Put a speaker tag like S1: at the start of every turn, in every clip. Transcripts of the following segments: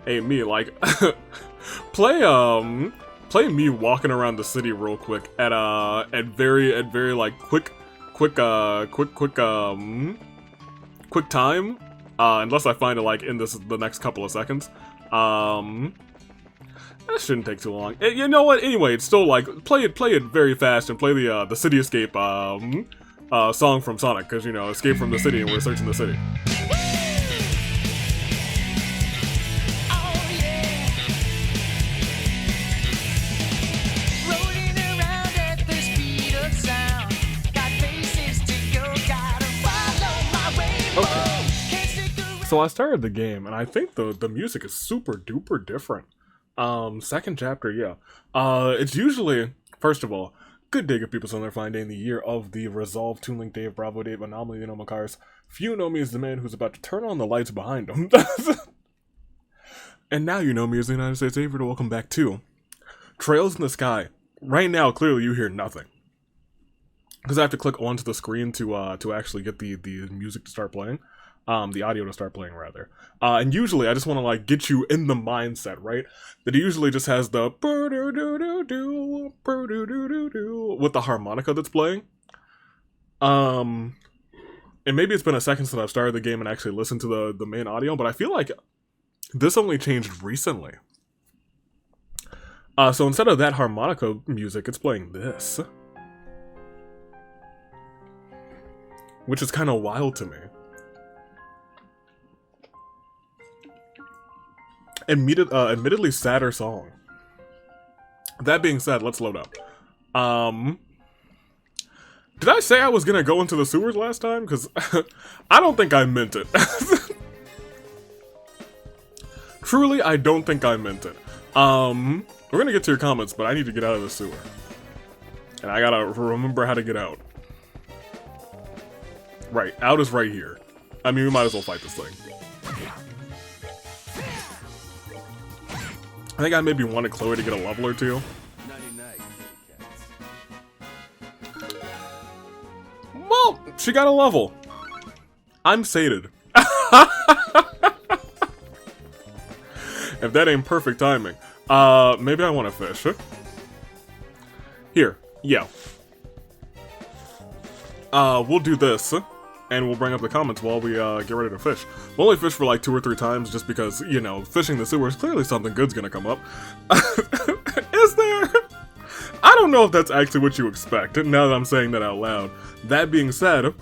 S1: Hey, me, like, play me walking around the city real quick at very like quick time, unless I find it like in the next couple of seconds. That shouldn't take too long. You know what? Anyway, it's still like play it very fast and play the City Escape song from Sonic, because you know, escape from the city and we're searching the city. So I started the game, and I think the music is super duper different. Second chapter, yeah. It's usually, first of all, good day, good people, on their fine day in the year of the Resolve, Toon Link Dave, Bravo Dave, Anomaly, you know my cars. Few know me as the man who's about to turn on the lights behind him. And now you know me as the United States Avery, to welcome back to Trails in the Sky. Right now, clearly you hear nothing, because I have to click onto the screen to actually get the music to start playing. The audio to start playing, rather. And usually I just want to like get you in the mindset, right? That it usually just has the with the harmonica that's playing. And maybe it's been a second since I've started the game and actually listened to the main audio, but I feel like this only changed recently. So instead of that harmonica music, it's playing this, which is kind of wild to me. Admittedly sadder song. That being said, let's load up. Did I say I was gonna go into the sewers last time? Because I don't think I meant it. Truly, I don't think I meant it. We're gonna get to your comments, but I need to get out of the sewer. And I gotta remember how to get out. Right, out is right here. I mean, we might as well fight this thing. I think I maybe wanted Chloe to get a level or two. Well, she got a level. I'm sated. If that ain't perfect timing. Maybe I want to fish. Here, yeah. We'll do this. And we'll bring up the comments while we get ready to fish. We'll only fish for like 2 or 3 times just because, you know, fishing the sewer is clearly something good's gonna come up. Is there? I don't know if that's actually what you expect, now that I'm saying that out loud. That being said,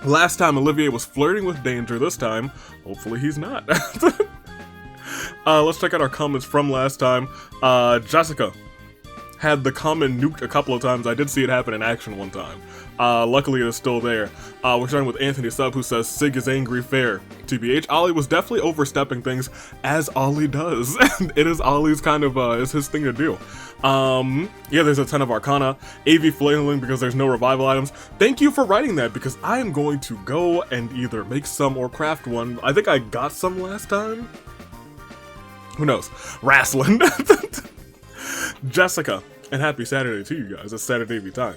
S1: last time Olivier was flirting with danger, this time, hopefully he's not. Let's check out our comments from last time. Jessica had the comment nuked a couple of times. I did see it happen in action one time. Luckily, it's still there. We're starting with Anthony Sub, who says, Sig is angry fair. TBH, Ollie was definitely overstepping things, as Ollie does. It is Ollie's kind of, is his thing to do. Yeah, there's a ton of Arcana. AV flailing because there's no revival items. Thank you for writing that, because I am going to go and either make some or craft one. I think I got some last time. Who knows? Wrestling. Jessica, and happy Saturday to you guys. It's Saturday every time.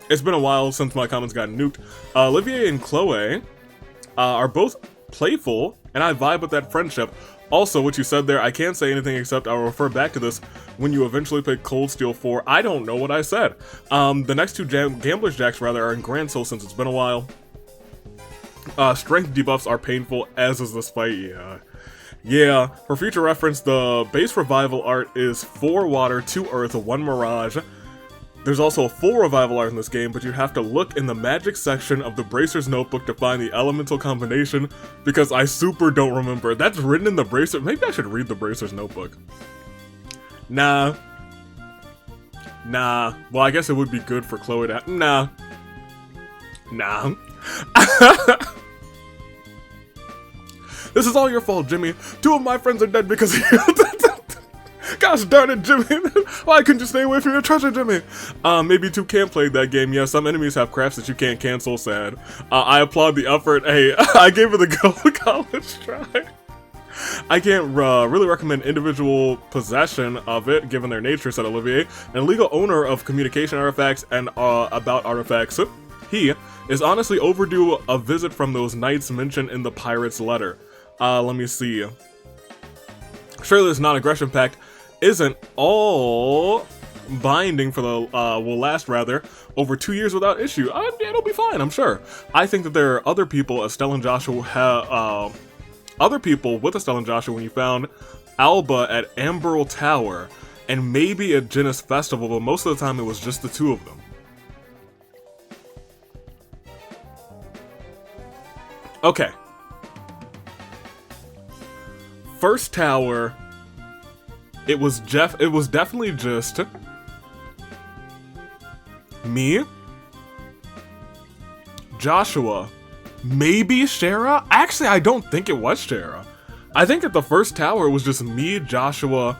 S1: It's been a while since my comments got nuked. Olivier and Chloe are both playful, and I vibe with that friendship. Also, what you said there, I can't say anything except I'll refer back to this when you eventually play Cold Steel 4. I don't know what I said. The next two Gambler's Jacks, rather, are in Grand Soul since it's been a while. Strength debuffs are painful, as is this fight, yeah. Yeah, for future reference, the base revival art is 4 water, 2 earth, 1 mirage. There's also a full revival art in this game, but you have to look in the magic section of the Bracer's Notebook to find the elemental combination, because I super don't remember. That's written in the Bracer. Maybe I should read the Bracer's Notebook. Nah. Well, I guess it would be good for Chloe to Nah. This is all your fault, Jimmy. 2 of my friends are dead because of you. Gosh darn it, Jimmy. Why couldn't you stay away from your treasure, Jimmy? Maybe 2 can't play that game. Yeah, some enemies have crafts that you can't cancel, sad. I applaud the effort. Hey, I gave it a college try. I can't really recommend individual possession of it, given their nature, said Olivier. And legal owner of communication artifacts and about artifacts. He is honestly overdue a visit from those knights mentioned in the pirate's letter. Let me see. Surely this non-aggression pact isn't all binding for the, will last rather, over 2 years without issue. It'll be fine, I'm sure. I think that there are other people, Estelle and Joshua, other people with Estelle and Joshua when you found Alba at Amberl Tower, and maybe at Genis Festival, but most of the time it was just the two of them. Okay. First tower, it was definitely just me, Joshua, maybe Shara? Actually, I don't think it was Shara. I think at the first tower it was just me, Joshua,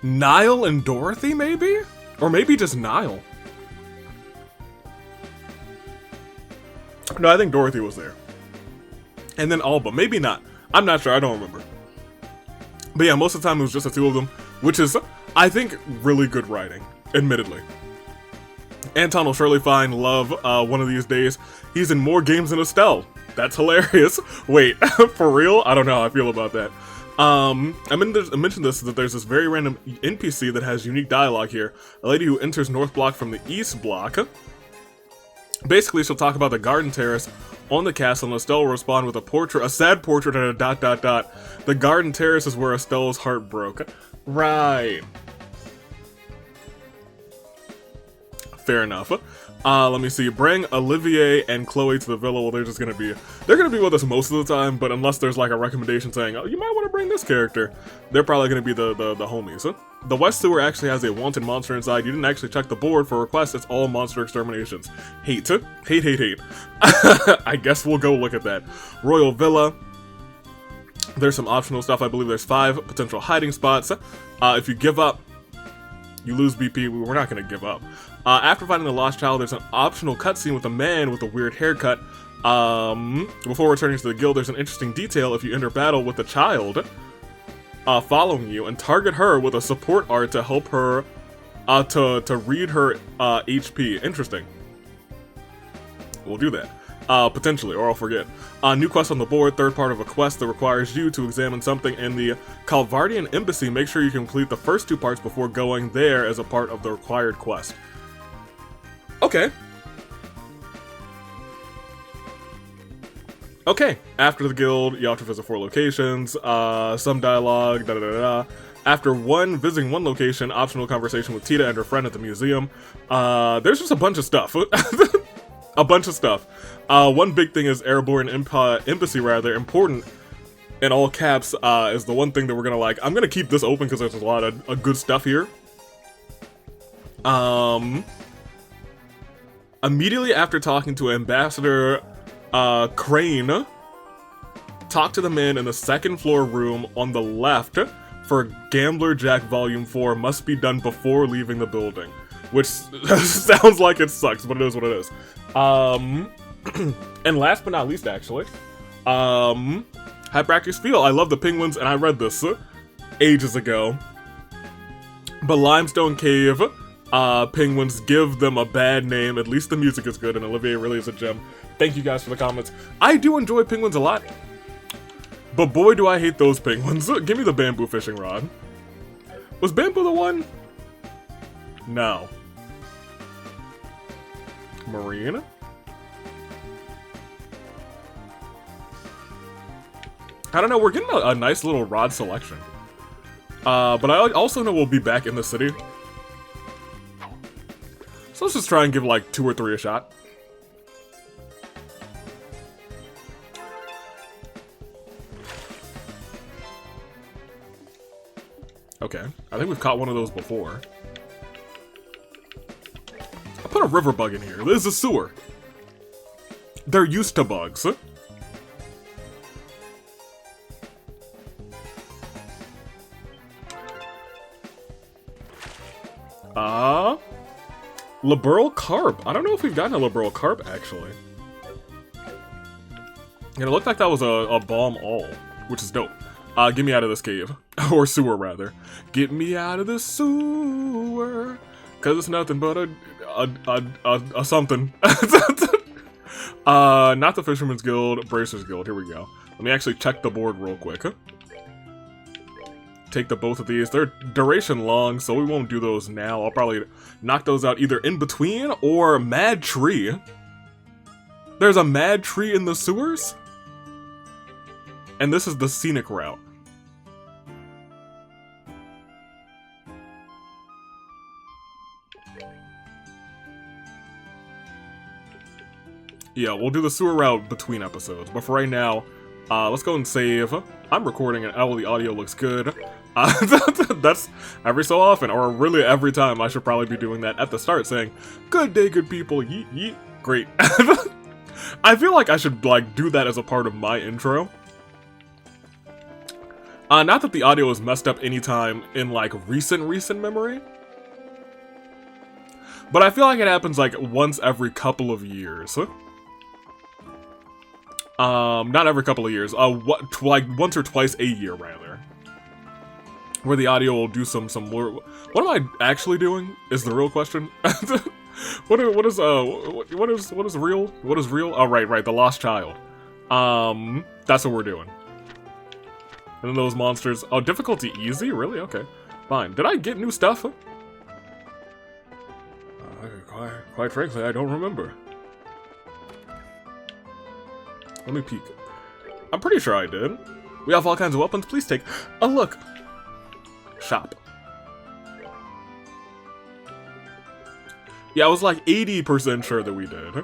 S1: Niall and Dorothy, maybe? Or maybe just Niall. No, I think Dorothy was there. And then Alba, maybe not. I'm not sure, I don't remember. But yeah, most of the time it was just the two of them, which is, I think, really good writing, admittedly. Anton will surely find love one of these days. He's in more games than Estelle. That's hilarious. Wait, for real? I don't know how I feel about that. I mentioned this, that there's this very random NPC that has unique dialogue here. A lady who enters North Block from the East Block. Basically, she'll talk about the garden terrace on the castle, and Estelle will respond with a sad portrait and a ... The garden terrace is where Estelle's heart broke. Right. Fair enough. Let me see. Bring Olivier and Chloe to the villa. Well, they're gonna be with us most of the time, but unless there's like a recommendation saying, oh, you might want to bring this character, they're probably gonna be the homies. The West Sewer actually has a wanted monster inside. You didn't actually check the board for requests. It's all monster exterminations. Hate. I guess we'll go look at that. Royal Villa. There's some optional stuff. I believe there's 5 potential hiding spots. If you give up, you lose BP. We're not gonna give up. After finding the lost child, there's an optional cutscene with a man with a weird haircut. Before returning to the guild, there's an interesting detail. If you enter battle with the child following you, and target her with a support art to help her to read her HP. Interesting. We'll do that. Potentially, or I'll forget. New quest on the board, third part of a quest that requires you to examine something in the Calvardian Embassy. Make sure you complete the first 2 parts before going there as a part of the required quest. Okay. Okay, after the guild, you have to visit 4 locations, some dialogue, After visiting one location, optional conversation with Tita and her friend at the museum. There's just a bunch of stuff. A bunch of stuff. One big thing is Airborne Embassy, rather, important in all caps, is the one thing that we're gonna like. I'm gonna keep this open because there's a lot of good stuff here. Immediately after talking to Ambassador Crane, talk to the man in the 2nd floor room on the left for Gambler Jack Volume 4. Must be done before leaving the building. Which sounds like it sucks, but it is what it is. And last but not least, actually, Hyperactive Feel. I love the penguins, and I read this ages ago. But Limestone Cave penguins give them a bad name. At least the music is good, and Olivier really is a gem. Thank you guys for the comments. I do enjoy penguins a lot, but boy do I hate those penguins. Give me the bamboo fishing rod. Was bamboo the one? No. Marine? I don't know, we're getting a nice little rod selection. But I also know we'll be back in the city. So let's just try and give like 2 or 3 a shot. Okay, I think we've caught one of those before. I put a river bug in here. This is a sewer. They're used to bugs. Liberal Carp. I don't know if we've gotten a Liberal Carp, actually. And it looked like that was a bomb all, which is dope. Get me out of this cave. Or sewer, rather. Get me out of the sewer. Cause it's nothing but a something. Not the Fisherman's Guild, Bracer's Guild. Here we go. Let me actually check the board real quick. Take the both of these. They're duration long, so we won't do those now. I'll probably knock those out either in between or Mad Tree. There's a Mad Tree in the sewers? And this is the scenic route. Yeah, we'll do the sewer route between episodes, but for right now, let's go and save. I'm recording and the audio looks good. That's every so often, or really every time. I should probably be doing that at the start, saying, "Good day, good people, yeet yeet." Great. I feel like I should, like, do that as a part of my intro. Not that the audio is messed up anytime in, like, recent memory. But I feel like it happens, like, once every couple of years. Not every couple of years. Like, once or twice a year, rather. Where the audio will do some more... What am I actually doing, is the real question. What is real? What is real? Oh, right, the Lost Child. That's what we're doing. And then those monsters... Oh, difficulty easy? Really? Okay. Fine. Did I get new stuff? Quite frankly, I don't remember. Let me peek. I'm pretty sure I did. We have all kinds of weapons. Please take a look. Shop. Yeah, I was like 80% sure that we did.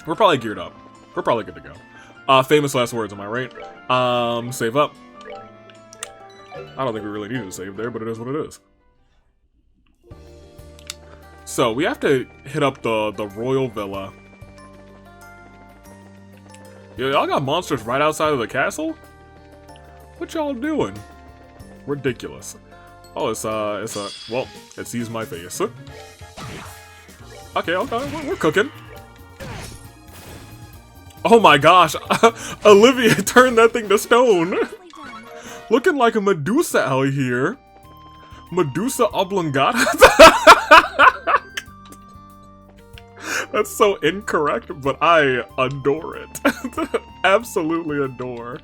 S1: We're probably geared up. We're probably good to go. Famous last words, am I right? Save up. I don't think we really needed to save there, but it is what it is. So, we have to hit up the Royal Villa. Y'all got monsters right outside of the castle? What y'all doing? Ridiculous. Oh, well, it sees my face. Okay, we're cooking. Oh my gosh, Olivia turned that thing to stone. Looking like a Medusa out here. Medusa oblongata. That's so incorrect, but I adore it. Absolutely adore.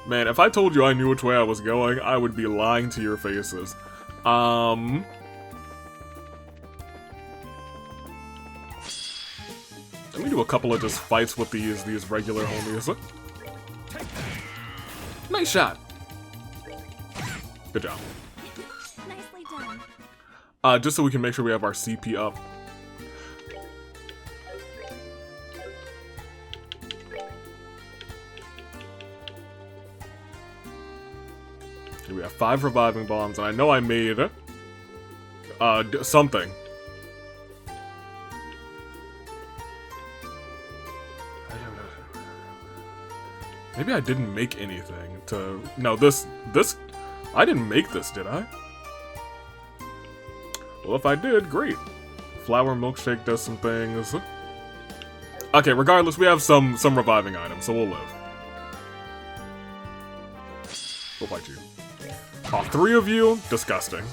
S1: Man, if I told you I knew which way I was going, I would be lying to your faces. Let me do a couple of just fights with these regular homies. Nice shot. Good job.
S2: Nicely done.
S1: Just so we can make sure we have our CP up. Okay, we have 5 reviving bombs, and I know I made something. Maybe I didn't make anything to... No, this... I didn't make this, did I? Well, if I did, great. Flower milkshake does some things. Okay, regardless, we have some reviving items, so we'll live. We'll fight you. Oh, 3 of you? Disgusting.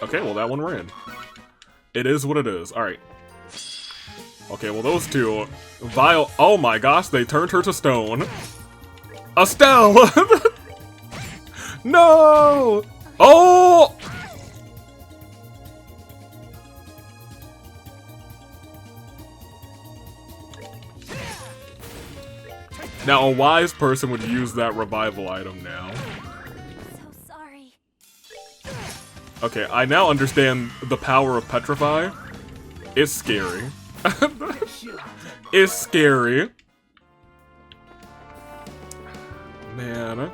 S1: Okay, well that one ran. It is what it is. Alright. Okay, well those two... Vile... Oh my gosh, they turned her to stone. Estelle! No! Oh! Now, a wise person would use that revival item now.
S2: So sorry.
S1: Okay, I now understand the power of Petrify. It's scary. It's scary. Man.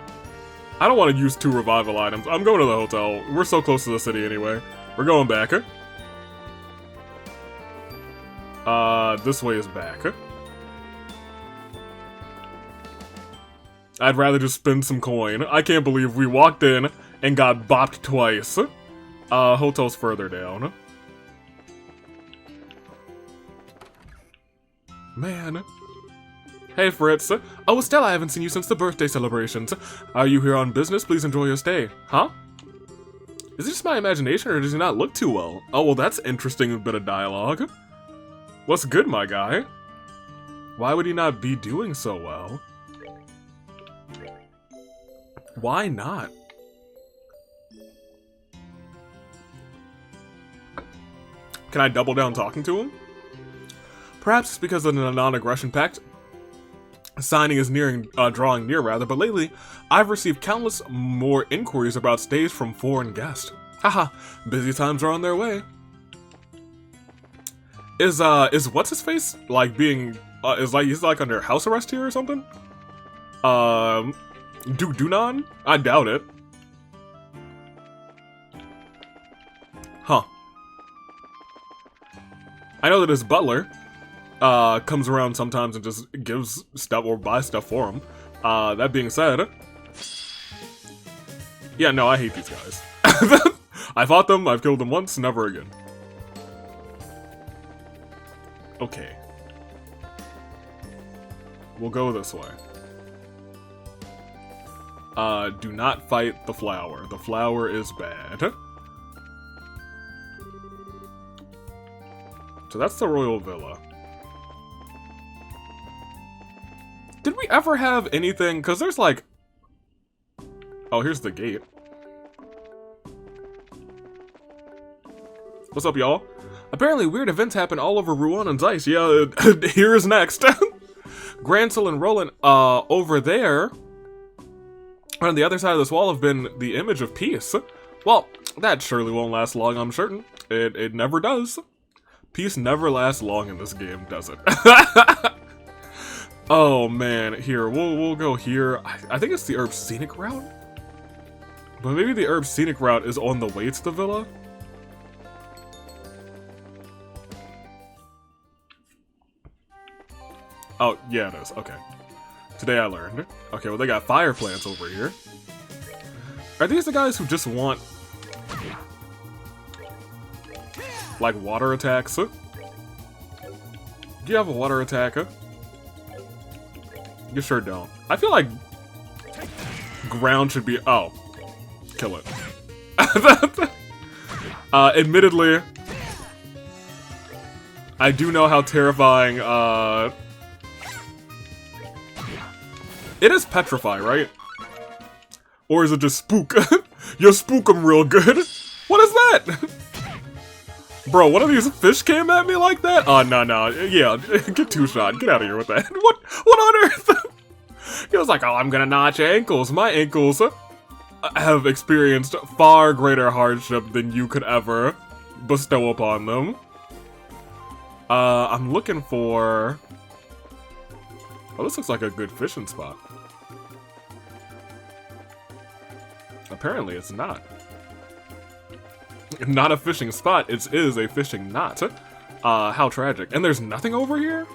S1: I don't want to use 2 revival items. I'm going to the hotel. We're so close to the city anyway. We're going back. This way is back. I'd rather just spend some coin. I can't believe we walked in and got bopped twice. Hotel's further down. Man. Hey, Fritz. Oh, Estelle, I haven't seen you since the birthday celebrations. Are you here on business? Please enjoy your stay. Huh? Is it just my imagination, or does he not look too well? Oh, well, that's interesting bit of dialogue. What's good, my guy? Why would he not be doing so well? Why not? Can I double down talking to him? Perhaps it's because of the non-aggression pact. Signing is drawing near rather, but lately, I've received countless more inquiries about stays from foreign guests. Haha, busy times are on their way. Is what's his face like being he's like under house arrest here or something? Dunan? I doubt it. Huh. I know that his butler comes around sometimes and just gives stuff or buys stuff for him. That being said, yeah, no, I hate these guys. I fought them, I've killed them once, never again. Okay. We'll go this way. Do not fight the flower. The flower is bad. So that's the royal villa. Did we ever have anything? Because there's like... Oh, here's the gate. What's up, y'all? Apparently weird events happen all over Rouen and Zeiss. Yeah, here's next. Grancel and Roland, over there, on the other side of this wall, have been the image of peace. Well, that surely won't last long, I'm certain. It never does. Peace never lasts long in this game, does it? Oh man, here, we'll go here. I think it's the Herb Scenic route? But maybe the Herb Scenic route is on the way to the villa? Oh, yeah it is, okay. Today I learned. Okay, well they got fire plants over here. Are these the guys who just want... like water attacks? Do you have a water attack? You sure don't. I feel like ground should be... Oh. Kill it. Admittedly, I do know how terrifying, It is petrify, right? Or is it just spook? You spook them real good. What is that? Bro, one of these fish came at me like that? Oh, no. Yeah, get two-shot. Get out of here with that. What on earth? He was like, oh, I'm gonna notch your ankles. My ankles have experienced far greater hardship than you could ever bestow upon them. I'm looking for... Oh, this looks like a good fishing spot. Apparently, it's not. Not a fishing spot, it is a fishing knot. How tragic. And there's nothing over here?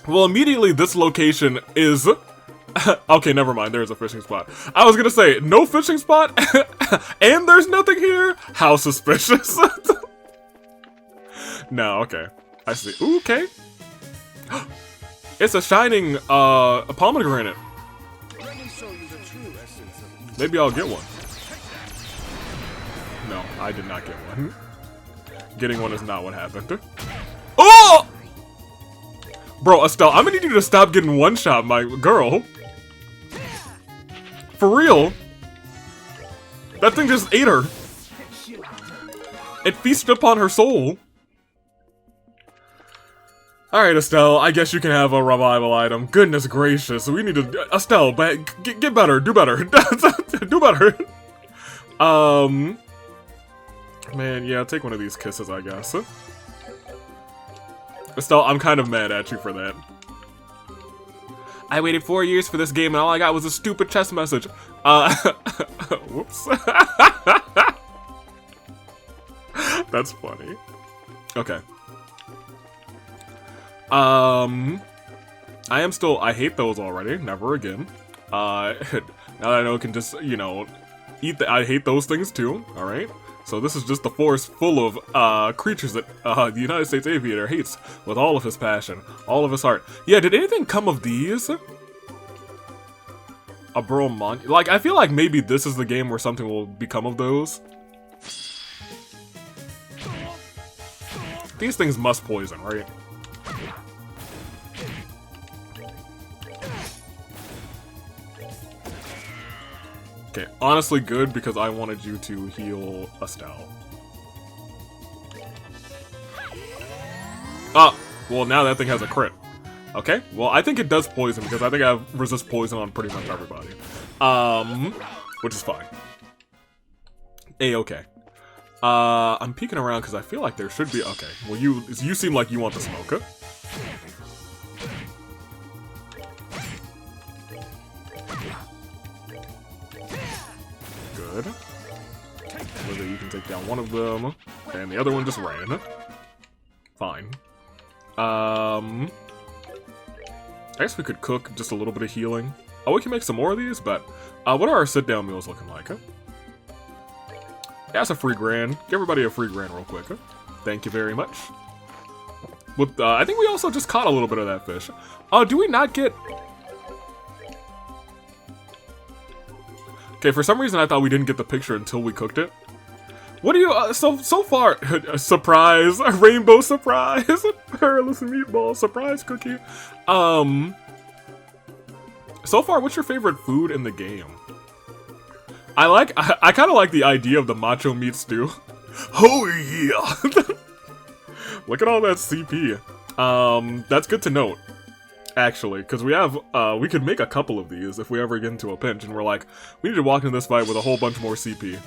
S1: Well, immediately this location is... Okay, never mind, there's a fishing spot. I was gonna say, no fishing spot? And there's nothing here? How suspicious. No, okay. I see. Ooh, okay. It's a shining, pomegranate. Maybe I'll get one. No, I did not get one. Getting one is not what happened. Oh! Bro, Estelle, I'm gonna need you to stop getting one-shot, my girl. For real. That thing just ate her. It feasted upon her soul. Alright, Estelle, I guess you can have a revival item. Goodness gracious, we need to... Estelle, get better, do better. Do better. Man, yeah, take one of these kisses, I guess. Estelle, I'm kind of mad at you for that. I waited 4 years for this game and all I got was a stupid chest message. Whoops. That's funny. Okay. I hate those already. Never again. Now that I know I can just, you know, eat I hate those things too. Alright. So this is just the forest full of creatures that the United States Aviator hates with all of his passion, all of his heart. Yeah, did anything come of these? A Burrow Mon- Like, I feel like maybe this is the game where something will become of those. These things must poison, right? Okay, honestly good because I wanted you to heal Estelle. Ah, well now that thing has a crit. Okay, well I think it does poison because I think I have resist poison on pretty much everybody. Which is fine. A-okay. I'm peeking around because I feel like there should be, okay. Well you seem like you want the smoke, huh? Good. Whether you can take down one of them, and the other one just ran. Fine. I guess we could cook just a little bit of healing. Oh, we can make some more of these, but what are our sit-down meals looking like? Huh? Yeah, that's a free grand. Give everybody a free grand real quick. Huh? Thank you very much. With, I think we also just caught a little bit of that fish. Oh, do we not get... Okay, for some reason I thought we didn't get the picture until we cooked it. What do you, so far, surprise, a rainbow surprise, perilous meatball, surprise cookie. So far, what's your favorite food in the game? I kind of like the idea of the macho meat stew. Oh yeah! Look at all that CP. That's good to note. Actually, because we have, we could make a couple of these if we ever get into a pinch, and we're like, we need to walk into this fight with a whole bunch more CP.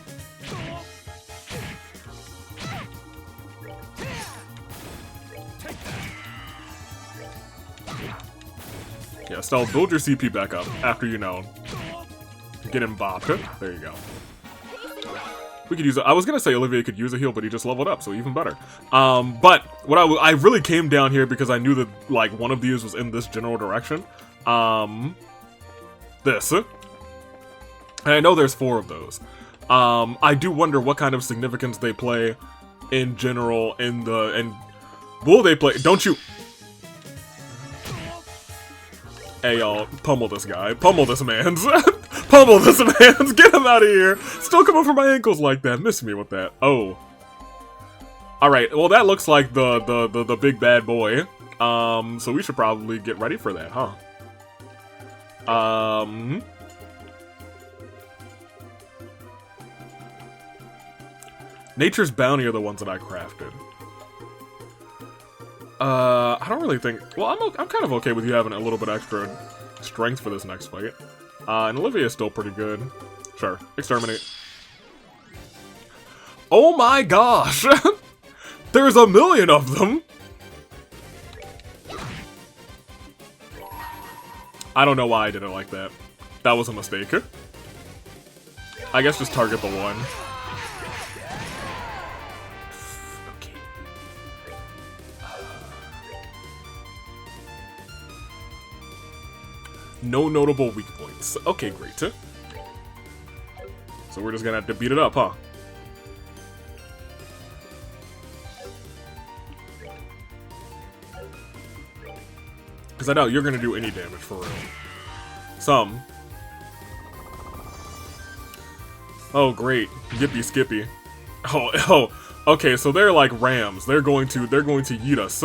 S1: Yeah, Stella, build your CP back up after you know. Get him bopped. There you go. We could use it. I was gonna say Olivia could use a heal, but he just leveled up, so even better. But what I really came down here because I knew that like one of these was in this general direction. This, and I know there's 4 of those. I do wonder what kind of significance they play in general in the and will they play? Don't you? Hey y'all, pummel this guy, pummel this man's, pummel this man's, get him out of here! Still coming for my ankles like that, miss me with that. Oh. Alright, well that looks like the big bad boy. So we should probably get ready for that, huh? Nature's Bounty are the ones that I crafted. I don't really think... Well, I'm kind of okay with you having a little bit extra strength for this next fight. And Olivia is still pretty good. Sure. Exterminate. Oh my gosh! There's a million of them! I don't know why I did it like that. That was a mistake. I guess just target the one. No notable weak points. Okay, great. So we're just gonna have to beat it up, huh? Because I know you're gonna do any damage for real. Some. Oh, great. Yippee skippy. Oh, okay, so they're like rams. They're going to yeet us.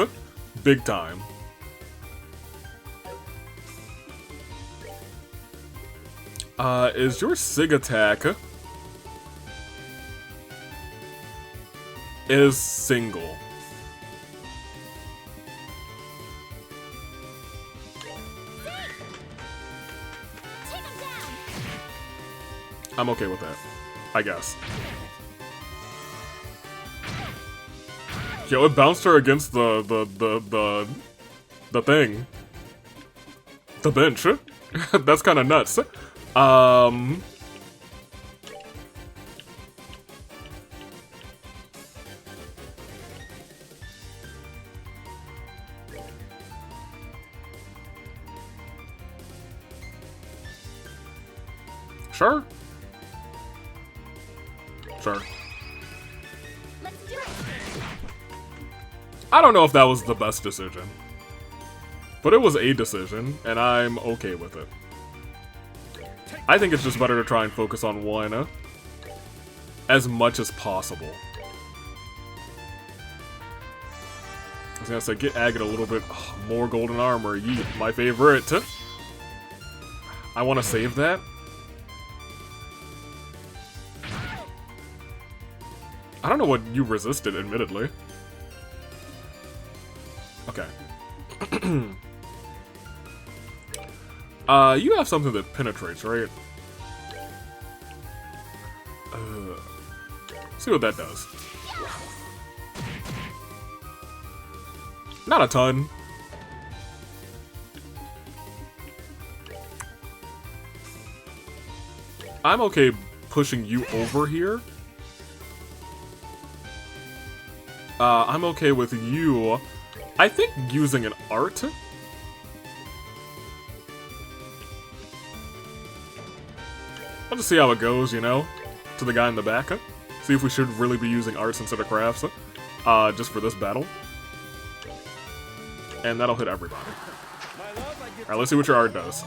S1: Big time. Is your Sig attack is single? I'm okay with that, I guess. Yo, it bounced her against the thing. The bench. That's kind of nuts. Sure. Sure. I don't know if that was the best decision. But it was a decision, and I'm okay with it. I think it's just better to try and focus on one as much as possible. I was gonna say, get Agate a little bit more golden armor. Yeet, my favorite. I want to save that. I don't know what you resisted, admittedly. Okay. You have something that penetrates, right? See what that does. Not a ton. I'm okay pushing you over here. I'm okay with you. I think using an art. I'll just see how it goes, you know? To the guy in the back. See if we should really be using arts instead of crafts. Just for this battle. And that'll hit everybody. Alright, let's see what your art does.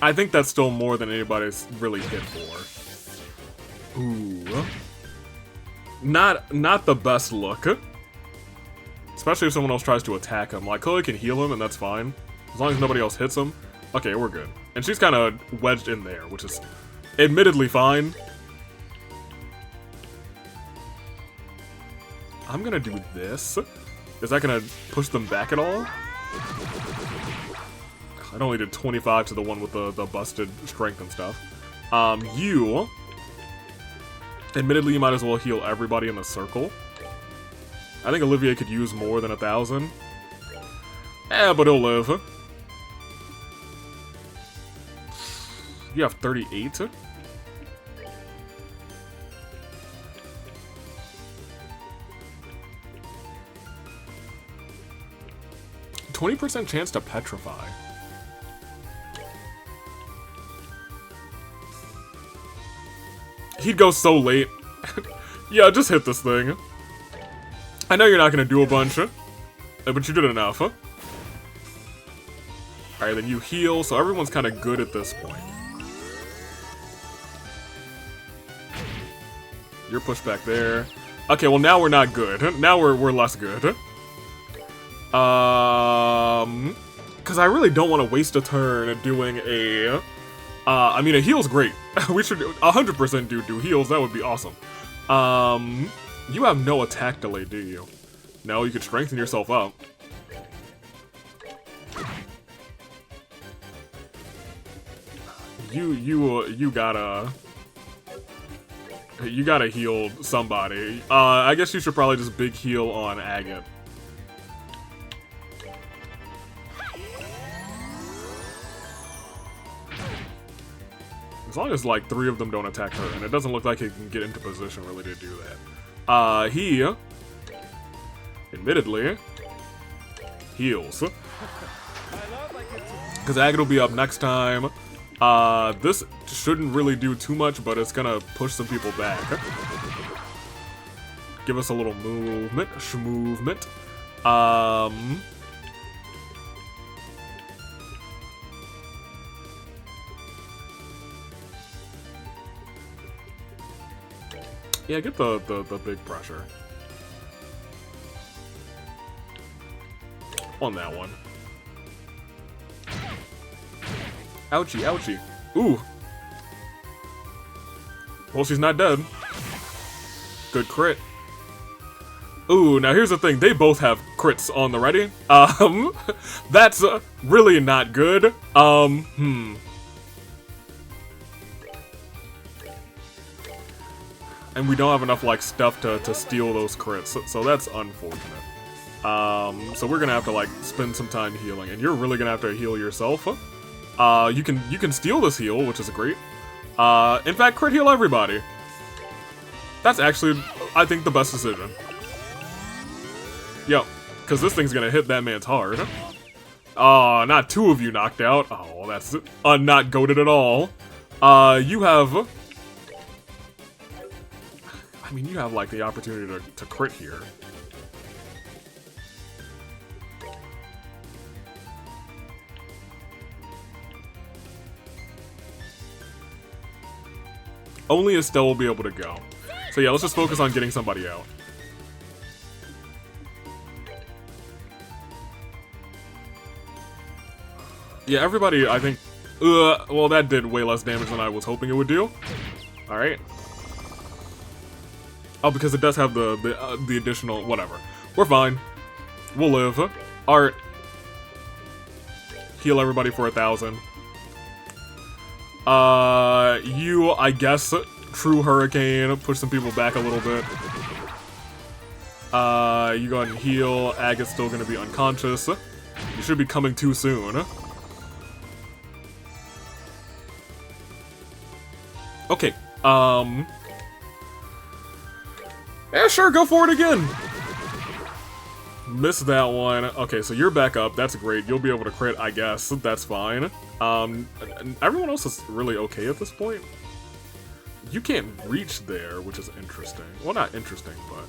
S1: I think that's still more than anybody's really hit for. Ooh. Not the best look. Especially if someone else tries to attack him. Like, Chloe can heal him, and that's fine. As long as nobody else hits him. Okay, we're good. And she's kind of wedged in there, which is admittedly fine. I'm gonna do this. Is that gonna push them back at all? I only did 25 to the one with the busted strength and stuff. You... Admittedly, you might as well heal everybody in the circle. I think Olivier could use more than 1,000. But he'll live. You have 38? 20% chance to petrify. He'd go so late. Yeah, just hit this thing. I know you're not gonna do a bunch, but you did enough. Alright, then you heal, so everyone's kind of good at this point. You're pushed back there. Okay, well now we're not good. Now we're less good. Because I really don't want to waste a turn doing a... I mean, a heal's great. We should 100% do heals. That would be awesome. You have no attack delay, do you? No, you could strengthen yourself up. You gotta heal somebody. I guess you should probably just big heal on Agate. As long as, like, 3 of them don't attack her, and it doesn't look like he can get into position really to do that. He, admittedly, heals. Because Agate will be up next time. This shouldn't really do too much, but it's gonna push some people back. Give us a little movement, schmovement. Yeah, get the big pressure. On that one. Ouchie, ouchie. Ooh. Well, she's not dead. Good crit. Ooh, now here's the thing. They both have crits on the ready. That's really not good. And we don't have enough, like, stuff to steal those crits, so that's unfortunate. So we're gonna have to, like, spend some time healing, and you're really gonna have to heal yourself. You can steal this heal, which is great. In fact, crit heal everybody. That's actually, I think, the best decision. Yep, because this thing's gonna hit that man's hard. Not 2 of you knocked out. Oh, that's not goated at all. You have I mean, you have, like, the opportunity to crit here. Only Estelle will be able to go. So yeah, let's just focus on getting somebody out. Yeah, everybody, I think... well, that did way less damage than I was hoping it would do. Alright. Oh, because it does have the additional... whatever. We're fine. We'll live. Art. Heal everybody for 1,000. You, I guess, True Hurricane, push some people back a little bit. You go ahead and heal. Agate's still gonna be unconscious. You should be coming too soon. Okay, yeah, sure, go for it again! Missed that one. Okay, so you're back up. That's great. You'll be able to crit, I guess. That's fine. Everyone else is really okay at this point. You can't reach there, which is interesting. Well, not interesting, but...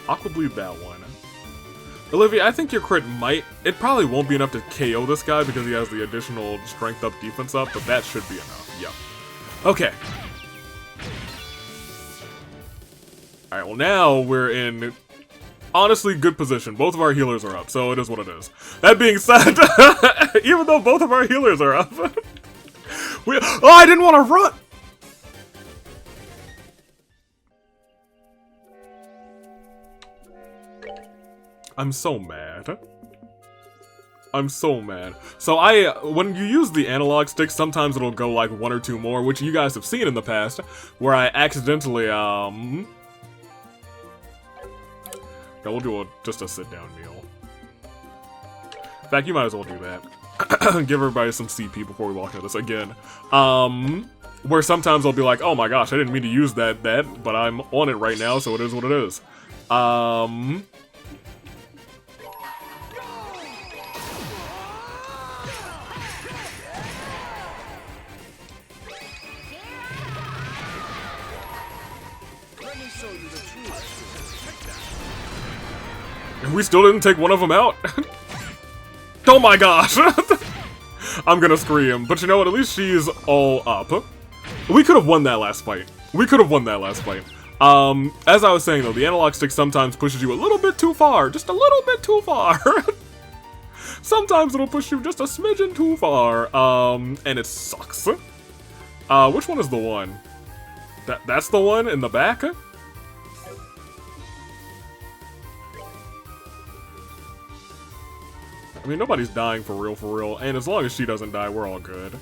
S1: Aqua Bleed that one. Olivia, I think your crit might... It probably won't be enough to KO this guy because he has the additional strength up, defense up, but that should be enough. Yep. Okay. Alright, well now we're in, honestly, good position. Both of our healers are up, so it is what it is. That being said, even though both of our healers are up... oh, I didn't want to run! I'm so mad. I'm so mad. So when you use the analog stick, sometimes it'll go like 1 or 2 more, which you guys have seen in the past, where I accidentally, no, we'll do just a sit-down meal. In fact, you might as well do that. Give everybody some CP before we walk into this again. Where sometimes I'll be like, oh my gosh, I didn't mean to use that, but I'm on it right now, so it is what it is. And we still didn't take one of them out. Oh my gosh! I'm gonna scream. But you know what? At least she's all up. We could have won that last fight. We could have won that last fight. As I was saying though, the analog stick sometimes pushes you a little bit too far. Just a little bit too far. Sometimes it'll push you just a smidgen too far. And it sucks. Which one is the one? That's the one in the back? I mean, nobody's dying for real, and as long as she doesn't die, we're all good.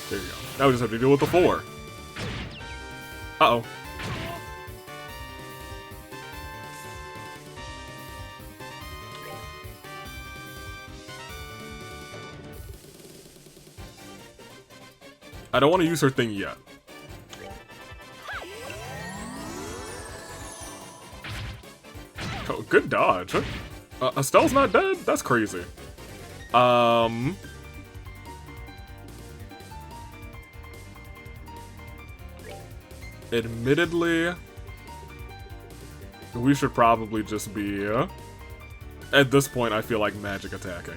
S1: There you go. Now we just have to deal with the 4. Uh-oh. I don't want to use her thing yet. Oh, good dodge. Estelle's not dead? That's crazy. Admittedly, we should probably just be, at this point, I feel like magic attacking.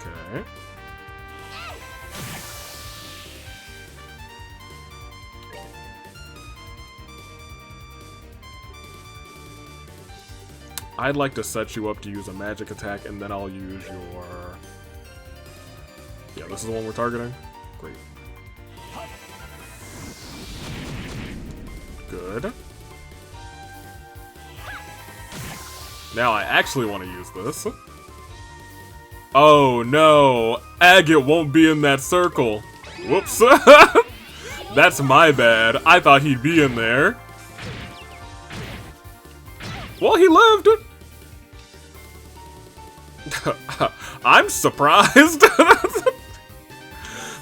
S1: Okay. I'd like to set you up to use a magic attack, and then I'll use your... Yeah, this is the one we're targeting? Great. Good. Now I actually want to use this. Oh no! Agate won't be in that circle! Whoops. That's my bad. I thought he'd be in there. Well, he lived. I'm surprised.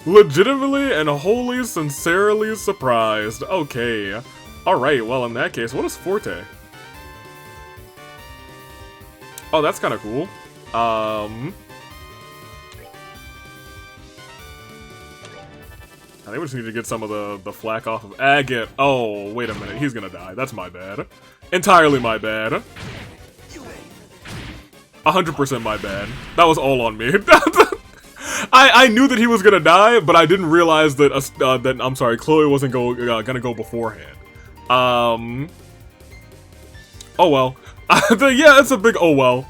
S1: Legitimately and wholly sincerely surprised. Okay. Alright, well in that case, what is Forte? Oh, that's kind of cool. I think we just need to get some of the flack off of Agate. Oh, wait a minute. He's gonna die. That's my bad. Entirely my bad. 100% my bad. That was all on me. I knew that he was gonna die, but I didn't realize that I'm sorry, Chloe wasn't gonna go beforehand. Oh well. Yeah, it's a big oh well.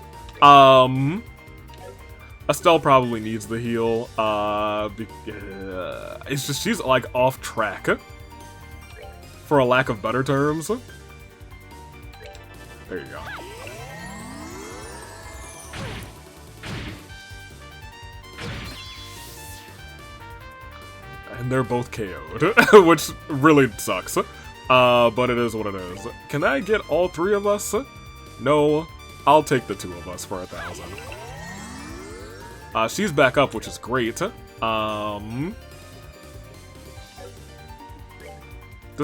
S1: Estelle probably needs the heal. It's just she's like off track, for a lack of better terms. There you go. And they're both KO'd, which really sucks. But it is what it is. Can I get all three of us? No, I'll take the two of us for 1,000. She's back up, which is great. This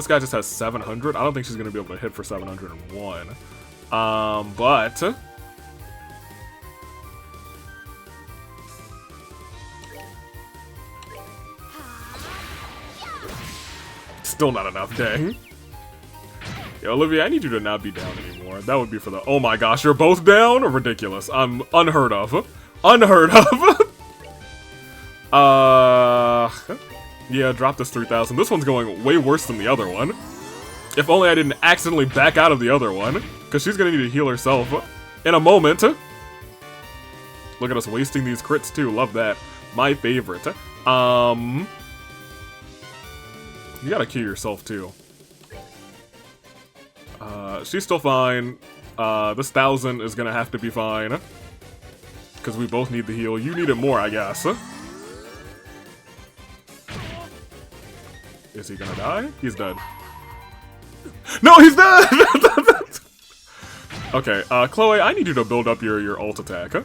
S1: guy just has 700. I don't think she's gonna be able to hit for 701. But still not enough, dang. Yo, Olivia, I need you to not be down anymore. That would be for the— oh my gosh, you're both down? Ridiculous. I'm unheard of. Unheard of. Yeah, drop this 3,000. This one's going way worse than the other one. If only I didn't accidentally back out of the other one, because she's gonna need to heal herself in a moment. Look at us wasting these crits too. Love that. My favorite. You gotta kill yourself too. She's still fine. This 1,000 is gonna have to be fine. Because we both need the heal. You need it more, I guess. Is he gonna die? He's dead. No, he's dead! Okay, Chloe, I need you to build up your ult attack.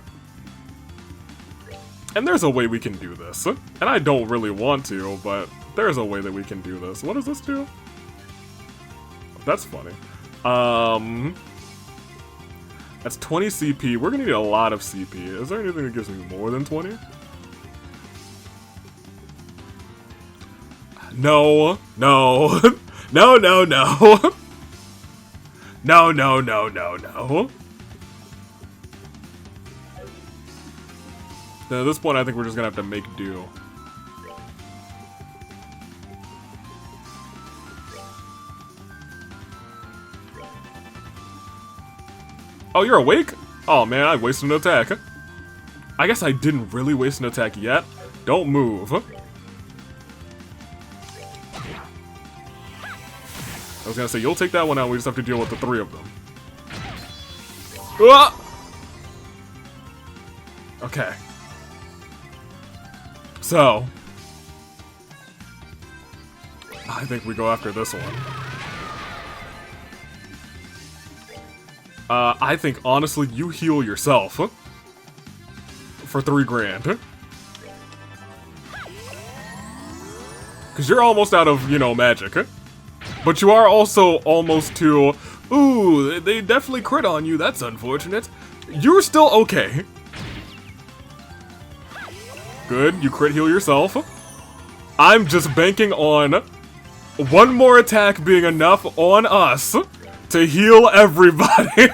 S1: And there's a way we can do this. And I don't really want to, but there's a way that we can do this. What does this do? That's funny. That's 20 CP. We're gonna need a lot of CP. Is there anything that gives me more than 20? No. No. No, no, no. No, no, no, no, no. At this point, I think we're just gonna have to make do. Oh, you're awake? Oh man, I wasted an attack. I guess I didn't really waste an attack yet. Don't move. I was gonna say, you'll take that one out, we just have to deal with the three of them. Ah! Okay. So, I think we go after this one. I think, honestly, you heal yourself. For 3 grand. Because you're almost out of, you know, magic. But you are also almost to, ooh, they definitely crit on you, that's unfortunate. You're still okay. Good, you crit heal yourself. I'm just banking on one more attack being enough on us to heal everybody.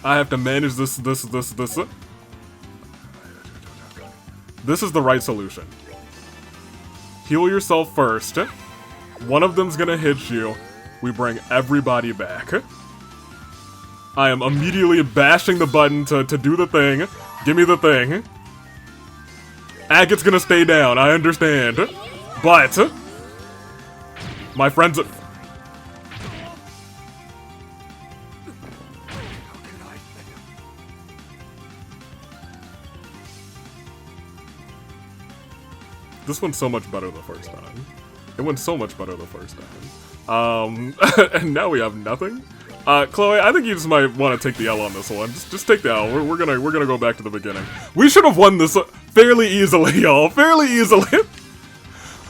S1: I have to manage this. This is the right solution. Heal yourself first. One of them's gonna hit you. We bring everybody back. I am immediately bashing the button to do the thing. Give me the thing. Agate's gonna stay down, I understand. But my friends— This went so much better the first time. It went so much better the first time. And now we have nothing. Chloe, I think you just might want to take the L on this one. Just take the L. We're gonna go back to the beginning. We should have won this fairly easily, y'all. Fairly easily.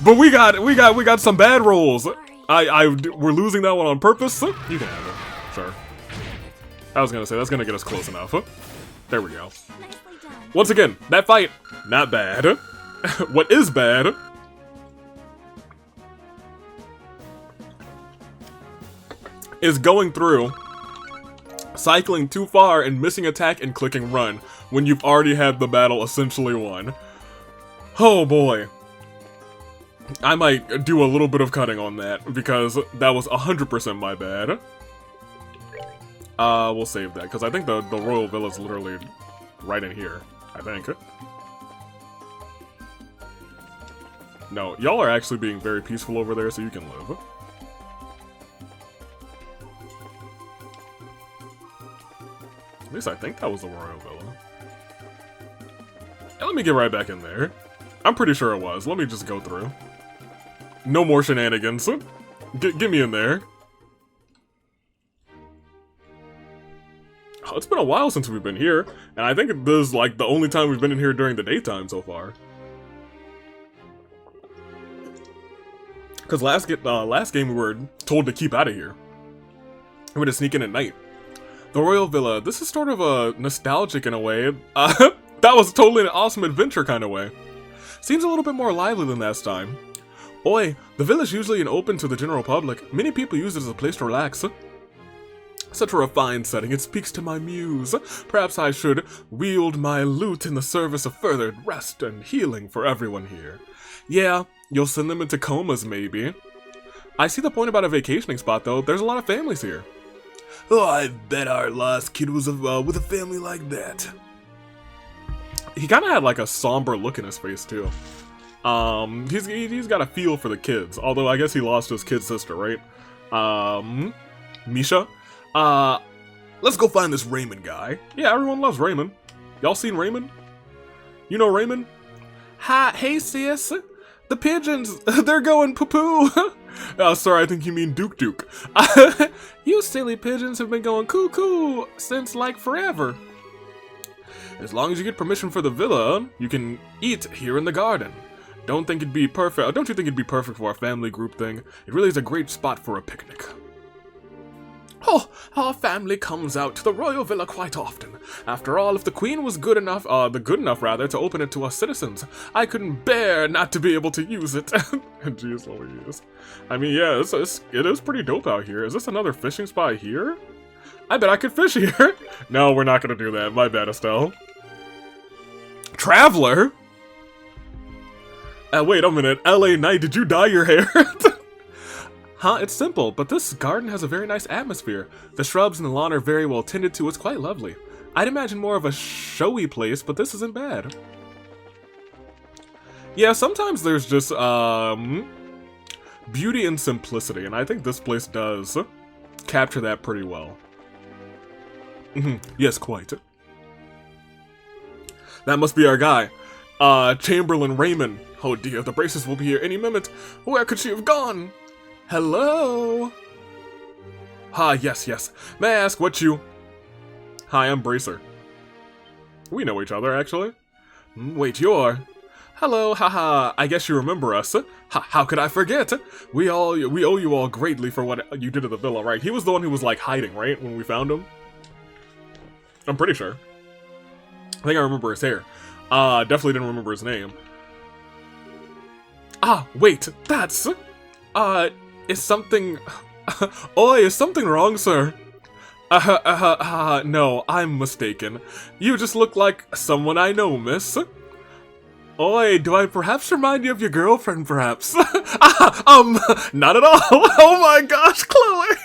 S1: But we got some bad rolls. We're losing that one on purpose. You can have it. Sure. I was gonna say that's gonna get us close enough. There we go. Once again, that fight, not bad. What is bad is going through, cycling too far and missing attack and clicking run when you've already had the battle essentially won. Oh boy. I might do a little bit of cutting on that because that was 100% my bad. We'll save that because I think the Royal Villa is literally right in here, I think. No, y'all are actually being very peaceful over there, so you can live. At least I think that was the Royal Villa. And let me get right back in there. I'm pretty sure it was. Let me just go through. No more shenanigans. Get me in there. Oh, it's been a while since we've been here, and I think this is like the only time we've been in here during the daytime so far. Because last game we were told to keep out of here. We're gonna sneak in at night. The Royal Villa. This is sort of nostalgic in a way. That was totally an awesome adventure kind of way. Seems a little bit more lively than last time. Oi, the villa is usually open to the general public. Many people use it as a place to relax. Such a refined setting, it speaks to my muse. Perhaps I should wield my lute in the service of further rest and healing for everyone here. Yeah, you'll send them into comas maybe. I see the point about a vacationing spot though. There's a lot of families here. Oh, I bet our last kid was with a family like that. He kind of had like a somber look in his face too. He's got a feel for the kids. Although I guess he lost his kid sister, right? Misha. Let's go find this Raymond guy. Yeah, everyone loves Raymond. Y'all seen Raymond? You know Raymond? Hi, hey sis. The pigeons, they're going poo-poo. Oh, sorry, I think you mean Duke. You silly pigeons have been going cuckoo since like forever. As long as you get permission for the villa, you can eat here in the garden. Don't you think it'd be perfect for a family group thing? It really is a great spot for a picnic. Oh, our family comes out to the Royal Villa quite often. After all, if the Queen was good enough to open it to us citizens, I couldn't bear not to be able to use it. Jeez Louise. I mean, yeah, it is pretty dope out here. Is this another fishing spot here? I bet I could fish here. No, we're not gonna do that. My bad, Estelle. Traveler? Wait a minute. LA Knight, did you dye your hair? Huh, it's simple, but this garden has a very nice atmosphere. The shrubs and the lawn are very well tended to. It's quite lovely. I'd imagine more of a showy place, but this isn't bad. Yeah, sometimes there's just, beauty and simplicity, and I think this place does capture that pretty well. Yes, quite. That must be our guy. Chamberlain Raymond. Oh dear, the braces will be here any minute. Where could she have gone? Hello? Ah, yes. May I ask what you... Hi, I'm Bracer. We know each other, actually. Wait, you're... Hello, haha, I guess you remember us. How could I forget? We owe you all greatly for what you did at the villa, right? He was the one who was, like, hiding, right? When we found him? I'm pretty sure. I think I remember his hair. Definitely didn't remember his name. Ah, wait, that's... Is something... Oi, is something wrong, sir? No, I'm mistaken. You just look like someone I know, miss. Oi, do I perhaps remind you of your girlfriend, perhaps? Not at all. Oh my gosh, Chloe!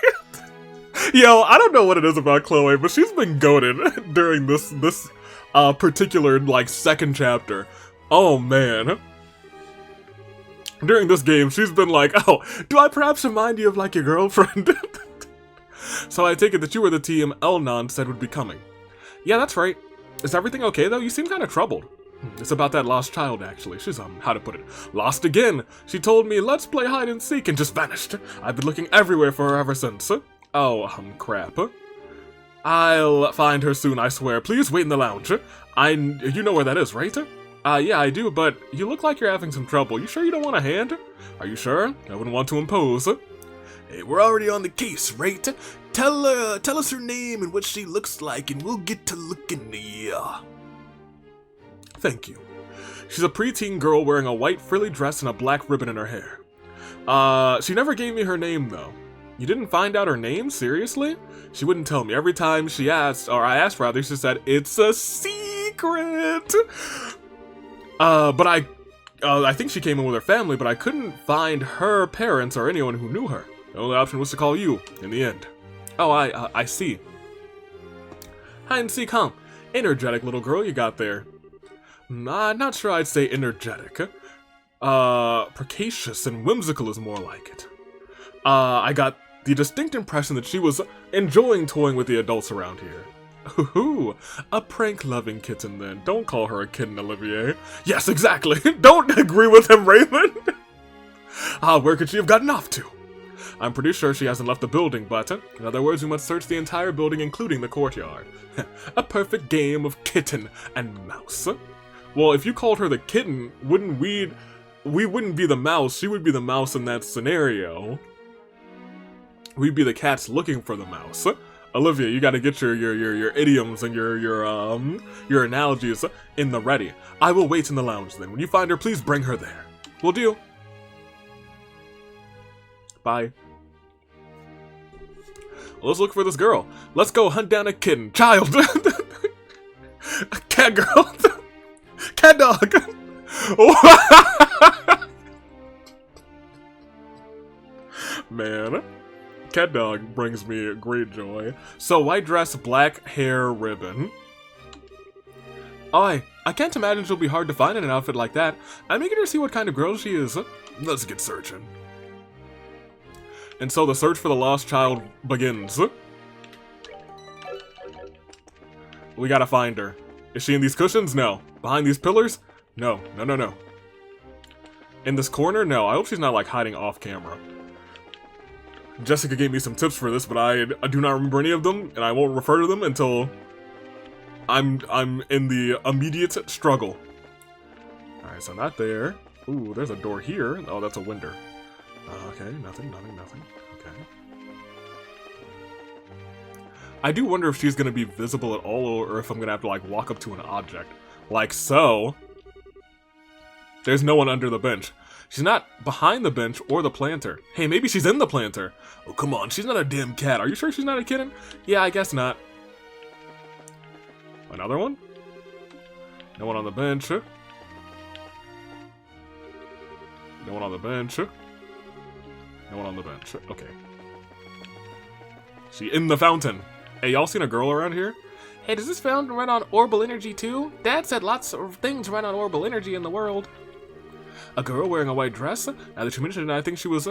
S1: Yo, I don't know what it is about Chloe, but she's been goated during this particular, like, second chapter. Oh, man. During this game, she's been like, oh, do I perhaps remind you of, like, your girlfriend? So I take it that you were the team Elnon said would be coming. Yeah, that's right. Is everything okay, though? You seem kind of troubled. It's about that lost child, actually. She's, how to put it, lost again. She told me, let's play hide and seek, and just vanished. I've been looking everywhere for her ever since. Oh, crap. I'll find her soon, I swear. Please wait in the lounge. You know where that is, right? Yeah, I do, but you look like you're having some trouble. You sure you don't want a hand? Are you sure? I wouldn't want to impose. Hey, we're already on the case, right? Tell us her name and what she looks like, and we'll get to looking ya. Thank you. She's a preteen girl wearing a white frilly dress and a black ribbon in her hair. She never gave me her name, though. You didn't find out her name? Seriously? She wouldn't tell me. Every time she asked, or I asked rather, she said, it's a secret! But I think she came in with her family, but I couldn't find her parents or anyone who knew her. The only option was to call you, in the end. Oh, I see. Hide and seek, huh? Energetic little girl you got there. Not sure I'd say energetic. Precocious and whimsical is more like it. I got the distinct impression that she was enjoying toying with the adults around here. Ooh, a prank-loving kitten then. Don't call her a kitten, Olivier. Yes, exactly. Don't agree with him, Raymond. Where could she have gotten off to? I'm pretty sure she hasn't left the building, but in other words, we must search the entire building, including the courtyard. A perfect game of kitten and mouse. Well, if you called her the kitten, we wouldn't be the mouse. She would be the mouse in that scenario. We'd be the cats looking for the mouse. Olivia, you gotta get your idioms and your analogies in the ready. I will wait in the lounge then. When you find her, please bring her there. Will do. Bye. Well, let's look for this girl. Let's go hunt down a kitten. Child! A cat girl! Cat dog! Man. Cat dog brings me great joy. So, white dress, black hair, ribbon. Oh, I can't imagine she'll be hard to find in an outfit like that. I'm eager to see what kind of girl she is. Let's get searching. And so the search for the lost child begins. We gotta find her. Is she in these cushions? No. Behind these pillars? No. No. In this corner? No. I hope she's not like hiding off camera. Jessica gave me some tips for this, but I do not remember any of them, and I won't refer to them until I'm in the immediate struggle. Alright, so not there. Ooh, there's a door here. Oh, that's a window. Okay, nothing. Okay. I do wonder if she's gonna be visible at all, or if I'm gonna have to, like, walk up to an object. Like so. There's no one under the bench. She's not behind the bench or the planter. Hey, maybe she's in the planter. Oh, come on, she's not a damn cat. Are you sure she's not a kitten? Yeah, I guess not. Another one? No one on the bench. No one on the bench. No one on the bench. Okay. She in the fountain. Hey, y'all seen a girl around here? Hey, does this fountain run on orbital energy too? Dad said lots of things run on orbital energy in the world. A girl wearing a white dress? Now that you mention it, I think she was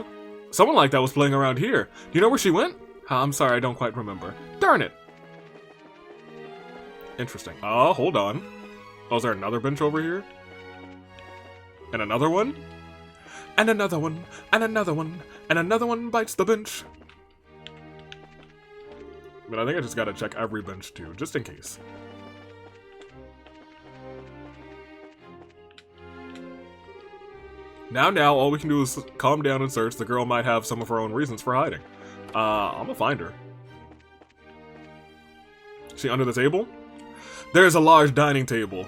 S1: someone like that was playing around here. Do you know where she went? I'm sorry, I don't quite remember. Darn it. Interesting. Oh, hold on. Oh, is there another bench over here? And another one? And another one. And another one. And another one bites the bench. But I think I just gotta check every bench too, just in case. Now, all we can do is calm down and search. The girl might have some of her own reasons for hiding. I'm gonna find her. Is she under the table? There's a large dining table.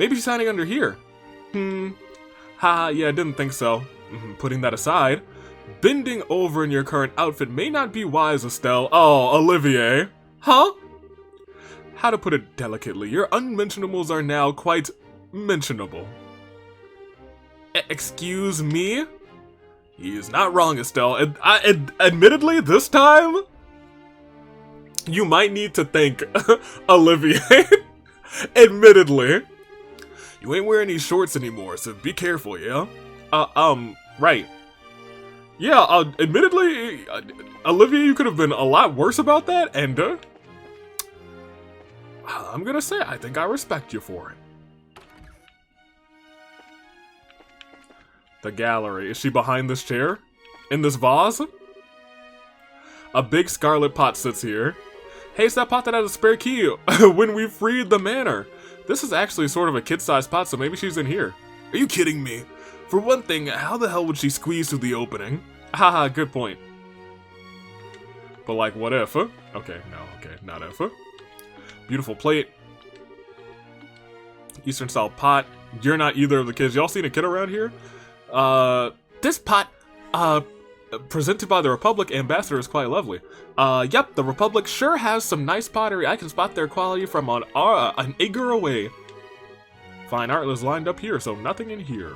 S1: Maybe she's hiding under here. Haha, yeah, I didn't think so. Putting that aside, bending over in your current outfit may not be wise, Estelle. Oh, Olivier. Huh? How to put it delicately, your unmentionables are now quite mentionable. Excuse me? He is not wrong, Estelle. Admittedly, this time, you might need to thank Olivier. Admittedly. You ain't wearing these shorts anymore, so be careful, yeah? Right. Yeah, admittedly, Olivia, you could have been a lot worse about that, and, I'm gonna say, I think I respect you for it. The gallery. Is she behind this chair? In this vase? A big scarlet pot sits here. Hey, it's that pot that had a spare key when we freed the manor. This is actually sort of a kid-sized pot, so maybe she's in here. Are you kidding me? For one thing, how the hell would she squeeze through the opening? Haha, good point. But like, what if? Okay, no, okay, not if. Beautiful plate. Eastern style pot. You're not either of the kids. Y'all seen a kid around here? This pot, presented by the Republic Ambassador is quite lovely. Yep, the Republic sure has some nice pottery. I can spot their quality from an acre away. Fine art is lined up here, so nothing in here.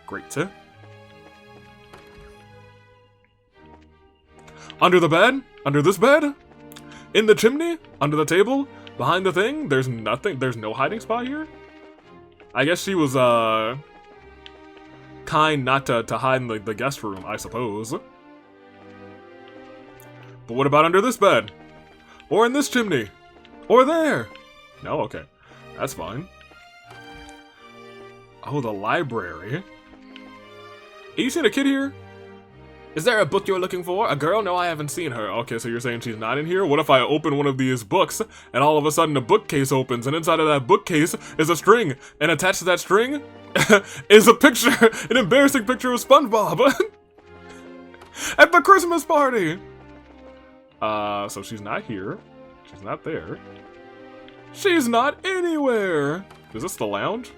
S1: Great, huh? Under the bed? Under this bed? In the chimney? Under the table? Behind the thing? There's nothing. There's no hiding spot here? I guess she was, kind not to hide in the guest room, I suppose. But what about under this bed? Or in this chimney? Or there? No? Okay. That's fine. Oh, the library. Are you seeing a kid here? Is there a book you're looking for? A girl? No, I haven't seen her. Okay, so you're saying she's not in here? What if I open one of these books, and all of a sudden a bookcase opens, and inside of that bookcase is a string, and attached to that string is a picture, an embarrassing picture of SpongeBob at the Christmas party. So she's not here. She's not there. She's not anywhere. Is this the lounge?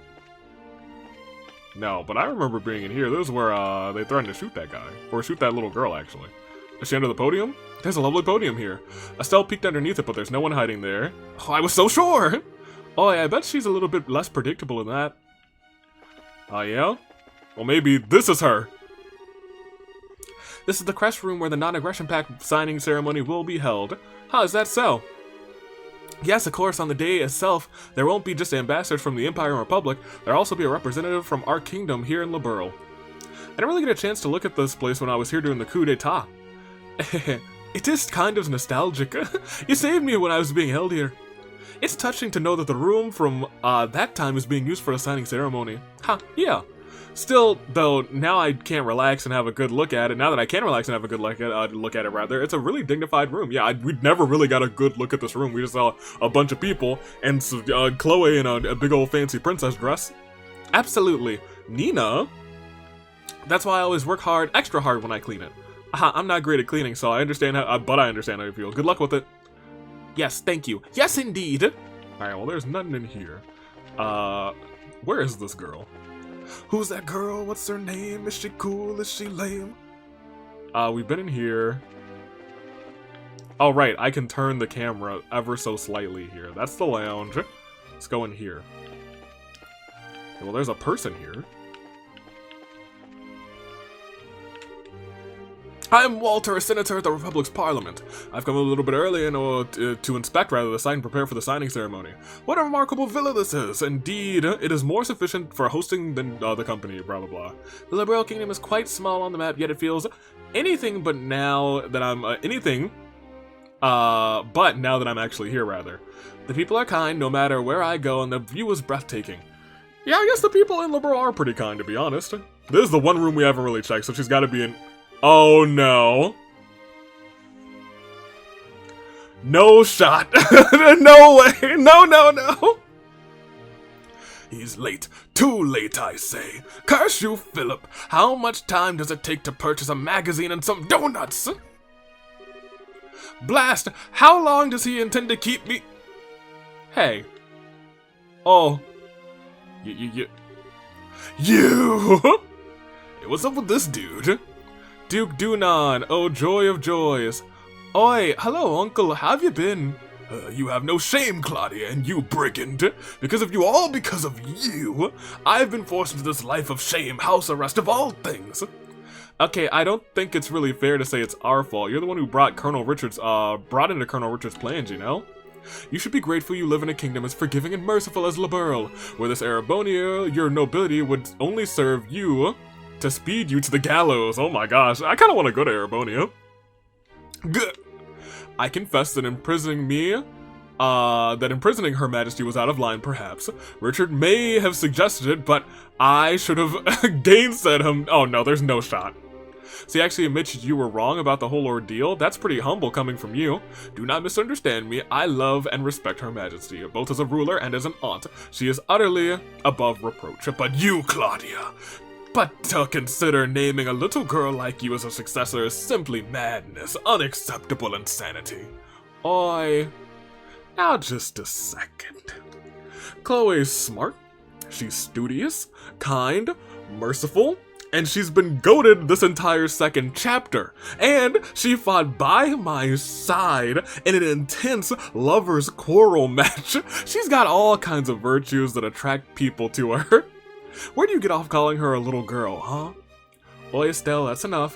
S1: No, but I remember being in here. This is where they threatened to shoot that guy. Or shoot that little girl, actually. Is she under the podium? There's a lovely podium here. Estelle peeked underneath it, but there's no one hiding there. Oh, I was so sure! Oh, yeah, I bet she's a little bit less predictable than that. Oh, yeah? Well, maybe this is her. This is the crest room where the non-aggression pact signing ceremony will be held. Huh, is that so? Yes, of course, on the day itself, there won't be just ambassadors from the Empire and Republic, there'll also be a representative from our kingdom here in Liberl. I didn't really get a chance to look at this place when I was here during the coup d'etat. It is kind of nostalgic. You saved me when I was being held here. It's touching to know that the room from that time is being used for a signing ceremony. Ha, yeah. Still, though, now I can't relax and have a good look at it. Now that I can relax and have a good look at it, rather, it's a really dignified room. Yeah, we never really got a good look at this room. We just saw a bunch of people and Chloe in a big old fancy princess dress. Absolutely. Nina? That's why I always work hard, extra hard when I clean it. I'm not great at cleaning, so I understand how, but I understand how you feel. Good luck with it. Yes, thank you. Yes, indeed. Alright, well, there's nothing in here. Where is this girl? Who's that girl? What's her name? Is she cool? Is she lame? We've been in here. Oh, right, I can turn the camera ever so slightly here. That's the lounge. Let's go in here. Okay, well, there's a person here. I'm Walter, a senator at the Republic's Parliament. I've come a little bit early in order to inspect rather the site and prepare for the signing ceremony. What a remarkable villa this is! Indeed, it is more sufficient for hosting than the company, blah blah blah. The Liberal Kingdom is quite small on the map, yet it feels anything but now that I'm but now that I'm actually here, rather. The people are kind no matter where I go, and the view is breathtaking. Yeah, I guess the people in Liberal are pretty kind, to be honest. This is the one room we haven't really checked, so she's got to be in. Oh no. No shot. No way. No, no, no. He's late. Too late, I say. Curse you, Philip. How much time does it take to purchase a magazine and some donuts? Blast. How long does he intend to keep me? Hey. Oh. You. Hey, what's up with this dude? Duke Dunan, oh joy of joys. Oi, hello uncle, how have you been? You have no shame, Claudia, and you brigand. Because of you, all because of you, I've been forced into this life of shame, house arrest of all things. Okay, I don't think it's really fair to say it's our fault. You're the one who brought into Colonel Richard's plans, you know? You should be grateful you live in a kingdom as forgiving and merciful as Liberl, where this Arabonia, your nobility, would only serve you to speed you to the gallows. Oh my gosh, I kind of want to go to Arabonia. Good. I confess that imprisoning me that imprisoning Her Majesty was out of line, perhaps. Richard may have suggested it, but I should have gainsaid him. Oh no, there's no shot. So you actually admit you were wrong about the whole ordeal? That's pretty humble coming from you. Do not misunderstand me. I love and respect Her Majesty, both as a ruler and as an aunt. She is utterly above reproach. But you, Claudia, but to consider naming a little girl like you as a successor is simply madness, unacceptable insanity. Oi. Now just a second. Chloe's smart, she's studious, kind, merciful, and she's been goated this entire second chapter. And she fought by my side in an intense lovers' quarrel match. She's got all kinds of virtues that attract people to her. Where do you get off calling her a little girl, huh? Oi, Estelle, that's enough.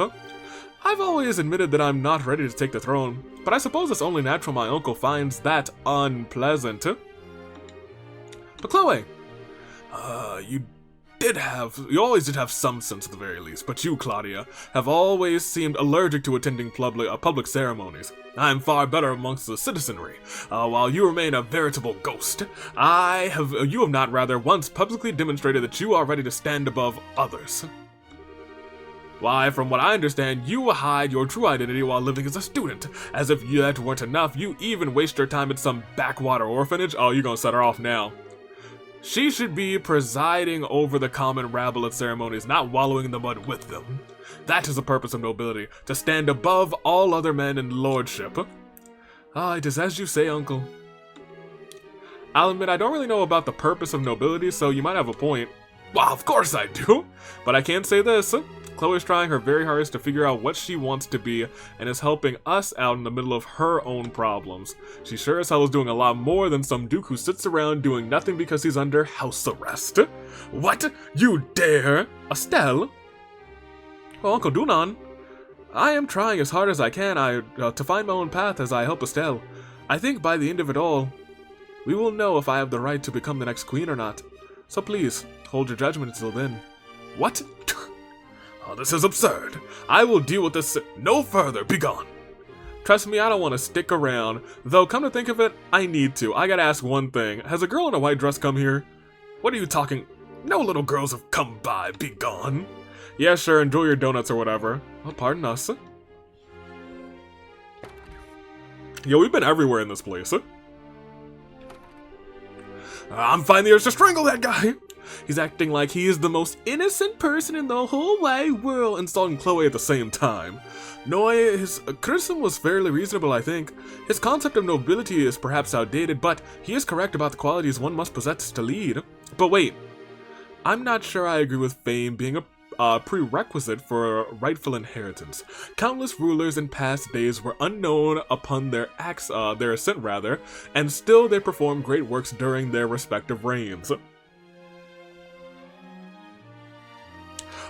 S1: I've always admitted that I'm not ready to take the throne, but I suppose it's only natural my uncle finds that unpleasant. But Chloe, you always did have some sense at the very least, but you, Claudia, have always seemed allergic to attending public ceremonies. I am far better amongst the citizenry, while you remain a veritable ghost. You have not rather once publicly demonstrated that you are ready to stand above others. Why, from what I understand, you hide your true identity while living as a student. As if that weren't enough, you even waste your time at some backwater orphanage. Oh, you're gonna set her off now. She should be presiding over the common rabble at ceremonies, not wallowing in the mud with them. That is the purpose of nobility, to stand above all other men in lordship. It is as you say, uncle. I'll admit I don't really know about the purpose of nobility, so you might have a point. Well, of course I do, but I can say this. Chloe's trying her very hardest to figure out what she wants to be and is helping us out in the middle of her own problems. She sure as hell is doing a lot more than some duke who sits around doing nothing because he's under house arrest. What? You dare? Estelle? Oh, Uncle Dunan. I am trying as hard as I can to find my own path as I help Estelle. I think by the end of it all, we will know if I have the right to become the next queen or not. So please, hold your judgment until then. What? Oh, this is absurd. I will deal with this no further. Begone. Trust me, I don't want to stick around. Though, come to think of it, I need to. I gotta ask one thing. Has a girl in a white dress come here? What are you talking? No little girls have come by. Begone. Yeah, sure. Enjoy your donuts or whatever. Oh, pardon us. Yo, we've been everywhere in this place. I'm finding the urge to strangle that guy. He's acting like he is the most innocent person in the whole wide world, insulting Chloe at the same time. No, his criticism was fairly reasonable, I think. His concept of nobility is perhaps outdated, but he is correct about the qualities one must possess to lead. But wait, I'm not sure I agree with fame being a prerequisite for rightful inheritance. Countless rulers in past days were unknown upon their ascent rather, and still they performed great works during their respective reigns.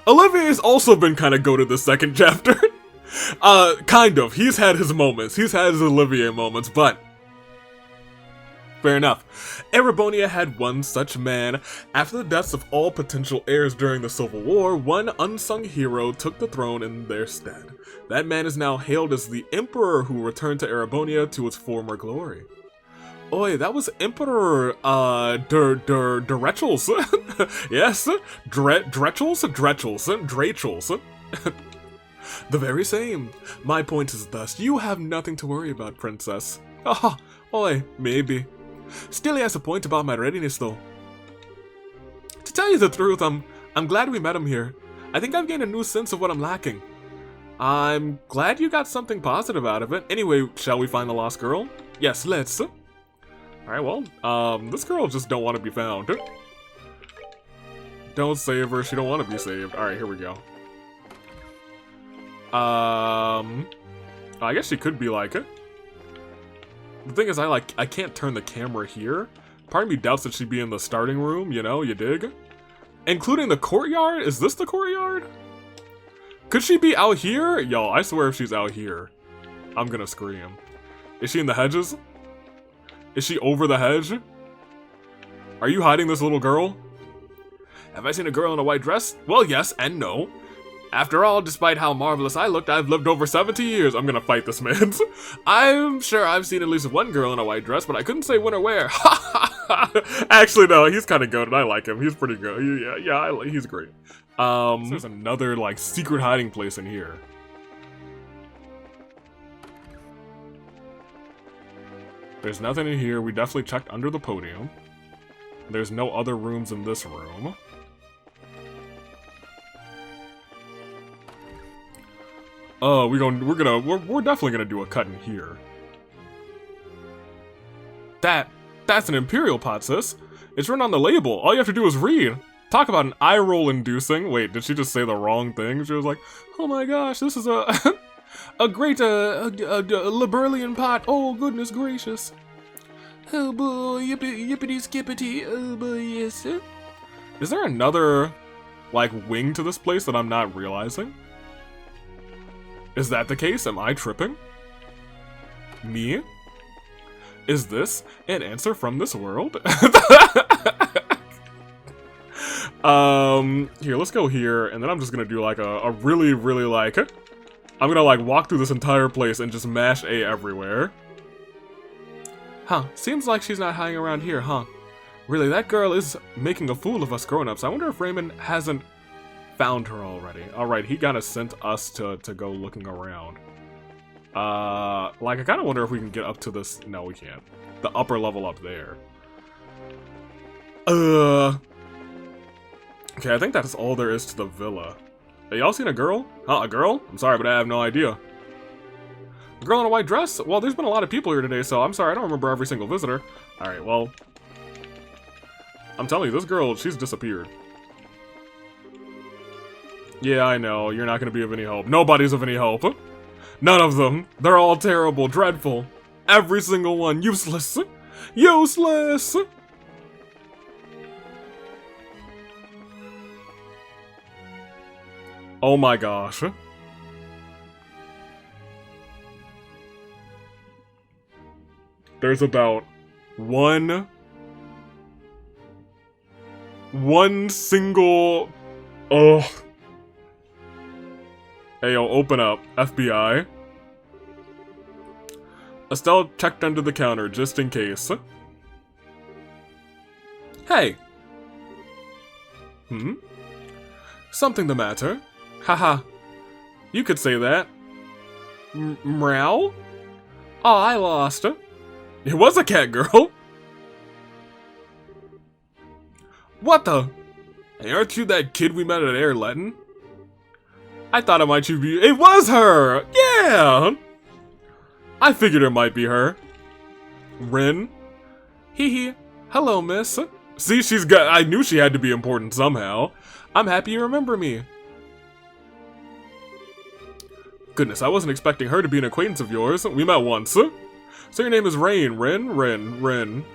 S1: Olivier's also been kind of goated this second chapter. Kind of. He's had his moments. He's had his Olivier moments, but fair enough. Erebonia had one such man. After the deaths of all potential heirs during the Civil War, one unsung hero took the throne in their stead. That man is now hailed as the Emperor who returned to Erebonia to its former glory. Oi, that was Emperor, Drechels. Yes, Drechels. The very same. My point is thus, you have nothing to worry about, princess. Ah, oi, maybe. Still, he has a point about my readiness, though. To tell you the truth, I'm glad we met him here. I think I've gained a new sense of what I'm lacking. I'm glad you got something positive out of it. Anyway, shall we find the lost girl? Yes, let's. Alright, well, this girl just don't want to be found. Don't save her, she don't want to be saved. Alright, here we go. I guess she could be like it. The thing is, I can't turn the camera here. Part of me doubts that she'd be in the starting room, you know, you dig? Including the courtyard? Is this the courtyard? Could she be out here? Yo, I swear if she's out here, I'm gonna scream. Is she in the hedges? Is she over the hedge? Are you hiding this little girl? Have I seen a girl in a white dress? Well, yes and no. After all, despite how marvelous I looked, I've lived over 70 years. I'm gonna fight this man. I'm sure I've seen at least one girl in a white dress, but I couldn't say when or where. Actually, no, he's kind of good, and I like him. He's pretty good. Yeah, he's great. There's another, like, secret hiding place in here. There's nothing in here. We definitely checked under the podium. There's no other rooms in this room. We're definitely gonna do a cut in here. That's an Imperial pot, sis. It's written on the label. All you have to do is read. Talk about an eye roll inducing. Wait, did she just say the wrong thing? She was like, oh my gosh, this is a a great Liberlian pot. Oh goodness gracious. Oh boy, yippity skippity. Oh boy, yes. Is there another, like, wing to this place that I'm not realizing? Is that the case? Am I tripping? Me? Is this an answer from this world? Here, let's go here, and then I'm just gonna do like a really, like, I'm gonna like walk through this entire place and just mash A everywhere. Huh, seems like she's not hanging around here, huh? Really, that girl is making a fool of us grown-ups. I wonder if Raymond hasn't found her already. Alright, he kinda sent us to go looking around. Like, I kinda wonder if we can get up to this. No, we can't. The upper level up there. Okay, I think that's all there is to the villa. Hey, y'all seen a girl? Huh, a girl? I'm sorry, but I have no idea. A girl in a white dress? Well, there's been a lot of people here today, so I'm sorry, I don't remember every single visitor. Alright, well, I'm telling you, this girl, she's disappeared. Yeah, I know, you're not gonna be of any help. Nobody's of any help. None of them. They're all terrible, dreadful. Every single one, useless. Useless! Oh my gosh. There's about one single... Ugh. Hey, yo, open up. FBI. Estelle checked under the counter, just in case. Hey. Something the matter? Haha. You could say that. Meow? Oh, I lost. It was a cat girl. What the? Hey, aren't you that kid we met at Air Latin? I thought it might be. It was her! Yeah! I figured it might be her. Rin? Hee hee. Hello, miss. See, she's got. I knew she had to be important somehow. I'm happy you remember me. Goodness, I wasn't expecting her to be an acquaintance of yours. We met once. So your name is Rain. Rin.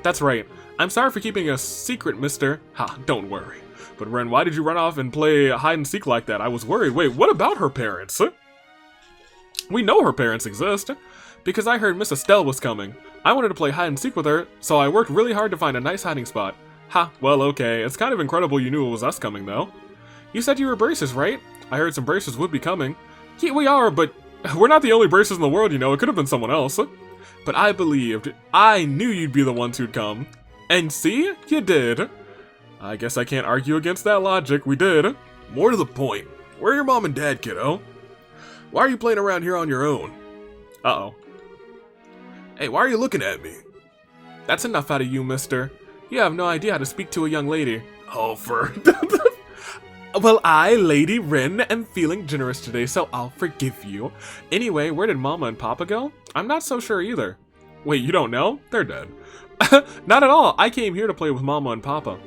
S1: That's right. I'm sorry for keeping a secret, mister. Ha, don't worry. But Ren, why did you run off and play hide and seek like that? I was worried. Wait, what about her parents? We know her parents exist. Because I heard Miss Estelle was coming. I wanted to play hide and seek with her, so I worked really hard to find a nice hiding spot. Ha, well, okay. It's kind of incredible you knew it was us coming, though. You said you were braces, right? I heard some braces would be coming. Yeah, we are, but we're not the only braces in the world, you know. It could have been someone else. But I believed. I knew you'd be the ones who'd come. And see? You did. I guess I can't argue against that logic. We did. More to the point. Where are your mom and dad, kiddo? Why are you playing around here on your own? Uh-oh. Hey, why are you looking at me? That's enough out of you, mister. You have no idea how to speak to a young lady. Oh, for... Well, I, Lady Rin, am feeling generous today, so I'll forgive you. Anyway, where did Mama and Papa go? I'm not so sure either. Wait, you don't know? They're dead. Not at all. I came here to play with Mama and Papa.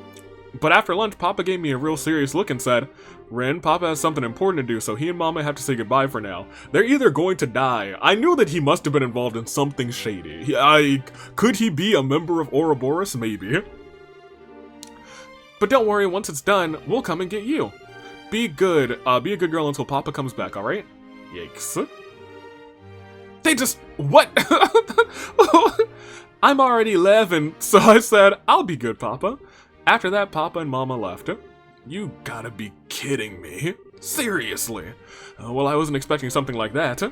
S1: But after lunch, Papa gave me a real serious look and said, Rin, Papa has something important to do, so he and Mama have to say goodbye for now. They're either going to die. I knew that he must have been involved in something shady. Could he be a member of Ouroboros? Maybe. But don't worry, once it's done, we'll come and get you. Be a good girl until Papa comes back, alright? Yikes. They just... What? I'm already 11, so I said, I'll be good, Papa. After that, Papa and Mama left. You gotta be kidding. kidding me? Seriously? Well, I wasn't expecting something like that.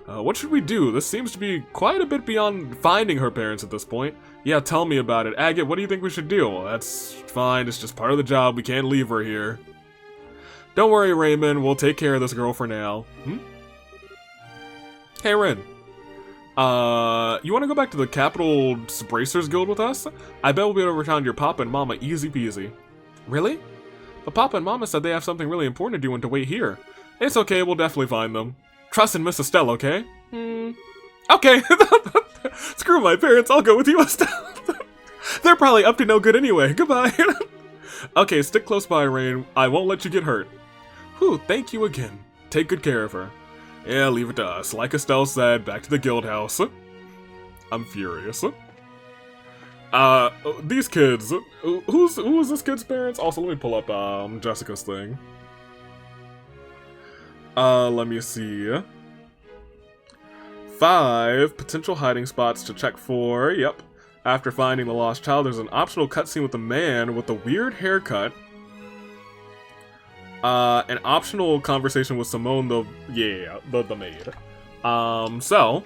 S1: What should we do? This seems to be quite a bit beyond finding her parents at this point. Yeah, tell me about it. Agate, what do you think we should do? Well, that's fine, it's just part of the job, we can't leave her here. Don't worry, Raymond, we'll take care of this girl for now. Hey, Rin. You wanna go back to the Capital Bracers Guild with us? I bet we'll be able to find your papa and mama easy peasy. Really? But Papa and Mama said they have something really important to do and to wait here. It's okay, we'll definitely find them. Trust in Miss Estelle, okay? Okay. Screw my parents, I'll go with you, Estelle. They're probably up to no good anyway. Goodbye. Okay, stick close by, Rain. I won't let you get hurt. Whew, thank you again. Take good care of her. Yeah, leave it to us. Like Estelle said, back to the guild house. I'm furious. These kids. Who is this kid's parents? Also, let me pull up, Jessica's thing. Let me see. 5 potential hiding spots to check for. Yep. After finding the lost child, there's an optional cutscene with a man with a weird haircut. An optional conversation with Simone, the maid. So,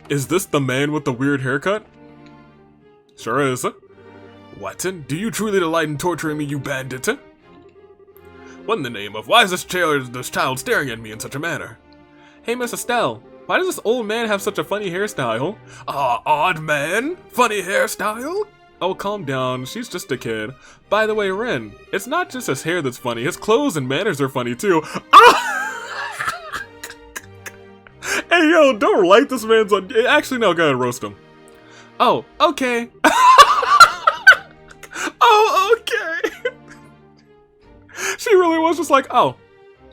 S1: is this the man with the weird haircut? Sure is. What? Do you truly delight in torturing me, you bandit? What in the name of? Why is this child staring at me in such a manner? Hey, Miss Estelle, why does this old man have such a funny hairstyle? Odd man? Funny hairstyle? Oh, calm down, she's just a kid. By the way, Ren, it's not just his hair that's funny, his clothes and manners are funny too. Hey, yo, don't like this man's on. Actually, no, go ahead, roast him. Oh, okay. Oh, okay. She really was just like, oh,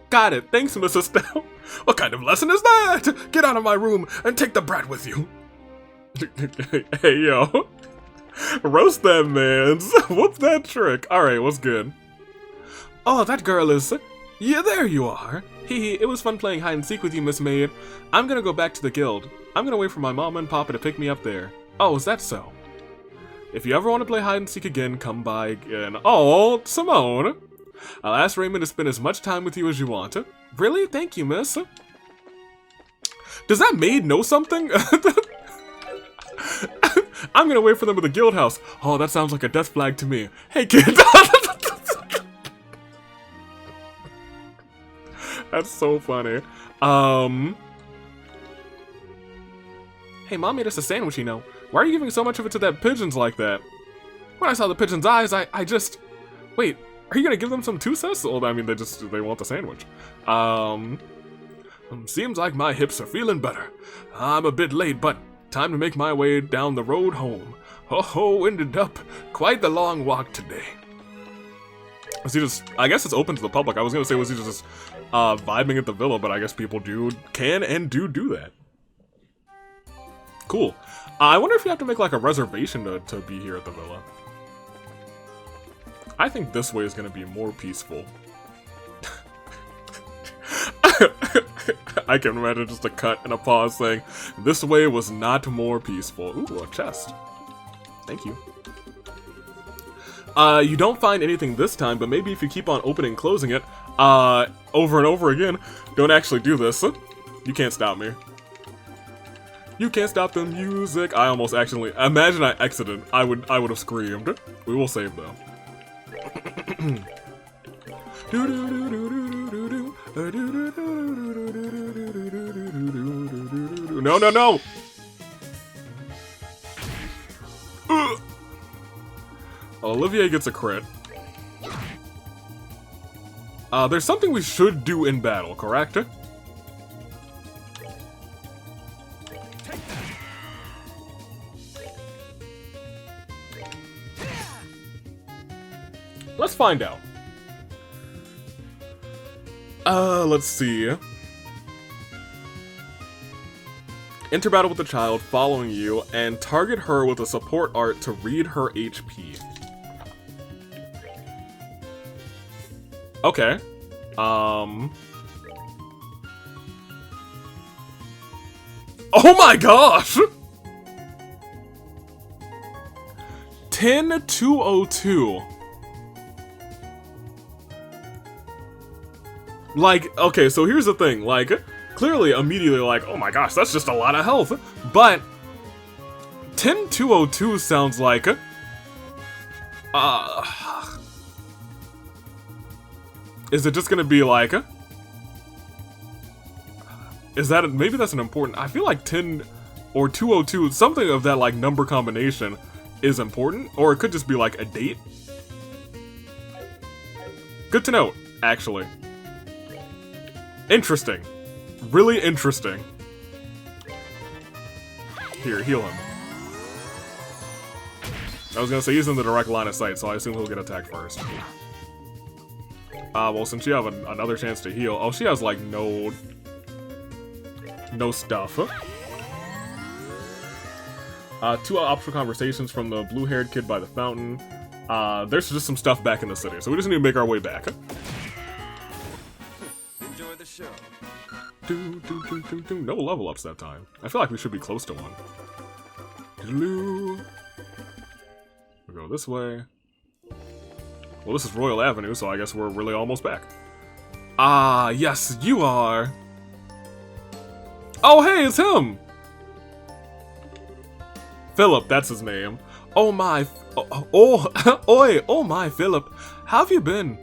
S1: got it. Thanks, Miss Estelle. What kind of lesson is that? Get out of my room and take the brat with you. Hey, yo. Roast that man. Whoop that trick. Alright, what's good? Oh, that girl is... Yeah, there you are. Hee, it was fun playing hide and seek with you, Miss Maid. I'm gonna go back to the guild. I'm gonna wait for my mama and papa to pick me up there. Oh, is that so? If you ever want to play hide and seek again, come by again. Oh, Simone. I'll ask Raymond to spend as much time with you as you want. Really? Thank you, miss. Does that maid know something? I'm gonna wait for them at the guild house. Oh, that sounds like a death flag to me. Hey, kid. That's so funny. Hey, Mom made us a sandwich, you know. Why are you giving so much of it to that pigeons like that? When I saw the pigeon's eyes, I just... Wait, are you gonna give them some too, sis? Well, I mean, they want the sandwich. Seems like my hips are feeling better. I'm a bit late, but time to make my way down the road home. Oh, ended up quite the long walk today. Was he just... I guess it's open to the public. I was gonna say, was he just vibing at the villa, but I guess people can and do that. Cool. I wonder if you have to make like a reservation to be here at the villa. I think this way is gonna be more peaceful. I can imagine just a cut and a pause saying, this way was not more peaceful. Ooh, a chest. Thank you. You don't find anything this time, but maybe if you keep on opening and closing it, over and over again, don't actually do this. You can't stop me. You can't stop the music. I almost accidentally, imagine I exited. I would have screamed. We will save though. No, no, no! Olivier gets a crit. There's something we should do in battle, correct? Let's find out. Let's see. Enter battle with the child following you and target her with a support art to read her HP. Okay. Oh my gosh! 10202. Like, okay, so here's the thing, like, clearly, immediately, like, oh my gosh, that's just a lot of health, but 10202 sounds like, is it just gonna be like, is that, maybe that's an important, I feel like 10 or 202, something of that, like, number combination is important, or it could just be, like, a date. Good to know, actually. Interesting. Really interesting. Here, heal him. I was gonna say he's in the direct line of sight, so I assume he'll get attacked first. Well, since you have another chance to heal... Oh, she has, like, no stuff. 2 optional conversations from the blue-haired kid by the fountain. There's just some stuff back in the city, so we just need to make our way back.
S3: Enjoy the show.
S1: No level ups that time. I feel like we should be close to one. We'll go this way. Well, this is Royal Avenue, so I guess we're really almost back. Ah, yes, you are. Oh, hey, it's him. Philip, that's his name. Oh my, oh my, Philip, how have you been?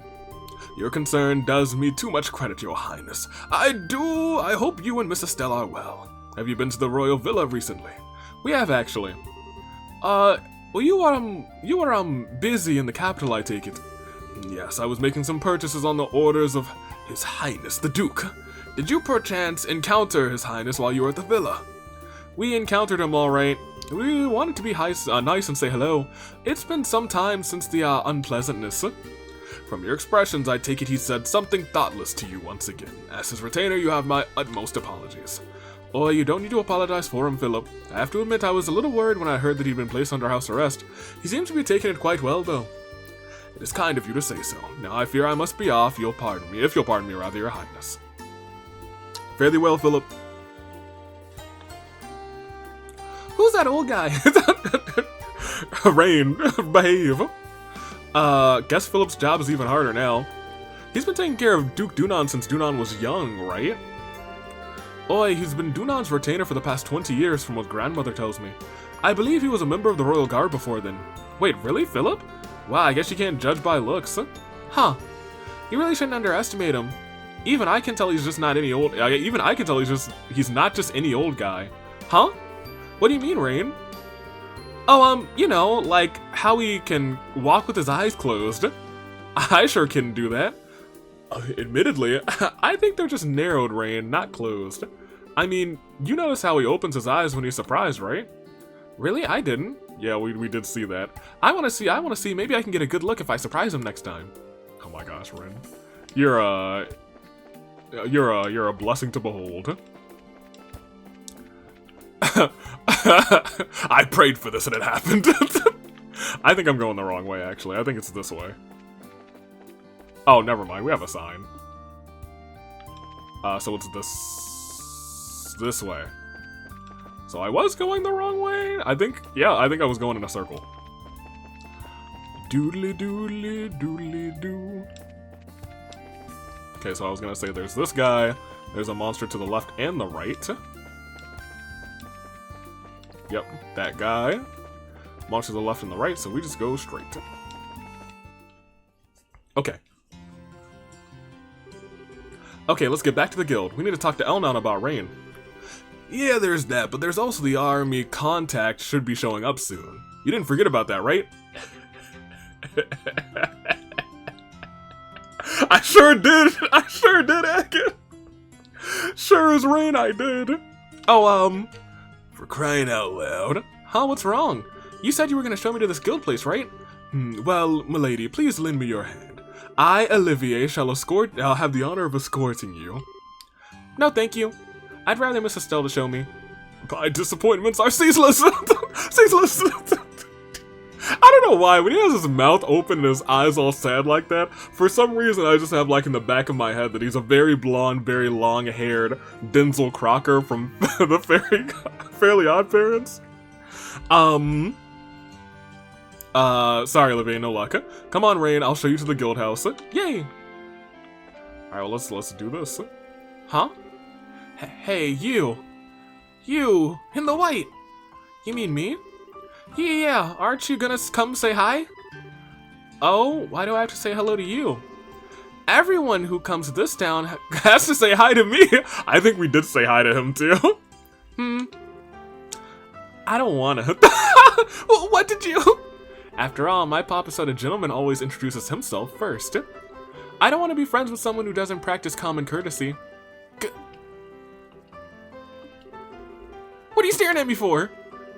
S1: Your concern does me too much credit, your highness. I hope you and Miss Estelle are well. Have you been to the royal villa recently? We have, actually. Well, you are busy in the capital, I take it. Yes, I was making some purchases on the orders of His Highness, the Duke. Did you perchance encounter His Highness while you were at the villa? We encountered him, alright. We wanted to be nice and say hello. It's been some time since the unpleasantness. From your expressions, I take it he said something thoughtless to you once again. As his retainer, you have my utmost apologies. Oh, you don't need to apologize for him, Philip. I have to admit I was a little worried when I heard that he'd been placed under house arrest. He seems to be taking it quite well, though. It is kind of you to say so. Now I fear I must be off. If you'll pardon me, rather, your highness. Fare thee well, Philip. Who's that old guy? Rain, behave. Guess Philip's job is even harder now. He's been taking care of Duke Dunan since Dunan was young, right? Oi, he's been Dunan's retainer for the past 20 years from what grandmother tells me. I believe he was a member of the Royal Guard before then. Wait, really, Philip? Wow, I guess you can't judge by looks. Huh. You really shouldn't underestimate him. Even I can tell he's just not any old... Even I can tell he's not just any old guy. Huh? What do you mean, Rain? Oh, you know, like how he can walk with his eyes closed. I sure can do that. Admittedly, I think they're just narrowed, Rain, not closed. I mean, you notice how he opens his eyes when he's surprised, right? Really? I didn't. Yeah, we did see that. I want to see, maybe I can get a good look if I surprise him next time. Oh my gosh, Rin. You're a blessing to behold. I prayed for this and it happened. I think I'm going the wrong way, actually. I think it's this way. Oh, never mind. We have a sign. So it's this way. So I was going the wrong way? I think I was going in a circle. Doodly doodly doodly doo. Okay, so I was gonna say there's this guy, there's a monster to the left and the right. Yep, that guy. Monster to the left and the right, so we just go straight. Okay. Okay, let's get back to the guild. We need to talk to Elnon about Rain. Yeah, there's that, but there's also the army contact should be showing up soon. You didn't forget about that, right? I sure did! I sure did, Akin! Sure as rain, I did! Oh, for crying out loud. Huh, what's wrong? You said you were gonna show me to this guild place, right? Well, milady, please lend me your hand. I, Olivier, shall have the honor of escorting you. No, thank you. I'd rather Miss Estelle to show me. My disappointments are ceaseless! Ceaseless! I don't know why, when he has his mouth open and his eyes all sad like that, for some reason I just have like in the back of my head that he's a very blonde, very long-haired Denzel Crocker from the Fairly Odd Parents. Sorry, Olivier, no luck. Come on, Rain, I'll show you to the guild house. Yay! Alright, well, let's do this. Huh? Hey, you! You! In the white! You mean me? Yeah, aren't you gonna come say hi? Oh, why do I have to say hello to you? Everyone who comes to this town has to say hi to me! I think we did say hi to him, too. I don't wanna. What did you? After all, my papa said a gentleman always introduces himself first. I don't want to be friends with someone who doesn't practice common courtesy. What are you staring at me for?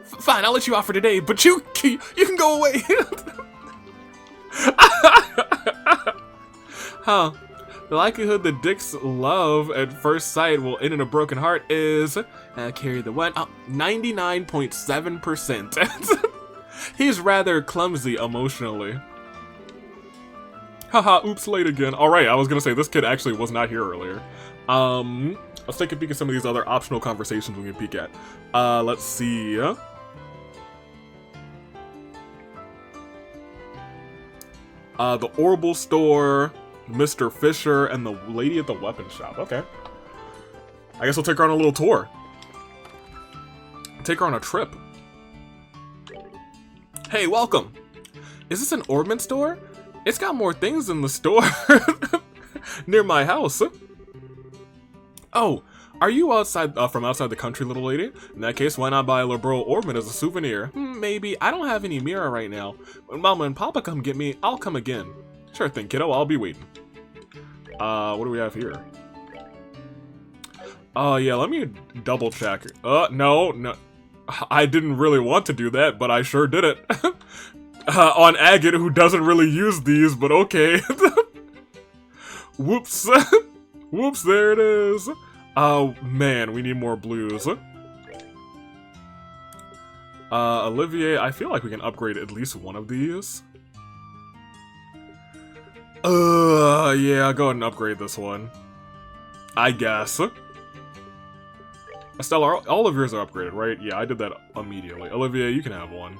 S1: Fine, I'll let you off for today, but you can go away. Huh. The likelihood that Dick's love at first sight will end in a broken heart is, carry the one, 99.7%. He's rather clumsy emotionally. Haha, oops, late again. Alright, I was gonna say, this kid actually was not here earlier. Let's take a peek at some of these other optional conversations we can peek at. Let's see. The Orbital store, Mr. Fisher, and the lady at the weapon shop. Okay. I guess we'll take her on a little tour. Take her on a trip. Hey, welcome. Is this an ornament store? It's got more things in the store near my house. Oh, are you outside from outside the country, little lady? In that case, why not buy a liberal ornament as a souvenir? Maybe. I don't have any mirror right now. When Mama and Papa come get me, I'll come again. Sure thing, kiddo. I'll be waiting. What do we have here? Yeah, let me double check. No. I didn't really want to do that, but I sure did it. On Agate, who doesn't really use these, but okay. Whoops. Whoops, there it is. Oh, man, we need more blues. Olivier, I feel like we can upgrade at least one of these. Yeah, go ahead and upgrade this one. I guess. Estella, all of yours are upgraded, right? Yeah, I did that immediately. Olivier, you can have one.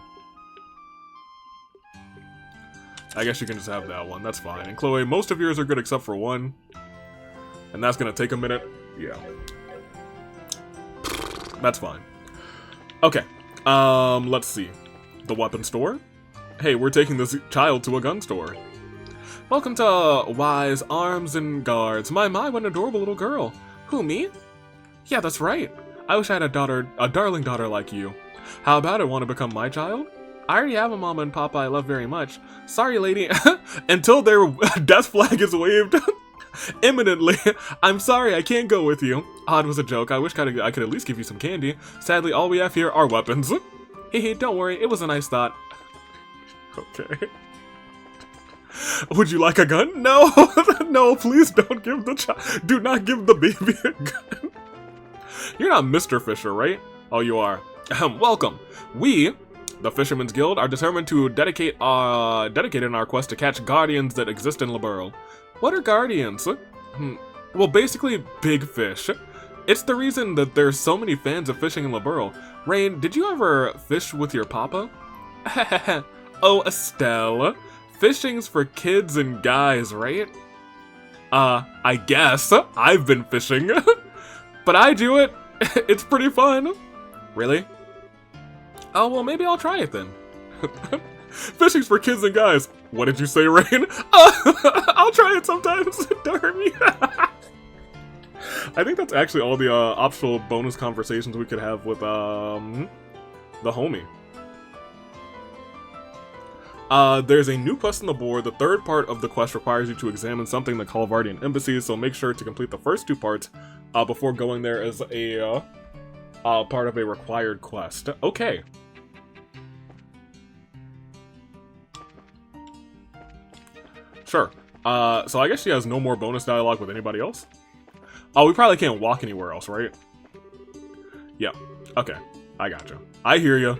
S1: I guess you can just have that one, that's fine. And Chloe, most of yours are good except for one. And that's gonna take a minute. Yeah. That's fine. Okay. Let's see. The weapon store? Hey, we're taking this child to a gun store. Welcome to Wise Arms and Guards. My, what an adorable little girl. Who, me? Yeah, that's right. I wish I had a darling daughter like you. How about it, want to become my child? I already have a mama and papa I love very much. Sorry, lady. Until their death flag is waved imminently, I'm sorry, I can't go with you. Odd was a joke. I wish I could at least give you some candy. Sadly, all we have here are weapons. Hey, don't worry. It was a nice thought. Okay. Would you like a gun? No. No, please don't give the child. Do not give the baby a gun. You're not Mr. Fisher, right? Oh, you are. Welcome. We, the Fisherman's Guild, are determined to dedicate in our quest to catch guardians that exist in Liberl. What are guardians? Well, basically, big fish. It's the reason that there's so many fans of fishing in Liberl. Rain, did you ever fish with your papa? Oh, Estelle. Fishing's for kids and guys, right? I guess. I've been fishing. But I do it. It's pretty fun. Really? Oh, well, maybe I'll try it then. Fishing's for kids and guys. What did you say, Rain? I'll try it sometimes. Don't hurt me. I think that's actually all the optional bonus conversations we could have with the homie. There's a new quest on the board. The third part of the quest requires you to examine something in the Calvardian Embassy, so make sure to complete the first two parts before going there as a part of a required quest. Okay. Sure. So I guess she has no more bonus dialogue with anybody else? Oh, we probably can't walk anywhere else, right? Yeah. Okay. I gotcha. I hear ya.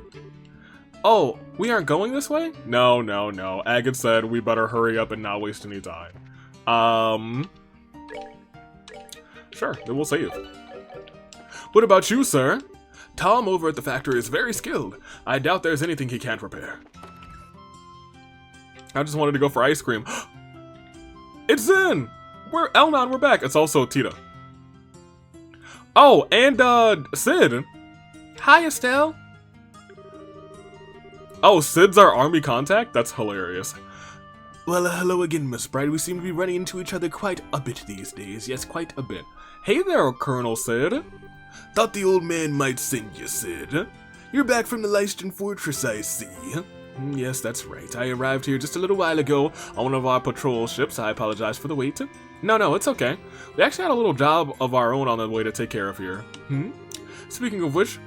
S1: Oh, we aren't going this way? No. Agate said we better hurry up and not waste any time. Sure, then we'll save. What about you, sir? Tom over at the factory is very skilled. I doubt there's anything he can't repair. I just wanted to go for ice cream. It's Zen! we're Elnon, we're back. It's also Tita. Oh, and Sid. Hi, Estelle. Oh, Sid's our army contact? That's hilarious. Well, hello again, Miss Bright. We seem to be running into each other quite a bit these days. Yes, quite a bit. Hey there, Colonel Sid. Thought the old man might send you, Sid. You're back from the Leiston Fortress, I see. Yes, that's right. I arrived here just a little while ago on one of our patrol ships. I apologize for the wait. No, it's okay. We actually had a little job of our own on the way to take care of here. Speaking of which,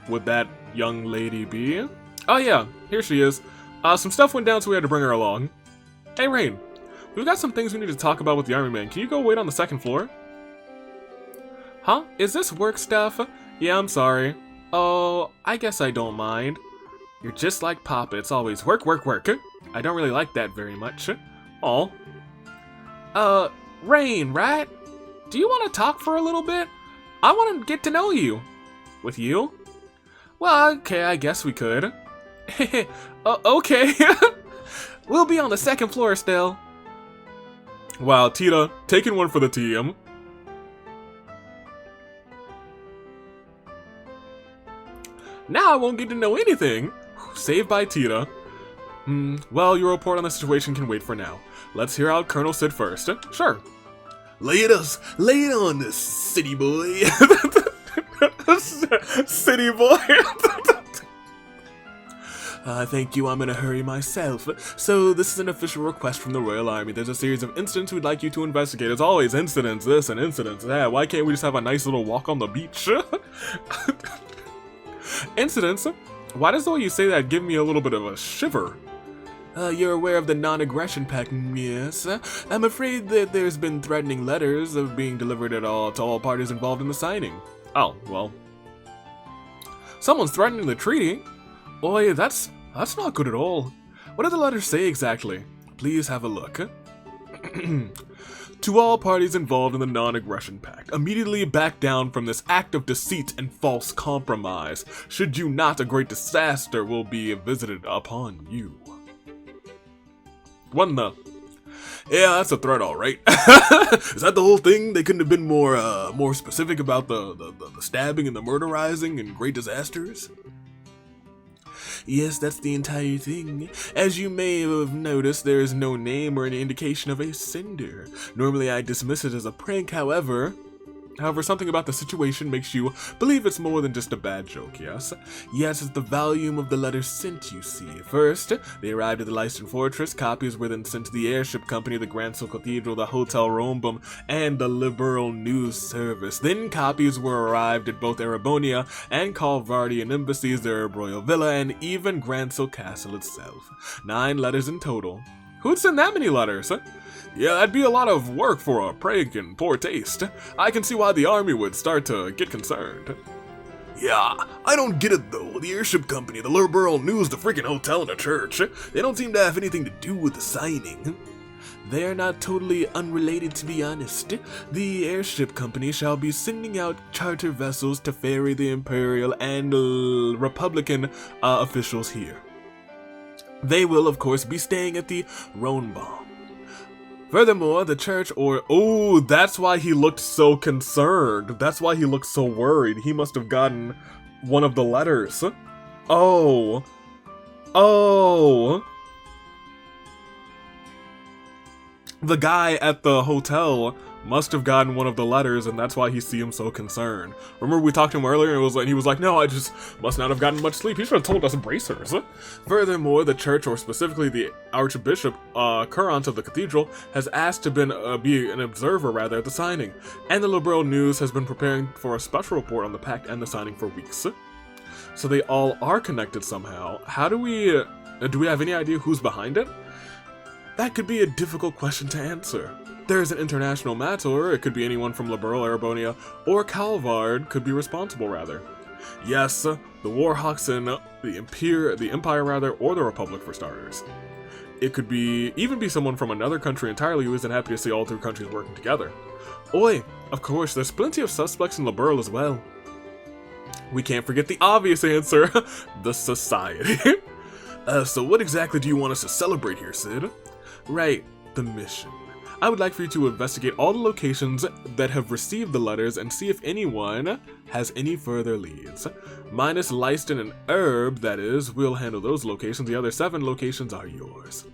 S1: would that young lady be? Oh yeah, here she is. Some stuff went down, so we had to bring her along. Hey, Rain. We've got some things we need to talk about with the army man. Can you go wait on the second floor? Huh? Is this work stuff? Yeah, I'm sorry. Oh, I guess I don't mind. You're just like Papa. It's always work, work, work. I don't really like that very much. Aw. Rain, right? Do you want to talk for a little bit? I want to get to know you. With you? Well, okay, I guess we could. Okay. We'll be on the second floor still. Wow, Tita, taking one for the team. Now I won't get to know anything. Saved by Tita. Well, your report on the situation can wait for now. Let's hear out Colonel Sid first. Sure. Lay it on us, city boy. City boy. Thank you, I'm in a hurry myself. So, this is an official request from the Royal Army. There's a series of incidents we'd like you to investigate. It's always incidents this and incidents that. Why can't we just have a nice little walk on the beach? Incidents? Why does the way you say that give me a little bit of a shiver? You're aware of the non-aggression pact, yes? I'm afraid that there's been threatening letters of being delivered to all parties involved in the signing. Oh, well. Someone's threatening the treaty? Boy, that's not good at all. What do the letters say exactly? Please have a look. To all parties involved in the non-aggression pact, immediately back down from this act of deceit and false compromise. Should you not, a great disaster will be visited upon you. What in the? Yeah, that's a threat, all right. Is that the whole thing? They couldn't have been more specific about the stabbing and the murderizing and great disasters? Yes, that's the entire thing. As you may have noticed, there is no name or any indication of a sender. Normally I dismiss it as a prank, however, something about the situation makes you believe it's more than just a bad joke, yes? Yes, it's the volume of the letters sent, you see. First, they arrived at the Leiston Fortress. Copies were then sent to the airship company, the Grand Soul Cathedral, the Hotel Rombum, and the Liberal News Service. Then copies were arrived at both Erebonia and Calvardian embassies, the Herb Royal Villa, and even Grand Soul Castle itself. 9 letters in total. Who'd send that many letters? Yeah, that'd be a lot of work for a prank in poor taste. I can see why the army would start to get concerned. Yeah, I don't get it though. The airship company, the Liberal News, the freaking hotel, and the church, they don't seem to have anything to do with the signing. They are not totally unrelated, to be honest. The airship company shall be sending out charter vessels to ferry the Imperial and Republican officials here. They will, of course, be staying at the Ronbaum. Furthermore, the church oh, that's why he looked so concerned. That's why he looked so worried. He must have gotten one of the letters. Oh. The guy at the hotel must have gotten one of the letters, and that's why he seemed so concerned. Remember we talked to him earlier, and he was like, no, I just must not have gotten much sleep. He should have told us bracers. Furthermore, the church, or specifically the Archbishop Current of the cathedral, has asked to be an observer at the signing, and the Liberal News has been preparing for a special report on the pact and the signing for weeks. So they all are connected somehow. How do we have any idea who's behind it? That could be a difficult question to answer. There's an international matter. It could be anyone from Liberal, Erebonia, or Calvard could be responsible, rather. Yes, the Warhawks and the Empire, or the Republic, for starters. It could even be someone from another country entirely who isn't happy to see all 3 countries working together. Oi, of course, there's plenty of suspects in Liberal as well. We can't forget the obvious answer, the Society. So what exactly do you want us to celebrate here, Sid? Right, the mission. I would like for you to investigate all the locations that have received the letters and see if anyone has any further leads. Minus Leiston and Herb, that is, we'll handle those locations. The other 7 locations are yours.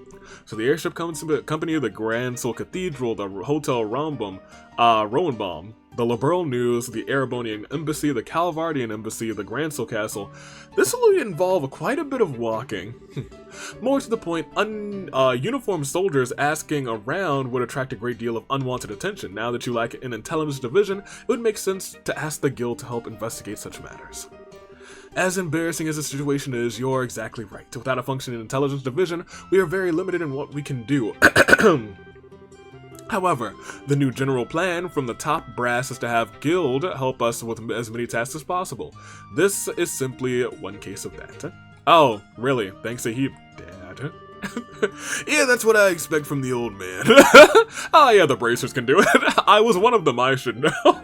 S1: So the airship company, the Grand Soul Cathedral, the Hotel Rowenbaum, the Liberal News, the Erebonian Embassy, the Calvardian Embassy, the Grand Soul Castle. This will involve quite a bit of walking. More to the point, uniformed soldiers asking around would attract a great deal of unwanted attention. Now that you lack an intelligence division, it would make sense to ask the guild to help investigate such matters. As embarrassing as the situation is, you're exactly right. Without a functioning intelligence division, we are very limited in what we can do. However, the new general plan from the top brass is to have Guild help us with as many tasks as possible. This is simply one case of that. Oh, really? Thanks a heap, Dad. Yeah, that's what I expect from the old man. Oh yeah, the bracers can do it. I was one of them, I should know.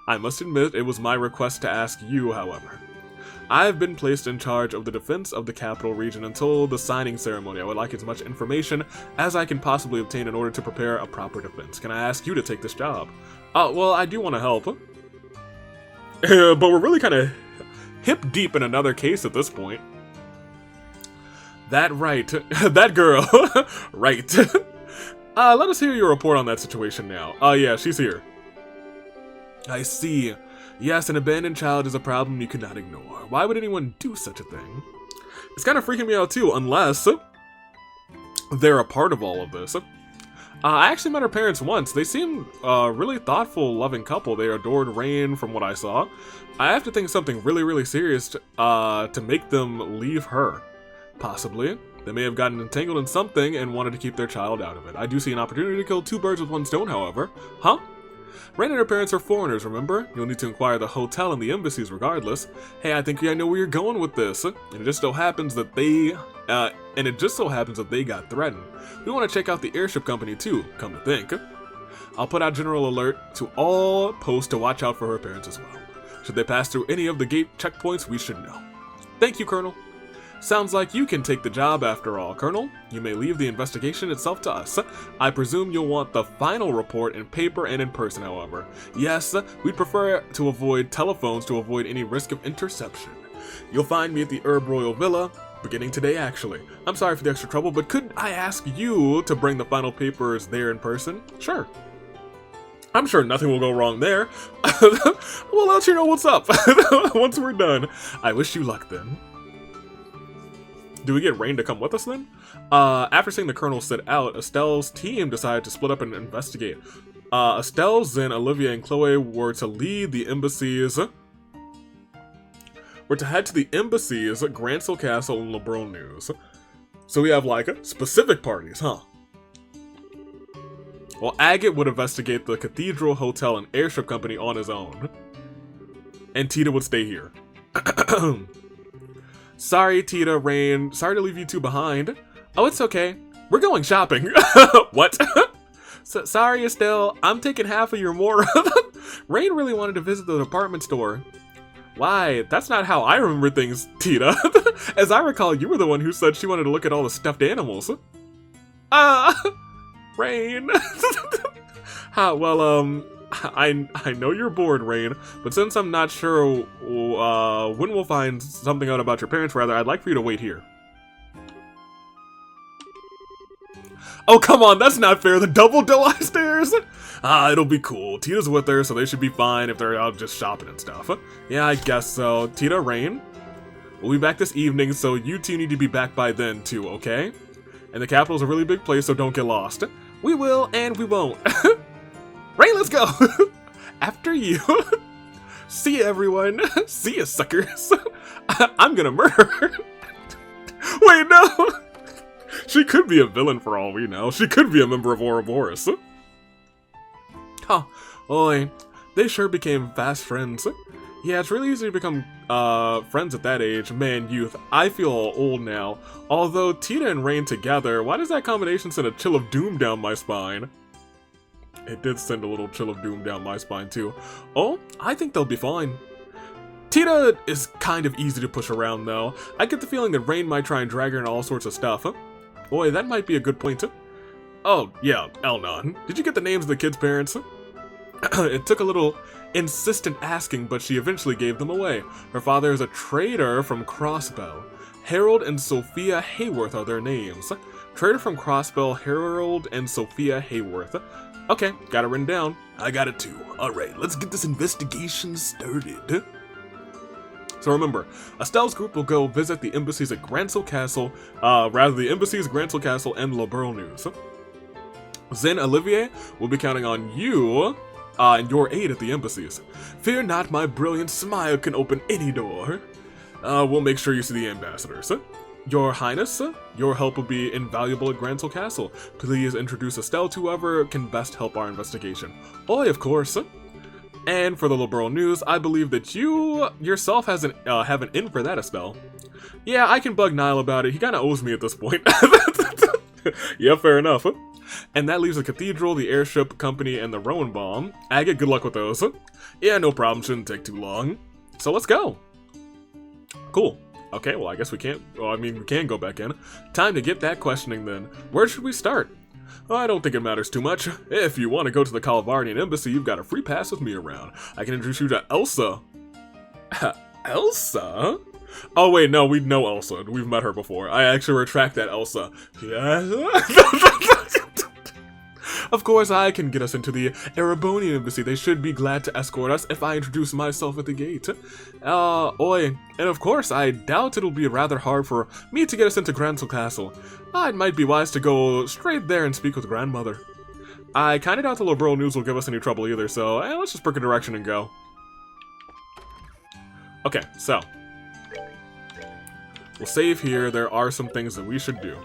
S1: I must admit, it was my request to ask you, however. I've been placed in charge of the defense of the capital region until the signing ceremony. I would like as much information as I can possibly obtain in order to prepare a proper defense. Can I ask you to take this job? Well, I do want to help. But we're really kind of hip deep in another case at this point. That right. That girl. Right. Let us hear your report on that situation now. Yeah, she's here. I see. Yes, an abandoned child is a problem you cannot ignore. Why would anyone do such a thing? It's kind of freaking me out too, unless they're a part of all of this. I actually met her parents once. They seemed really thoughtful, loving couple. They adored Rain from what I saw. I have to think something really, really serious to make them leave her. Possibly. They may have gotten entangled in something and wanted to keep their child out of it. I do see an opportunity to kill 2 birds with 1 stone, however. Huh? Rain and her parents are foreigners, remember? You'll need to inquire the hotel and the embassies regardless. Hey, I think I know where you're going with this. And it just so happens that they got threatened. We want to check out the airship company too, come to think. I'll put out general alert to all posts to watch out for her parents as well. Should they pass through any of the gate checkpoints, we should know. Thank you, Colonel. Sounds like you can take the job after all, Colonel. You may leave the investigation itself to us. I presume you'll want the final report in paper and in person, however. Yes, we'd prefer to avoid telephones to avoid any risk of interception. You'll find me at the Herb Royal Villa, beginning today actually. I'm sorry for the extra trouble, but could I ask you to bring the final papers there in person? Sure. I'm sure nothing will go wrong there. We'll let you know what's up once we're done. I wish you luck then. Do we get Rain to come with us then? After seeing the Colonel sit out, Estelle's team decided to split up and investigate. Estelle, Zen, Olivia, and Chloe were to lead the embassies. We're to head to the embassies, Grand Soul Castle, and Liberal News. So we have like specific parties, huh? Well, Agate would investigate the Cathedral, Hotel, and Airship Company on his own. And Tita would stay here. Sorry, Tita, Rain. Sorry to leave you 2 behind. Oh, it's okay. We're going shopping. What? Sorry, Estelle. I'm taking half of your more. Rain really wanted to visit the department store. Why? That's not how I remember things, Tita. As I recall, you were the one who said she wanted to look at all the stuffed animals. Rain. Well, I know you're bored, Rain, but since I'm not sure when we'll find something out about your parents, rather, I'd like for you to wait here. Oh, come on, that's not fair. The double doe stairs? It'll be cool. Tita's with her, so they should be fine if they're out just shopping and stuff. Yeah, I guess so. Tita, Rain, we'll be back this evening, so you 2 need to be back by then, too, okay? And the capital's a really big place, so don't get lost. We will, and we won't. Rain, let's go! After you. See ya, everyone. See ya, suckers. I'm gonna murder her. Wait, no! She could be a villain for all we know. She could be a member of Ouroboros. Huh. Oi. They sure became fast friends. Yeah, it's really easy to become friends at that age. Man, youth, I feel all old now. Although Tita and Rain together, why does that combination send a chill of doom down my spine? It did send a little chill of doom down my spine too. Oh, I think they'll be fine. Tita is kind of easy to push around though. I get the feeling that Rain might try and drag her into all sorts of stuff. Boy, that might be a good point too. Oh, yeah, Elnon. Did you get the names of the kids' parents? It took a little insistent asking, but she eventually gave them away. Her father is a trader from Crossbow. Harold and Sophia Hayworth are their names. Trader from Crossbow, Harold and Sophia Hayworth. Okay, got it written down. I got it too. Alright, let's get this investigation started. So remember, Estelle's group will go visit the embassies at Grancel Castle, the embassies, Grancel Castle, and Liberal-News. Then Olivier will be counting on you and your aid at the embassies. Fear not, my brilliant smile can open any door. We'll make sure you see the ambassadors. Your Highness, your help will be invaluable at Grancel Castle. Please introduce Estelle to whoever can best help our investigation. Oi, of course. And for the Liberal-News, I believe that you yourself have an in for that, Estelle. Yeah, I can bug Niall about it. He kind of owes me at this point. Yeah, fair enough. And that leaves the Cathedral, the Airship Company, and the Rowan Bomb. Agate, good luck with those. Yeah, no problem. Shouldn't take too long. So let's go. Cool. Okay, well, I guess we can't... Well, I mean, we can go back in. Time to get that questioning, then. Where should we start? I don't think it matters too much. If you want to go to the Calvardian Embassy, you've got a free pass with me around. I can introduce you to Elsa. Elsa? Oh, wait, no, we know Elsa. We've met her before. I actually retract that, Elsa. Yeah. Of course, I can get us into the Erebonian Embassy. They should be glad to escort us if I introduce myself at the gate. Oi. And of course, I doubt it'll be rather hard for me to get us into Grancel Castle. It might be wise to go straight there and speak with Grandmother. I kinda doubt the Liberal-News will give us any trouble either, so let's just pick a direction and go. Okay, so. We'll save here. There are some things that we should do.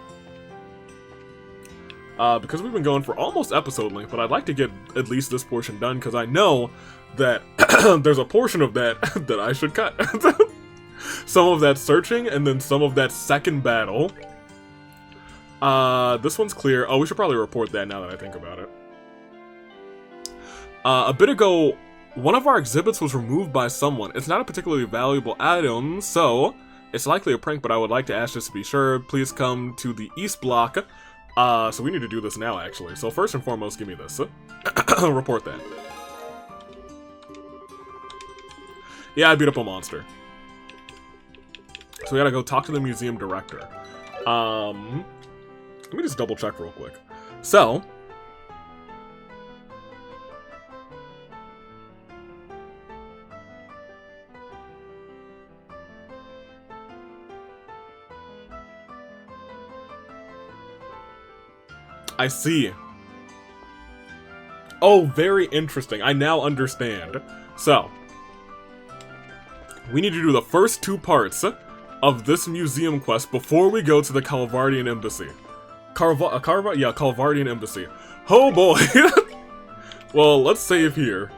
S1: Because we've been going for almost episode length, but I'd like to get at least this portion done, because I know that there's a portion of that that I should cut. Some of that searching, and then some of that second battle. This one's clear. Oh, we should probably report that now that I think about it. A bit ago, one of our exhibits was removed by someone. It's not a particularly valuable item, so it's likely a prank, but I would like to ask just to be sure. Please come to the East Block. So we need to do this now, actually. So first and foremost, give me this. Report that. Yeah, I beat up a monster. So we gotta go talk to the museum director. Let me just double check real quick. So... I see. Oh, very interesting. I now understand. So, we need to do the first two parts of this museum quest before we go to the Calvardian Embassy. Calvardian Embassy. Oh boy! Well, let's save here.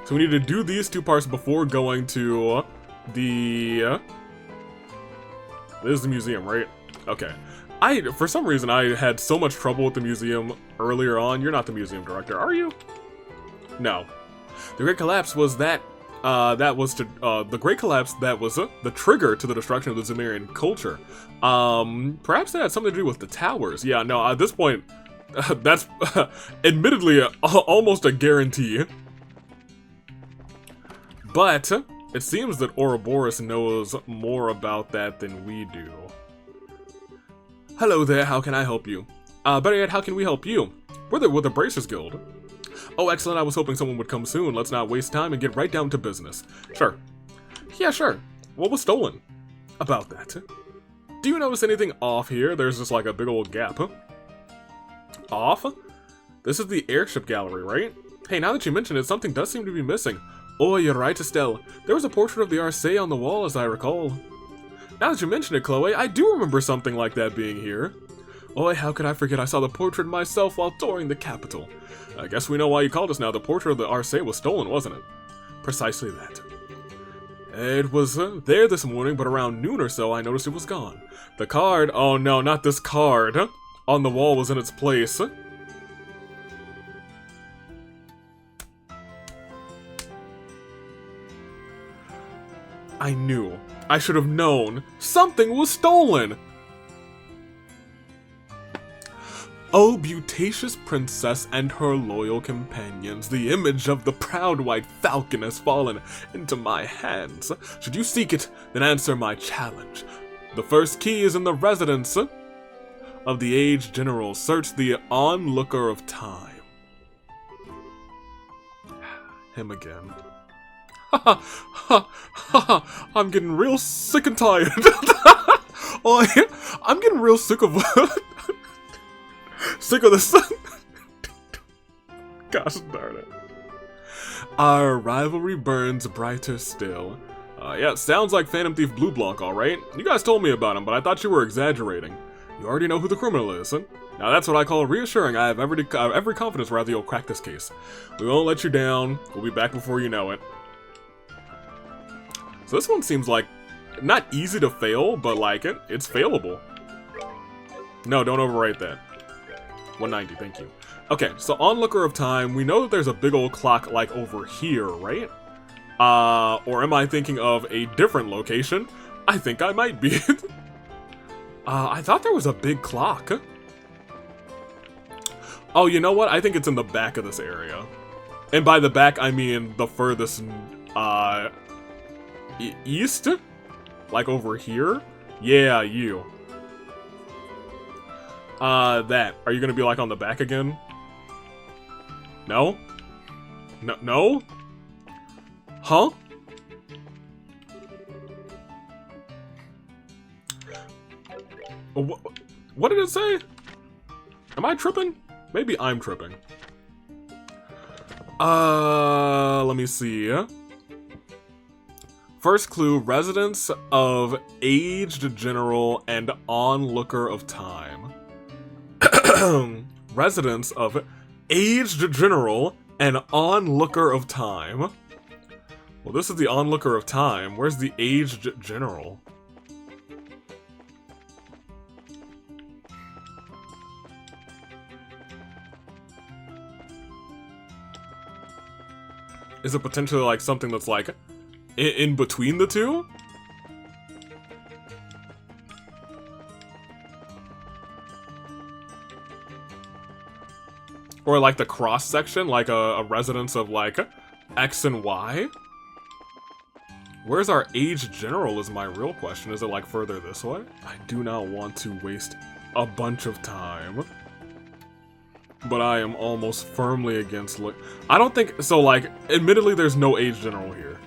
S1: So we need to do these two parts before going to the... This is the museum, right? Okay. For some reason, I had so much trouble with the museum earlier on. You're not the museum director, are you? No. The Great Collapse was the Great Collapse that was the trigger to the destruction of the Zemirian culture. Perhaps that had something to do with the towers. Yeah, no, at this point, that's admittedly almost a guarantee. But it seems that Ouroboros knows more about that than we do. Hello there, how can I help you? Better yet, how can we help you? We're the Bracers Guild. Oh, excellent, I was hoping someone would come soon. Let's not waste time and get right down to business. Sure. Yeah, sure. What was stolen? About that. Do you notice anything off here? There's just like a big old gap. Off? This is the airship gallery, right? Hey, now that you mention it, something does seem to be missing. Oh, you're right, Estelle. There was a portrait of the Arcee on the wall, as I recall. Now that you mention it, Chloe, I do remember something like that being here. Oh, how could I forget? I saw the portrait myself while touring the capital. I guess we know why you called us now. The portrait of the Arcee was stolen, wasn't it? Precisely that. It was there this morning, but around noon or so, I noticed it was gone. The card, oh no, not this card, on the wall was in its place. I knew. I should have known. Something was stolen! O beauteous princess and her loyal companions, the image of the proud white falcon has fallen into my hands. Should you seek it, then answer my challenge. The first key is in the residence of the aged general. Search the onlooker of time. Him again. I'm getting real sick and tired. I'm getting real sick of this. Gosh darn it. Our rivalry burns brighter still. Yeah, it sounds like Phantom Thief BLEUBLANC, alright? You guys told me about him, but I thought you were exaggerating. You already know who the criminal is, huh? Now that's what I call reassuring. I have every confidence rather you'll crack this case. We won't let you down. We'll be back before you know it. So this one seems like not easy to fail, but like it's failable. No, don't overwrite that. 190, thank you. Okay, so onlooker of time, we know that there's a big old clock like over here, right? Or am I thinking of a different location? I think I might be. I thought there was a big clock. Oh, you know what? I think it's in the back of this area. And by the back, I mean the furthest, east? Like over here? Yeah, you. That. Are you gonna be like on the back again? No? No? Huh? What did it say? Am I tripping? Maybe I'm tripping. Let me see. First clue, residence of aged general and onlooker of time. Residence of aged general and onlooker of time. Well, this is the onlooker of time. Where's the aged general? Is it potentially like something that's like in between the two? Or like the cross section, like a residence of like X and Y? Where's our aged general is my real question. Is it like further this way? I do not want to waste a bunch of time. But I am almost firmly against I don't think so, like, admittedly there's no aged general here.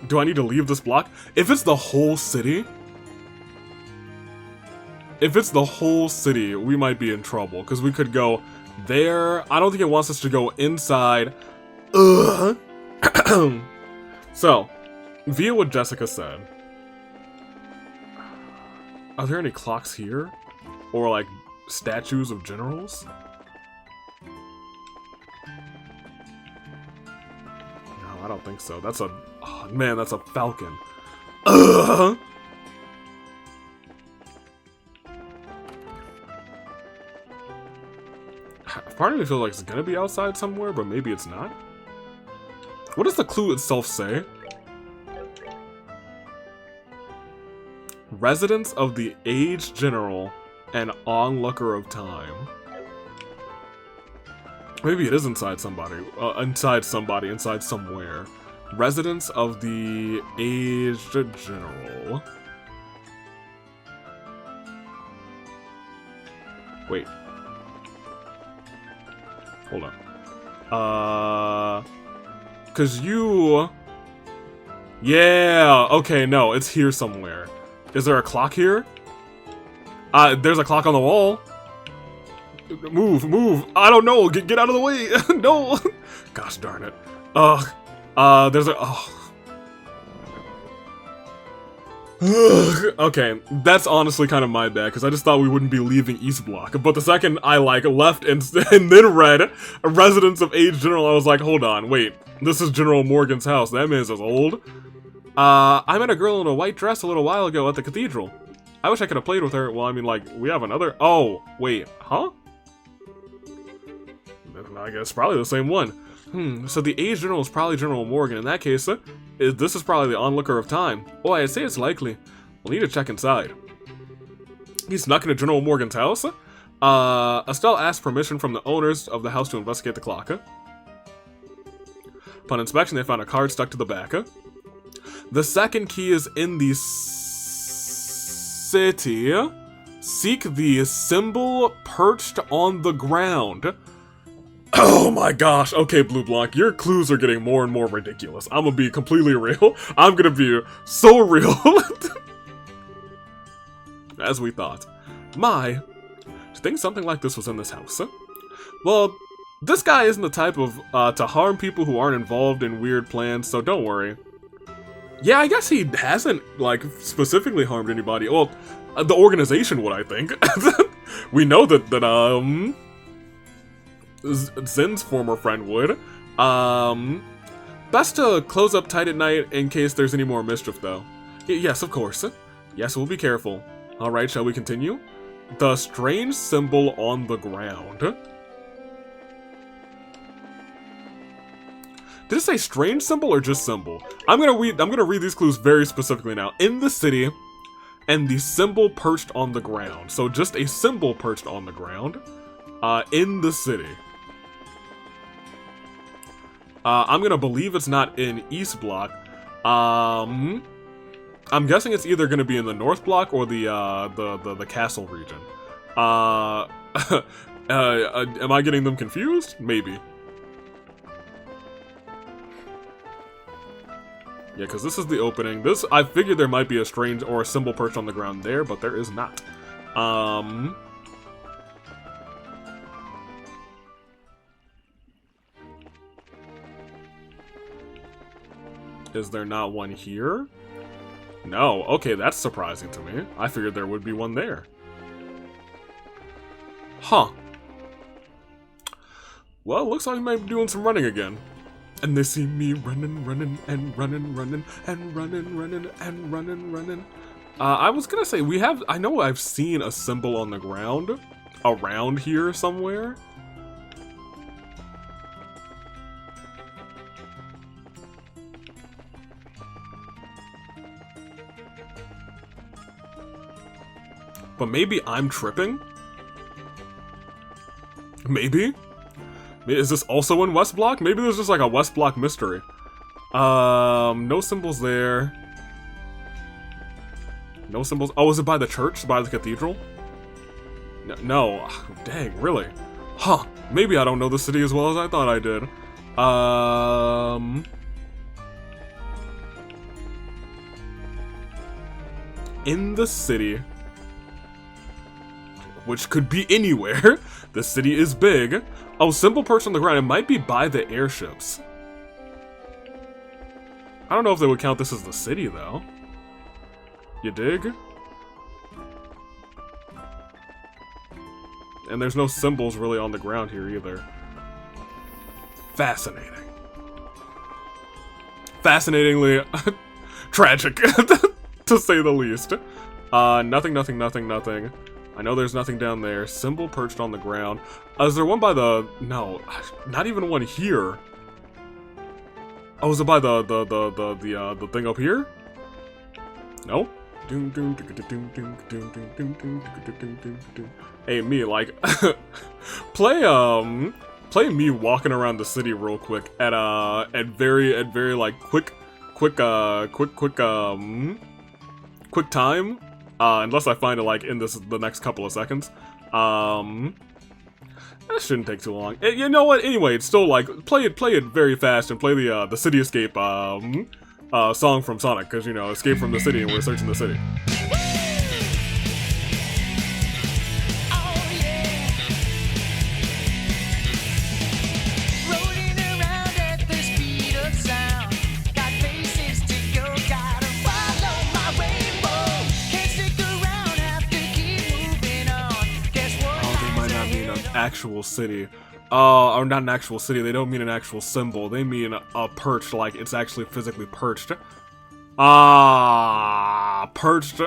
S1: Do I need to leave this block? If it's the whole city, we might be in trouble, because we could go there. I don't think it wants us to go inside. So, via what Jessica said, are there any clocks here? Or like statues of generals? No, I don't think so. That's a... Oh, man, that's a falcon. Part of me feels like it's gonna be outside somewhere, but maybe it's not. What does the clue itself say? Residence of the aged general and onlooker of time. Maybe it is inside somebody. Inside somewhere. Residence of the aged general. Wait. Hold on. Cause you... Yeah, okay, no, it's here somewhere. Is there a clock here? There's a clock on the wall. Move, move. I don't know. Get out of the way. No. Gosh darn it. There's a... Okay, that's honestly kind of my bad, because I just thought we wouldn't be leaving East Block. But the second I, like, left and then read a residence of aged general, I was like, hold on, wait. This is General Morgan's house. That man's as old. I met a girl in a white dress a little while ago at the cathedral. I wish I could have played with her. Well, I mean, like, we have another... Oh, wait, huh? I guess probably the same one. So the aged general is probably General Morgan. In that case, this is probably the onlooker of time. Oh, I'd say it's likely. We'll need to check inside. He snuck into General Morgan's house. Estelle asked permission from the owners of the house to investigate the clock. Upon inspection, they found a card stuck to the back. The second key is in the city. Seek the symbol perched on the ground. Oh my gosh. Okay, BLEUBLANC, your clues are getting more and more ridiculous. I'm gonna be completely real. I'm gonna be so real. As we thought. To think something like this was in this house. Well, this guy isn't the type of, to harm people who aren't involved in weird plans, so don't worry. Yeah, I guess he hasn't, like, specifically harmed anybody. Well, the organization would, I think. We know that, Zin's former friend would. Best to close up tight at night in case there's any more mischief, though. Yes, of course. Yes, we'll be careful. Alright, shall we continue? The strange symbol on the ground. Did it say strange symbol or just symbol? I'm gonna read these clues very specifically now. In the city, and the symbol perched on the ground. So just a symbol perched on the ground. In the city. I'm gonna believe it's not in East Block. I'm guessing it's either gonna be in the North Block or the Castle region. Am I getting them confused? Maybe. Yeah, because this is the opening. I figured there might be a strange or a symbol perched on the ground there, but there is not. Is there not one here? No. Okay, that's surprising to me. I figured there would be one there. Huh. Well, looks like we might be doing some running again. And they see me running, running, and running, running, and running, running, and running, running. I was gonna say, I know I've seen a symbol on the ground around here somewhere. But maybe I'm tripping? Maybe? Is this also in West Block? Maybe there's just like a West Block mystery. No symbols there. No symbols. Oh, is it by the church? By the cathedral? No. Dang, really? Huh. Maybe I don't know the city as well as I thought I did. In the city, which could be anywhere. The city is big. Oh, symbol perched on the ground. It might be by the airships. I don't know if they would count this as the city, though. You dig? And there's no symbols really on the ground here either. Fascinating. Fascinatingly tragic, to say the least. Nothing, nothing, nothing, nothing. I know there's nothing down there. Symbol perched on the ground. Is there one by the... No, not even one here. Oh, is it by the thing up here? No? Hey, me, like... play me walking around the city real quick at very, like, quick time. Unless I find it, like, in the next couple of seconds. That shouldn't take too long. You know what? Anyway, it's still, like, play it very fast and play the City Escape, song from Sonic. Because, you know, escape from the city and we're searching the city. Actual city. Or not an actual city, they don't mean an actual symbol, they mean a perch, like it's actually physically perched. Perched.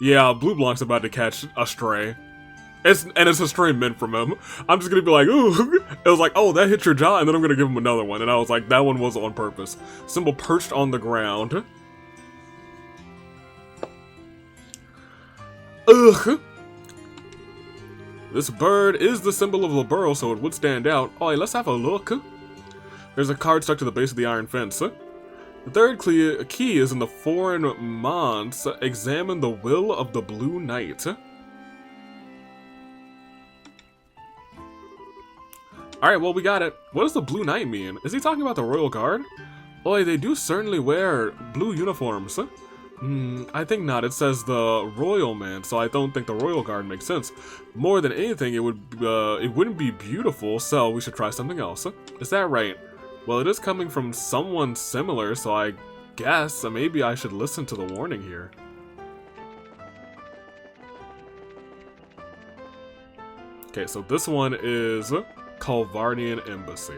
S1: Yeah, BLEUBLANC's about to catch a stray. It's a stray meant from him. I'm just gonna be like, ooh. It was like, oh, that hit your jaw, and then I'm gonna give him another one. And I was like, that one was on purpose. Symbol perched on the ground. Ugh. This bird is the symbol of Liberl, so it would stand out. Oh, let's have a look. There's a card stuck to the base of the iron fence. The third key is in the foreign manse. Examine the will of the Blue Knight. Alright, well, we got it. What does the Blue Knight mean? Is he talking about the Royal Guard? Oi, they do certainly wear blue uniforms. I think not. It says the Royal Man, so I don't think the Royal Guard makes sense. More than anything, it wouldn't be beautiful, so we should try something else. Is that right? Well, it is coming from someone similar, so I guess maybe I should listen to the warning here. Okay, so this one is Calvardian Embassy.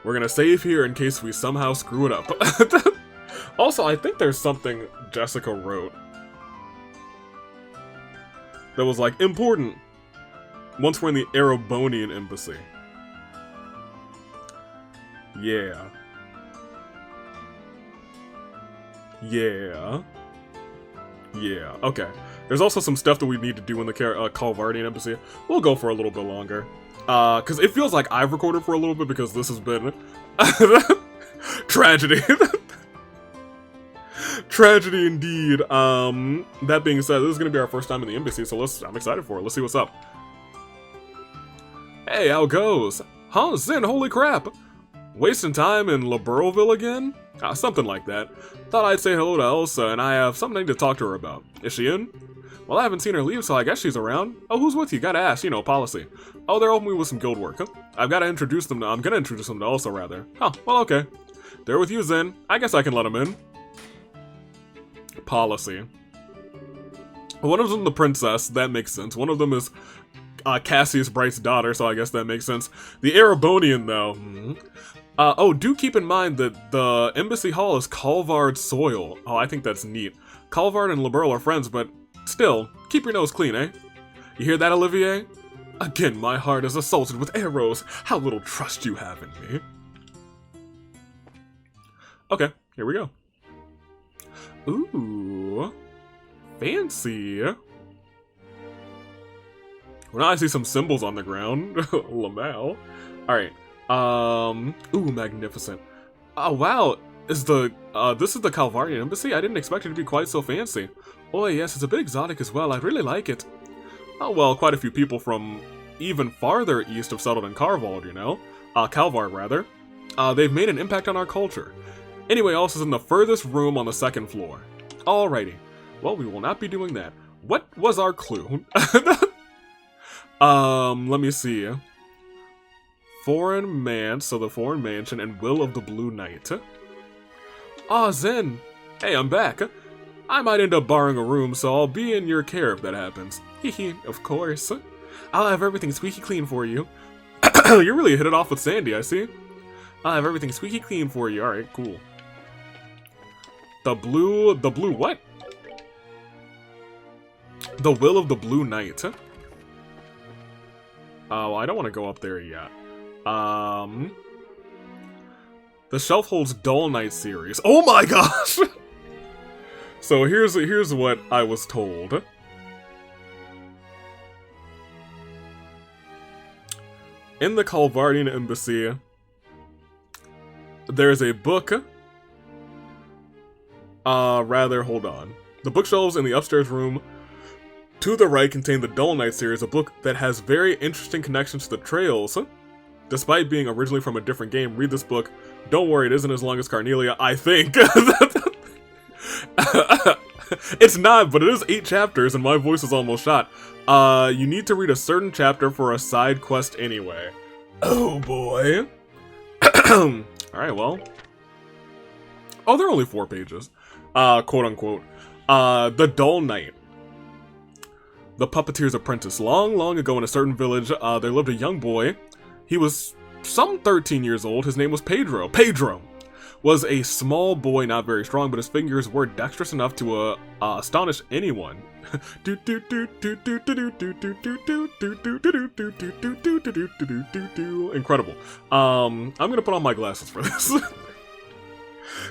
S1: We're gonna save here in case we somehow screw it up. Also, I think there's something Jessica wrote that was like important once we're in the Erebonian Embassy. Yeah. Yeah. Yeah, okay. There's also some stuff that we need to do in the Calvardian Embassy. We'll go for a little bit longer. Because it feels like I've recorded for a little bit because this has been tragedy. Tragedy indeed. That being said, this is going to be our first time in the embassy, so I'm excited for it. Let's see what's up. Hey, how goes? Huh, Zen, holy crap. Wasting time in Liberlville again? Something like that. Thought I'd say hello to Elsa, and I have something to talk to her about. Is she in? Well, I haven't seen her leave, so I guess she's around. Oh, who's with you? Gotta ask, you know, policy. Oh, they're helping me with some guild work, huh? I'm gonna introduce them to Elsa, rather. Huh, well, okay. They're with you, Zen. I guess I can let them in. Policy. One of them the princess, that makes sense. One of them is Cassius Bright's daughter, so I guess that makes sense. The Erebonian, though. Oh, do keep in mind that the embassy hall is Calvard soil. Oh, I think that's neat. Calvard and Liberl are friends, but still, keep your nose clean, eh? You hear that, Olivier? Again, my heart is assaulted with arrows. How little trust you have in me. Okay, here we go. Ooh, fancy. Well, now I see some symbols on the ground. Lamau. Alright. Ooh, magnificent. Oh, wow. This is the Calvardian Embassy? I didn't expect it to be quite so fancy. Oh, yes, it's a bit exotic as well. I really like it. Oh, well, quite a few people from even farther east have settled in Calvard, you know? Calvard, rather. They've made an impact on our culture. Anyway, Elsa's in the furthest room on the second floor. Alrighty. Well, we will not be doing that. What was our clue? Let me see. Foreign man, so the foreign mansion, and will of the Blue Knight. Ah, Zen. Hey, I'm back. I might end up borrowing a room, so I'll be in your care if that happens. Hehe, of course. I'll have everything squeaky clean for you. You really hit it off with Sandy, I see. I'll have everything squeaky clean for you. Alright, cool. The blue what? The will of the Blue Knight. Oh, I don't want to go up there yet. The shelf holds Dull Knight series. Oh my gosh! So here's what I was told. In the Calvardian Embassy, there's a book. Hold on. The bookshelves in the upstairs room to the right contain the Dull Knight series, a book that has very interesting connections to the Trails. Despite being originally from a different game, read this book. Don't worry, it isn't as long as Carnelia, I think. It's not, but it is 8 chapters and my voice is almost shot. You need to read a certain chapter for a side quest anyway. Oh boy. Alright, well. Oh, they're only 4 pages. Quote unquote. The Dull Knight. The puppeteer's apprentice. Long, long ago in a certain village, there lived a young boy. He was some 13 years old. His name was Pedro. Pedro was a small boy, not very strong, but his fingers were dexterous enough to astonish anyone. Incredible. I'm gonna put on my glasses for this.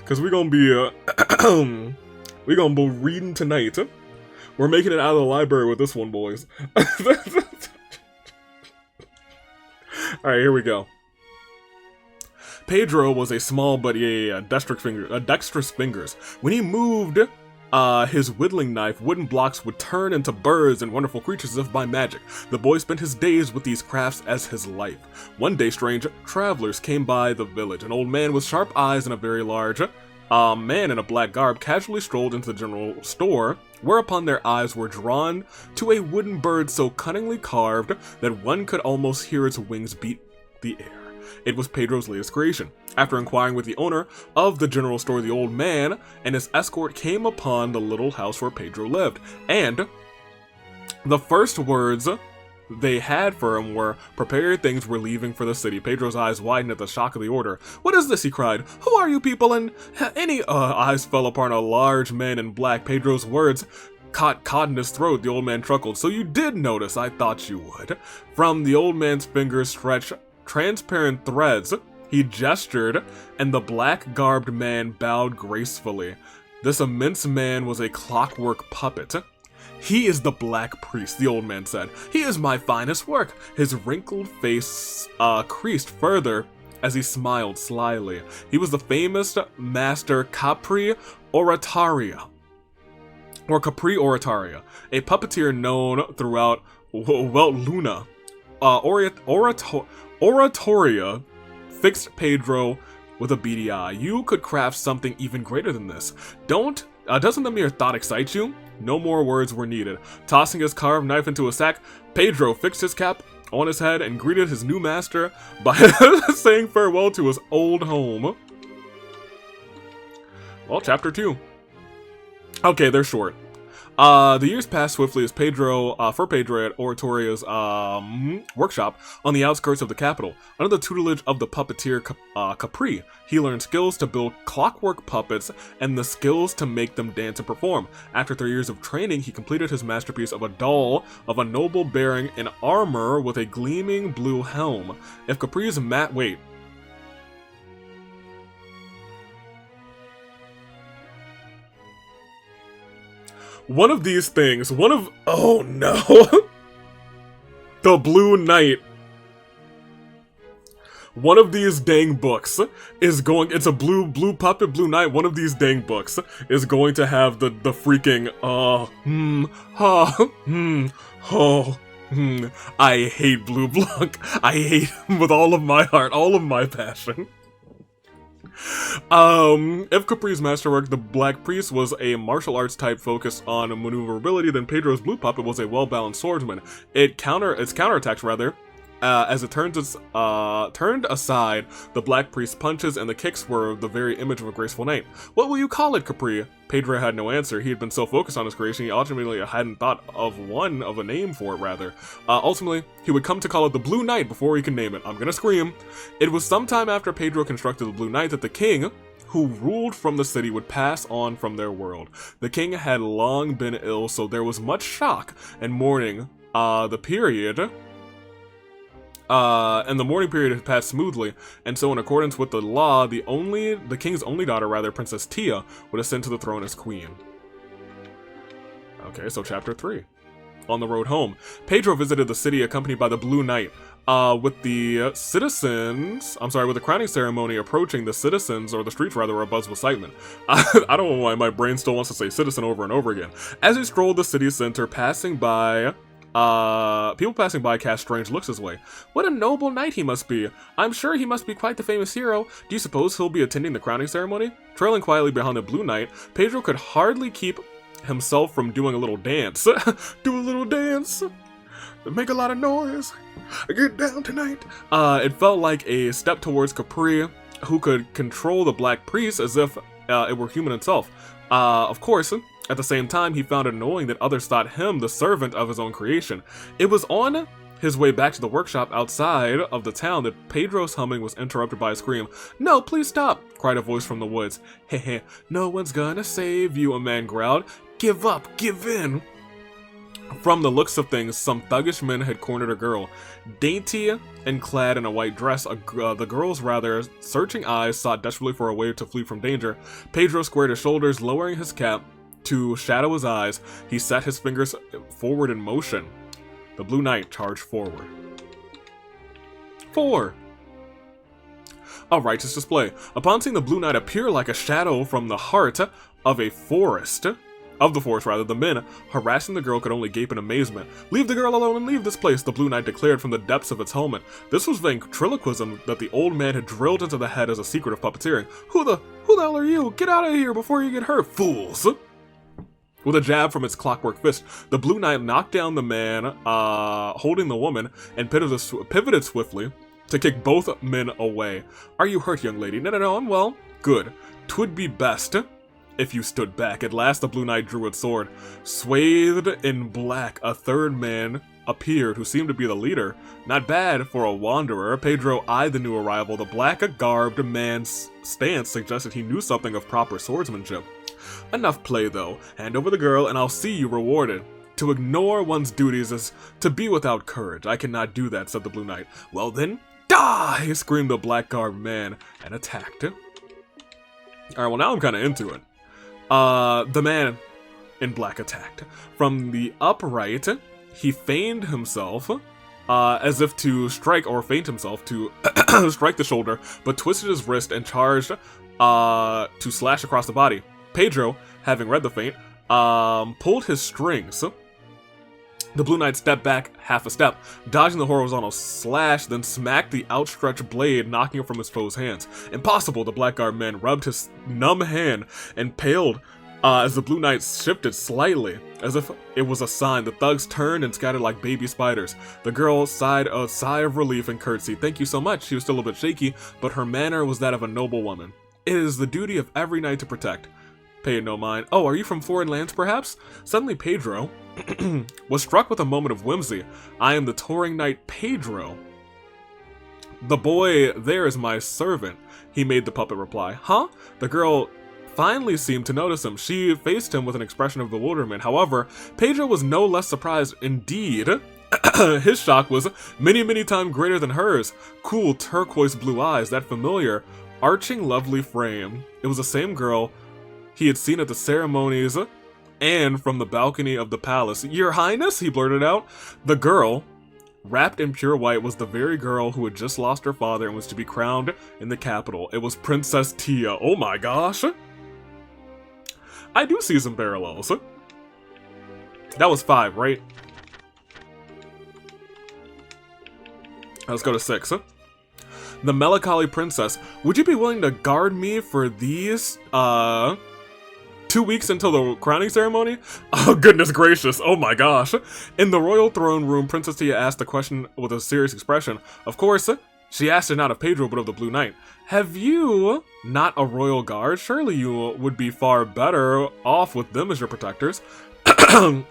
S1: Cause we're gonna be reading tonight. We're making it out of the library with this one, boys. Alright, here we go. Pedro was a small but dexterous fingers. When he moved his whittling knife, wooden blocks would turn into birds and wonderful creatures as if by magic. The boy spent his days with these crafts as his life. One day, strange travelers came by the village. An old man with sharp eyes and a very large man in a black garb casually strolled into the general store, whereupon their eyes were drawn to a wooden bird so cunningly carved that one could almost hear its wings beat the air. It was Pedro's latest creation. After inquiring with the owner of the general store, the old man and his escort came upon the little house where Pedro lived, and the first words they had for him were, "Prepare your things, we're leaving for the city." Pedro's eyes widened at the shock of the order. "What is this?" he cried. "Who are you people?" And any eyes fell upon a large man in black. Pedro's words caught in his throat. The old man chuckled. "So you did notice, I thought you would." From the old man's fingers stretched transparent threads. He gestured, and the black-garbed man bowed gracefully. This immense man was a clockwork puppet. "He is the Black Priest," the old man said. "He is my finest work." His wrinkled face creased further as he smiled slyly. He was the famous master Capri Oratoria, a puppeteer known throughout Luna. Oratoria fixed Pedro with a beady eye. "You could craft something even greater than this. Doesn't the mere thought excite you?" No more words were needed. Tossing his carved knife into a sack, Pedro fixed his cap on his head and greeted his new master by saying farewell to his old home. Well, chapter 2. Okay, they're short. The years passed swiftly as Pedro at Oratoria's workshop on the outskirts of the capital. Under the tutelage of the puppeteer Capri, he learned skills to build clockwork puppets and the skills to make them dance and perform. After 3 years of training, he completed his masterpiece of a doll of a noble bearing in armor with a gleaming blue helm. If Capri's one of these things, oh no, the Blue Knight. One of these dang books is going, it's a blue puppet, Blue Knight. One of these dang books is going to have the freaking, I hate BLEUBLANC. I hate him with all of my heart, all of my passion. If Capri's masterwork, the Black Priest, was a martial arts type focused on maneuverability, then Pedro's blue puppet was a well-balanced swordsman. Its counterattacks, as it turned aside, the Black Priest's punches and the kicks were the very image of a graceful knight. "What will you call it, Capri?" Pedro had no answer. He had been so focused on his creation, he ultimately hadn't thought of a name for it, ultimately, he would come to call it the Blue Knight before he could name it. I'm gonna scream. It was sometime after Pedro constructed the Blue Knight that the king, who ruled from the city, would pass on from their world. The king had long been ill, so there was much shock and mourning. The mourning period had passed smoothly, and so in accordance with the law, the king's only daughter, Princess Tia, would ascend to the throne as queen. Okay, so chapter 3. On the road home, Pedro visited the city accompanied by the Blue Knight. With the crowning ceremony approaching, the citizens, or the streets rather, were abuzz with excitement. I don't know why my brain still wants to say citizen over and over again. As he strolled the city center, people passing by cast strange looks his way. "What a noble knight he must be! I'm sure he must be quite the famous hero. Do you suppose he'll be attending the crowning ceremony?" Trailing quietly behind the Blue Knight, Pedro could hardly keep himself from doing a little dance. Do a little dance! Make a lot of noise! Get down tonight! It felt like a step towards Capri, who could control the Black Priest as if it were human itself. Of course, at the same time, he found it annoying that others thought him the servant of his own creation. It was on his way back to the workshop outside of the town that Pedro's humming was interrupted by a scream. "No, please stop!" cried a voice from the woods. "Heh, no one's gonna save you," a man growled. "Give up, give in." From the looks of things, some thuggish men had cornered a girl. Dainty and clad in a white dress, the girl's searching eyes sought desperately for a way to flee from danger. Pedro squared his shoulders, lowering his cap To shadow his eyes, he set his fingers forward in motion. The Blue Knight charged forward. 4. A righteous display. Upon seeing the Blue Knight appear like a shadow from the heart of the forest, the men harassing the girl could only gape in amazement. "Leave the girl alone and leave this place," the Blue Knight declared from the depths of its helmet. This was ventriloquism that the old man had drilled into the head as a secret of puppeteering. Who the hell are you? Get out of here before you get hurt, fools! With a jab from its clockwork fist, the Blue Knight knocked down the man holding the woman and pivoted swiftly to kick both men away. "Are you hurt, young lady?" No, I'm well." "Good. 'Twould be best if you stood back." At last the Blue Knight drew its sword. Swathed in black, a third man appeared who seemed to be the leader. Not bad for a wanderer. Pedro eyed the new arrival. The black-garbed man's stance suggested he knew something of proper swordsmanship. "Enough play, though. Hand over the girl, and I'll see you rewarded. To ignore one's duties is to be without courage. I cannot do that," said the Blue Knight. "Well then, die!" screamed the black-garbed man, and attacked. Alright, well now I'm kinda into it. The man in black attacked. From the upright, he feigned himself, as if to strike, or feint himself to strike the shoulder, but twisted his wrist and charged to slash across the body. Pedro, having read the feint, pulled his strings. The Blue Knight stepped back half a step, dodging the horizontal slash, then smacked the outstretched blade, knocking it from his foe's hands. "Impossible!" The blackguard man rubbed his numb hand and paled as the Blue Knight shifted slightly, as if it was a sign. The thugs turned and scattered like baby spiders. The girl sighed a sigh of relief and curtsied. "Thank you so much." She was still a bit shaky, but her manner was that of a noble woman. "It is the duty of every knight to protect." Paid no mind. "Oh, are you from foreign lands, perhaps?" Suddenly Pedro was struck with a moment of whimsy. "I am the touring knight Pedro. The boy there is my servant," he made the puppet reply. "Huh?" The girl finally seemed to notice him. She faced him with an expression of bewilderment. However, Pedro was no less surprised. Indeed, his shock was many times greater than hers. Cool turquoise blue eyes, that familiar, arching lovely frame. It was the same girl he had seen at the ceremonies and from the balcony of the palace. "Your Highness," he blurted out. The girl, wrapped in pure white, was the very girl who had just lost her father and was to be crowned in the capital. It was Princess Tia. Oh my gosh. I do see some parallels. That was 5, right? Let's go to 6. The melancholy princess. "Would you be willing to guard me for these, 2 weeks until the crowning ceremony?" Oh, goodness gracious. Oh my gosh. In the royal throne room, Princess Tia asked the question with a serious expression. Of course, she asked it not of Pedro, but of the Blue Knight. "Have you not a royal guard? Surely you would be far better off with them as your protectors."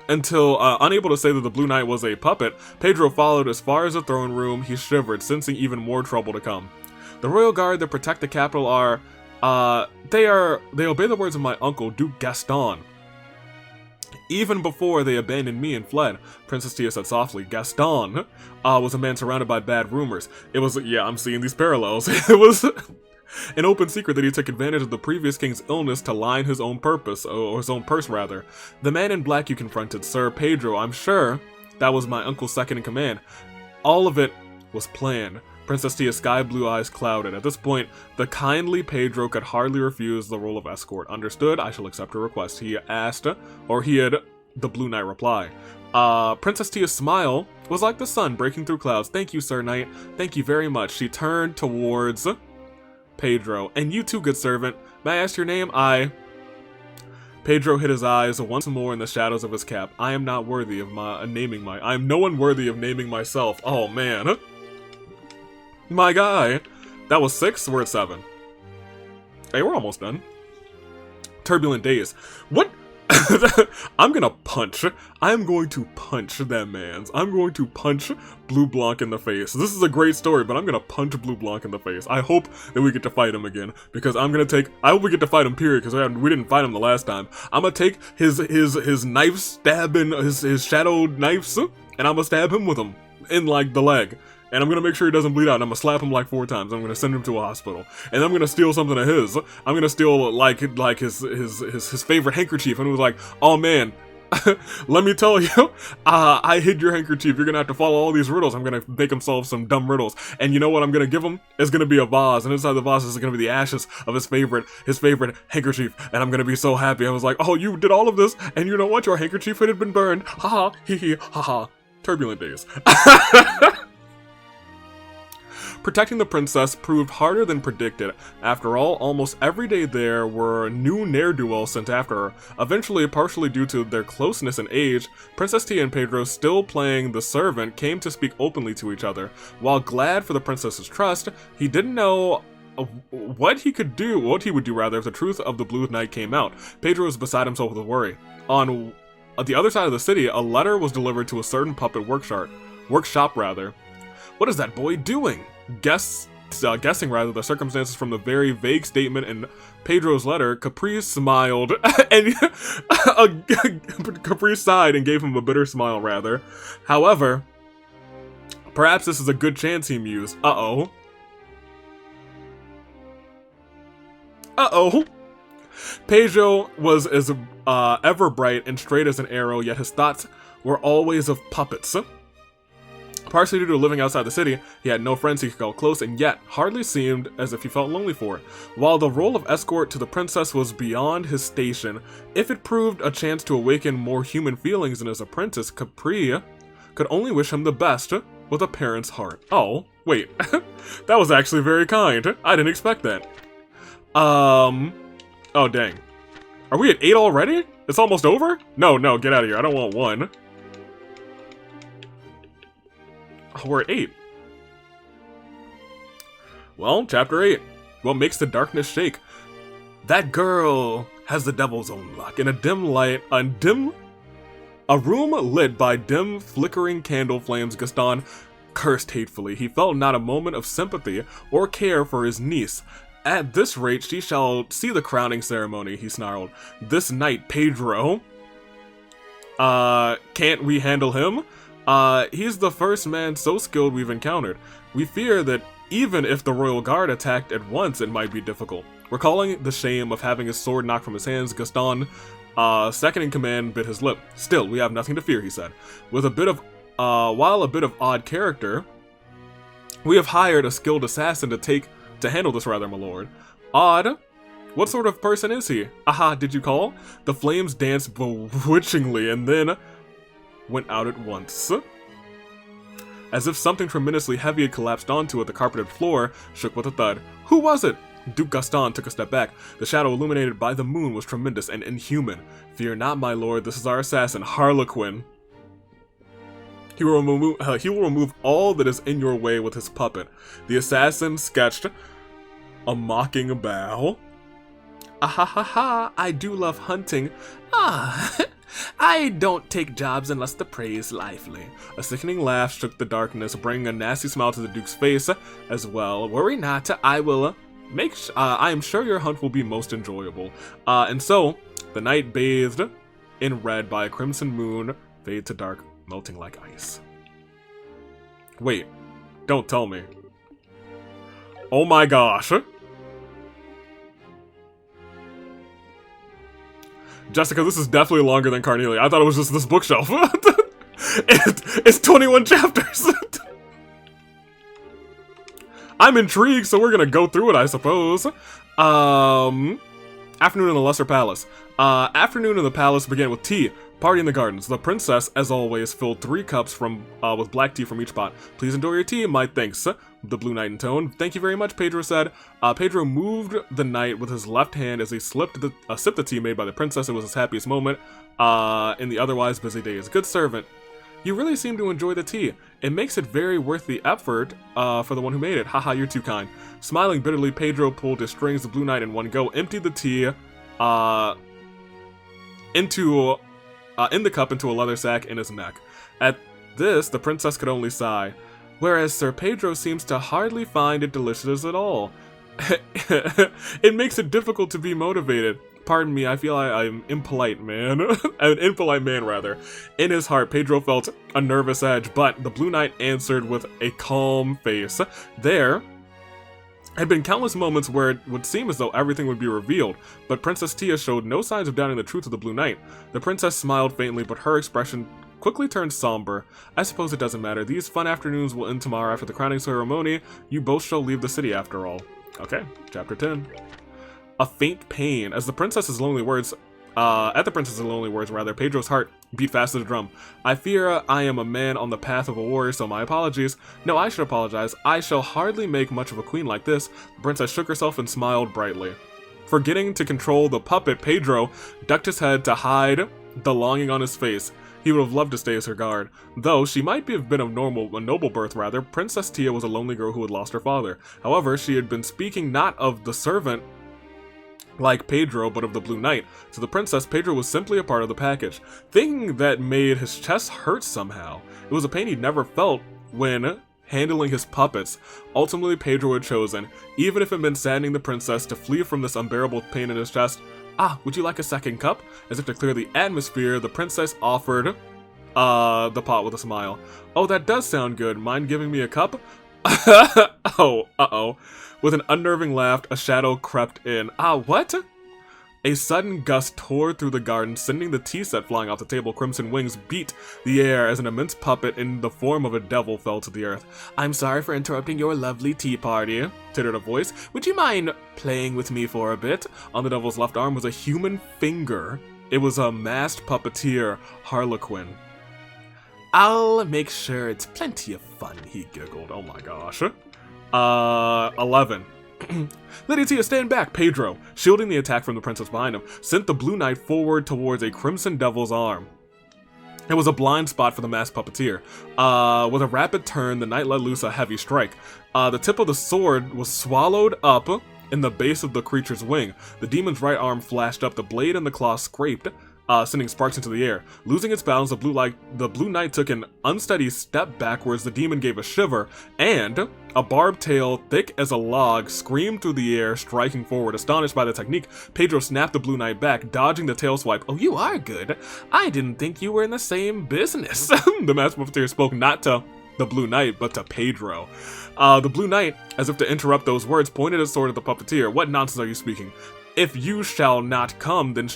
S1: Until, unable to say that the Blue Knight was a puppet, Pedro followed as far as the throne room. He shivered, sensing even more trouble to come. "The royal guard that protect the capital are, they obey the words of my uncle, Duke Gaston. Even before they abandoned me and fled." Princess Tia said softly. Gaston was a man surrounded by bad rumors. It was, yeah, I'm seeing these parallels. It was an open secret that he took advantage of the previous king's illness to line his own purpose, or his own purse rather. "The man in black you confronted, Sir Pedro, I'm sure that was my uncle's second in command. All of it was planned." Princess Tia's sky blue eyes clouded. At this point, the kindly Pedro could hardly refuse the role of escort. "Understood, I shall accept her request," he asked, or he had the Blue Knight reply. Princess Tia's smile was like the sun breaking through clouds. "Thank you, Sir Knight. Thank you very much." She turned towards Pedro. "And you too, good servant. May I ask your name?" Pedro hid his eyes once more in the shadows of his cap. "I am not worthy of I am no one worthy of naming myself." Oh man. My guy. That was 6, we're at 7. Hey, we're almost done. Turbulent days. What? I'm gonna punch. I'm going to punch that man's. I'm going to punch BLEUBLANC in the face. This is a great story, but I'm gonna punch BLEUBLANC in the face. I hope that we get to fight him again, because I hope we get to fight him, period, because we didn't fight him the last time. I'm gonna take his knife stabbing, his shadowed knives, and I'm gonna stab him with them in, like, the leg. and I'm gonna make sure he doesn't bleed out, and I'm gonna slap him like 4 times. I'm gonna send him to a hospital, and then I'm gonna steal something of his. I'm gonna steal like his favorite handkerchief, and it was like, oh man, let me tell you, I hid your handkerchief. You're gonna have to follow all these riddles. I'm gonna make him solve some dumb riddles, and you know what I'm gonna give him? It's gonna be a vase, and inside the vase is gonna be the ashes of his favorite handkerchief, and I'm gonna be so happy. I was like, oh, you did all of this, and you know what? Your handkerchief had been burned. Haha, hee hee, haha. Turbulent days. Protecting the princess proved harder than predicted. After all, almost every day there were new ne'er-do-wells sent after her. Eventually, partially due to their closeness in age, Princess Tia and Pedro, still playing the servant, came to speak openly to each other. While glad for the princess's trust, he didn't know what he would do if the truth of the Blue Knight came out. Pedro was beside himself with worry. On the other side of the city, a letter was delivered to a certain puppet workshop. What is that boy doing? Guessing the circumstances from the very vague statement in Pedro's letter, Caprice smiled, and Caprice sighed and gave him a bitter smile, rather. However, perhaps this is a good chance, he mused. Uh-oh. Pedro was as ever bright and straight as an arrow, yet his thoughts were always of puppets. Partially due to living outside the city, he had no friends he could call close, and yet hardly seemed as if he felt lonely for it. While the role of escort to the princess was beyond his station, if it proved a chance to awaken more human feelings in his apprentice, Capri could only wish him the best with a parent's heart. Oh, wait. That was actually very kind. I didn't expect that. Oh, dang. Are we at 8 already? It's almost over? No, get out of here. I don't want 1. Oh, we're at 8. Well, chapter 8. What makes the darkness shake? That girl has the devil's own luck. In a room lit by dim, flickering candle flames, Gaston cursed hatefully. He felt not a moment of sympathy or care for his niece. At this rate, she shall see the crowning ceremony, he snarled. This night, Pedro. Can't we handle him? He's the first man so skilled we've encountered. We fear that even if the royal guard attacked at once, it might be difficult. Recalling the shame of having his sword knocked from his hands, Gaston, second in command, bit his lip. Still, we have nothing to fear, he said. While a bit of odd character, we have hired a skilled assassin to handle this, rather, my lord. Odd? What sort of person is he? Aha, did you call? The flames danced bewitchingly and then went out at once. As if something tremendously heavy had collapsed onto it, the carpeted floor shook with a thud. Who was it? Duke Gaston took a step back. The shadow illuminated by the moon was tremendous and inhuman. Fear not, my lord, this is our assassin, Harlequin. He will remove all that is in your way with his puppet. The assassin sketched a mocking bow. Ah, I do love hunting. I don't take jobs unless the prey is lively. A sickening laugh shook the darkness, bringing a nasty smile to the Duke's face as well. Worry not, I am sure your hunt will be most enjoyable. And so, the night bathed in red by a crimson moon faded to dark, melting like ice. Wait, don't tell me. Oh my gosh. Jessica, this is definitely longer than Carnelia. I thought it was just this bookshelf. It's 21 chapters. I'm intrigued, so we're gonna go through it, I suppose. Afternoon in the Lesser Palace. Afternoon in the palace began with tea. Party in the gardens. The princess, as always, filled 3 cups with black tea from each pot. Please enjoy your tea, my thanks. The Blue Knight intoned. Thank you very much, Pedro said. Pedro moved the knight with his left hand as he sipped the tea made by the princess. It was his happiest moment in the otherwise busy days. Good servant. You really seem to enjoy the tea. It makes it very worth the effort for the one who made it. Haha, you're too kind. Smiling bitterly, Pedro pulled his strings. The Blue Knight in one go emptied the tea in the cup into a leather sack in his neck. At this, the princess could only sigh. Whereas Sir Pedro seems to hardly find it delicious at all. It makes it difficult to be motivated. Pardon me, I feel I'm impolite, man. An impolite man, rather. In his heart, Pedro felt a nervous edge, but the Blue Knight answered with a calm face. There had been countless moments where it would seem as though everything would be revealed, but Princess Tia showed no signs of doubting the truth of the Blue Knight. The princess smiled faintly, but her expression quickly turned somber. I suppose it doesn't matter. These fun afternoons will end tomorrow after the crowning ceremony. You both shall leave the city after all. Okay, chapter 10. A faint pain. At the princess's lonely words, Pedro's heart beat fast as a drum. I fear I am a man on the path of a warrior, so my apologies. No, I should apologize. I shall hardly make much of a queen like this. The princess shook herself and smiled brightly. Forgetting to control the puppet, Pedro ducked his head to hide the longing on his face. He would have loved to stay as her guard. Though she might have been of a noble birth, Princess Tia was a lonely girl who had lost her father. However, she had been speaking not of the servant like Pedro, but of the Blue Knight. To the princess, Pedro was simply a part of the package. Thing that made his chest hurt somehow. It was a pain he'd never felt when handling his puppets. Ultimately, Pedro had chosen, even if it meant saddening the princess, to flee from this unbearable pain in his chest. Ah, would you like a second cup? As if to clear the atmosphere, the princess offered the pot with a smile. Oh, that does sound good. Mind giving me a cup? Oh, uh-oh. With an unnerving laugh, a shadow crept in. Ah, what? A sudden gust tore through the garden, sending the tea set flying off the table. Crimson wings beat the air as an immense puppet in the form of a devil fell to the earth. I'm sorry for interrupting your lovely tea party, tittered a voice. Would you mind playing with me for a bit? On the devil's left arm was a human finger. It was a masked puppeteer, Harlequin. I'll make sure it's plenty of fun, he giggled. Oh my gosh. 11. Lady Tia, stand back! Pedro, shielding the attack from the princess behind him, sent the Blue Knight forward towards a crimson devil's arm. It was a blind spot for the masked puppeteer. With a rapid turn, the knight let loose a heavy strike. The tip of the sword was swallowed up in the base of the creature's wing. The demon's right arm flashed up, the blade and the claw scraped, sending sparks into the air. Losing its balance, the Blue Knight took an unsteady step backwards. The demon gave a shiver, and a barbed tail, thick as a log, screamed through the air, striking forward. Astonished by the technique, Pedro snapped the Blue Knight back, dodging the tail swipe. Oh, you are good. I didn't think you were in the same business. The masked puppeteer spoke not to the Blue Knight, but to Pedro. The Blue Knight, as if to interrupt those words, pointed his sword at the puppeteer. What nonsense are you speaking? If you shall not come, then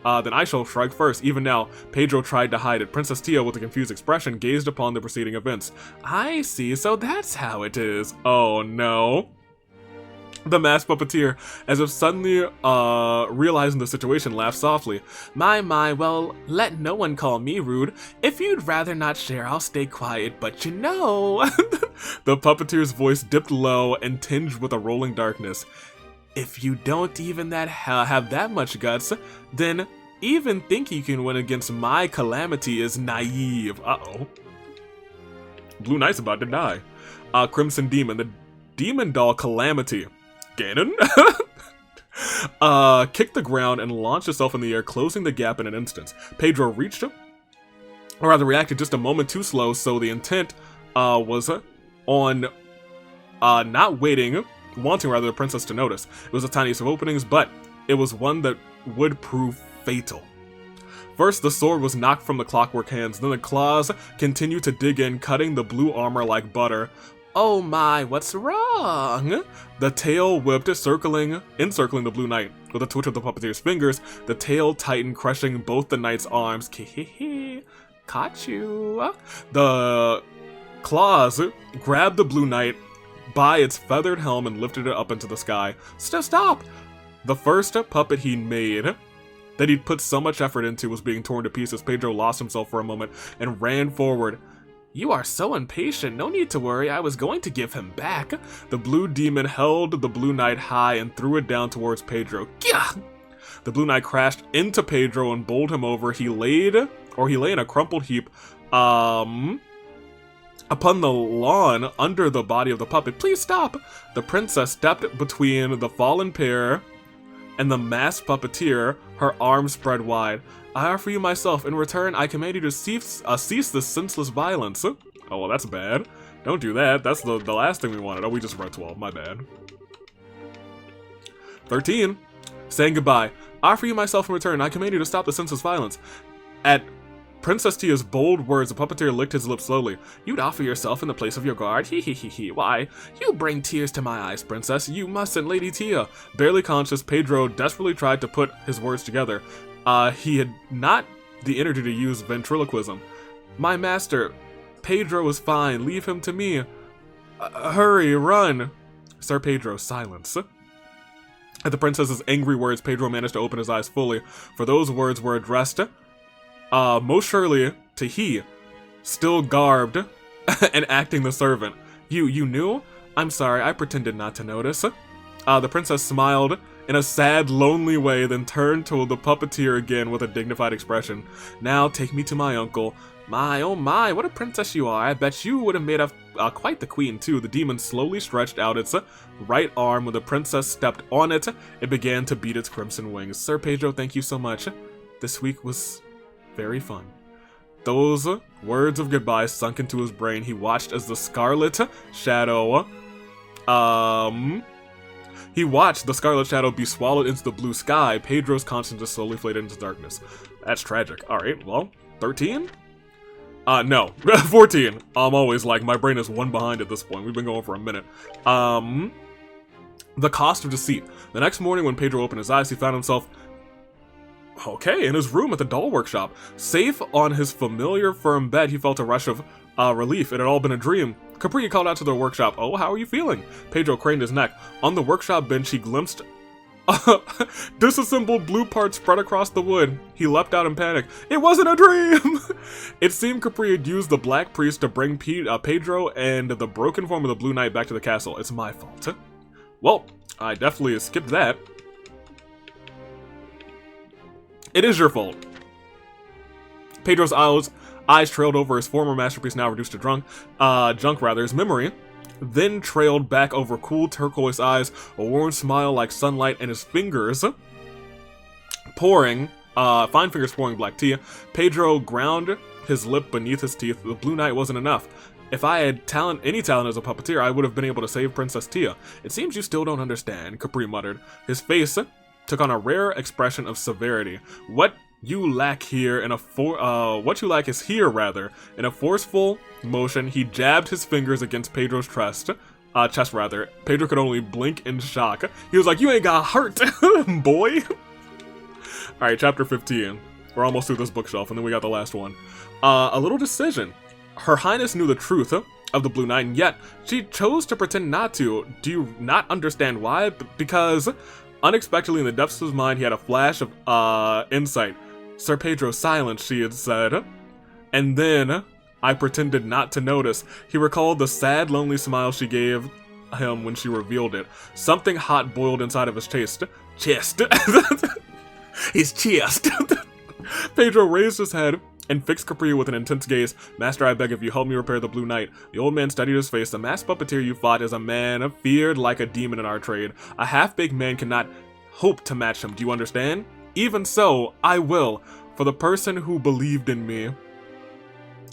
S1: I shall strike first. Even now, Pedro tried to hide it. Princess Tia, with a confused expression, gazed upon the preceding events. I see, so that's how it is. Oh no. The masked puppeteer, as if suddenly realizing the situation, laughed softly. My, well, let no one call me rude. If you'd rather not share, I'll stay quiet, but you know. The puppeteer's voice dipped low and tinged with a rolling darkness. If you don't even have that much guts, then even think you can win against my calamity is naive. Uh-oh. Blue Knight's about to die. Crimson Demon, the demon doll Calamity. Ganon? Kicked the ground and launched itself in the air, closing the gap in an instant. Pedro reacted just a moment too slow, so the intent was on not wanting the princess to notice. It was the tiniest of openings, but it was one that would prove fatal. First, the sword was knocked from the clockwork hands, then the claws continued to dig in, cutting the blue armor like butter. Oh my, what's wrong? The tail whipped, encircling the Blue Knight. With a twitch of the puppeteer's fingers, the tail tightened, crushing both the knight's arms. Caught you. The claws grabbed the Blue Knight by its feathered helm and lifted it up into the sky. Stop! The first puppet he made, that he'd put so much effort into, was being torn to pieces. Pedro lost himself for a moment and ran forward. You are so impatient. No need to worry. I was going to give him back. The blue demon held the Blue Knight high and threw it down towards Pedro. Gah! The Blue Knight crashed into Pedro and bowled him over. He lay in a crumpled heap, upon the lawn under the body of the puppet. Please stop! The princess stepped between the fallen pair and the masked puppeteer, her arms spread wide. I offer you myself. In return, I command you to cease this senseless violence. Oh, well, that's bad. Don't do that. That's the last thing we wanted. Oh, we just read 12. My bad. 13. Saying goodbye. offer you myself in return. I command you to stop the senseless violence. At Princess Tia's bold words, the puppeteer licked his lips slowly. You'd offer yourself in the place of your guard? Hee hee hee hee. Why? You bring tears to my eyes, princess. You mustn't, Lady Tia. Barely conscious, Pedro desperately tried to put his words together. He had not the energy to use ventriloquism. My master, Pedro is fine. Leave him to me. Hurry, run. Sir Pedro, silence. At the princess's angry words, Pedro managed to open his eyes fully, for those words were addressed most surely to he, still garbed and acting the servant. You knew? I'm sorry, I pretended not to notice. The princess smiled in a sad, lonely way, then turned to the puppeteer again with a dignified expression. Now take me to my uncle. My, oh my, what a princess you are. I bet you would have made quite the queen, too. The demon slowly stretched out its right arm. When the princess stepped on it, it began to beat its crimson wings. Sir Pedro, thank you so much. This week was very fun. Those words of goodbye sunk into his brain. He watched as the scarlet shadow, he watched the scarlet shadow be swallowed into the blue sky. Pedro's conscience slowly faded into darkness. That's tragic. Alright, well, 13? No. 14. I'm always like, my brain is one behind at this point. We've been going for a minute. The cost of deceit. The next morning when Pedro opened his eyes, he found himself in his room at the doll workshop. Safe on his familiar firm bed, he felt a rush of relief. It had all been a dream. Capri called out to the workshop. Oh, how are you feeling? Pedro craned his neck. On the workshop bench, he glimpsed disassembled blue parts spread across the wood. He leapt out in panic. It wasn't a dream! It seemed Capri had used the Black Priest to bring Pedro and the broken form of the Blue Knight back to the castle. It's my fault. Well, I definitely skipped that. It is your fault. Pedro's eyes trailed over his former masterpiece, now reduced to junk, his memory, then trailed back over cool turquoise eyes, a warm smile like sunlight, and his fingers pouring, fine fingers pouring black tea. Pedro ground his lip beneath his teeth. The Blue Knight wasn't enough. If I had any talent as a puppeteer, I would have been able to save Princess Tia. It seems you still don't understand, Capri muttered. His face took on a rare expression of severity. What you lack is here, in a forceful motion, he jabbed his fingers against Pedro's chest. Pedro could only blink in shock. He was like, you ain't got hurt, boy. Alright, chapter 15. We're almost through this bookshelf, and then we got the last one. A little decision. Her Highness knew the truth of the Blue Knight, and yet she chose to pretend not to. Do you not understand why? Because unexpectedly, in the depths of his mind, he had a flash of insight. Sir Pedro, silence, she had said. And then I pretended not to notice. He recalled the sad, lonely smile she gave him when she revealed it. Something hot boiled inside of his chest. His chest. Pedro raised his head and fixed Capri with an intense gaze. Master, I beg of you, help me repair the Blue Knight. The old man studied his face. The masked puppeteer you fought is a man feared like a demon in our trade. A half-baked man cannot hope to match him. Do you understand? Even so, I will, for the person who believed in me.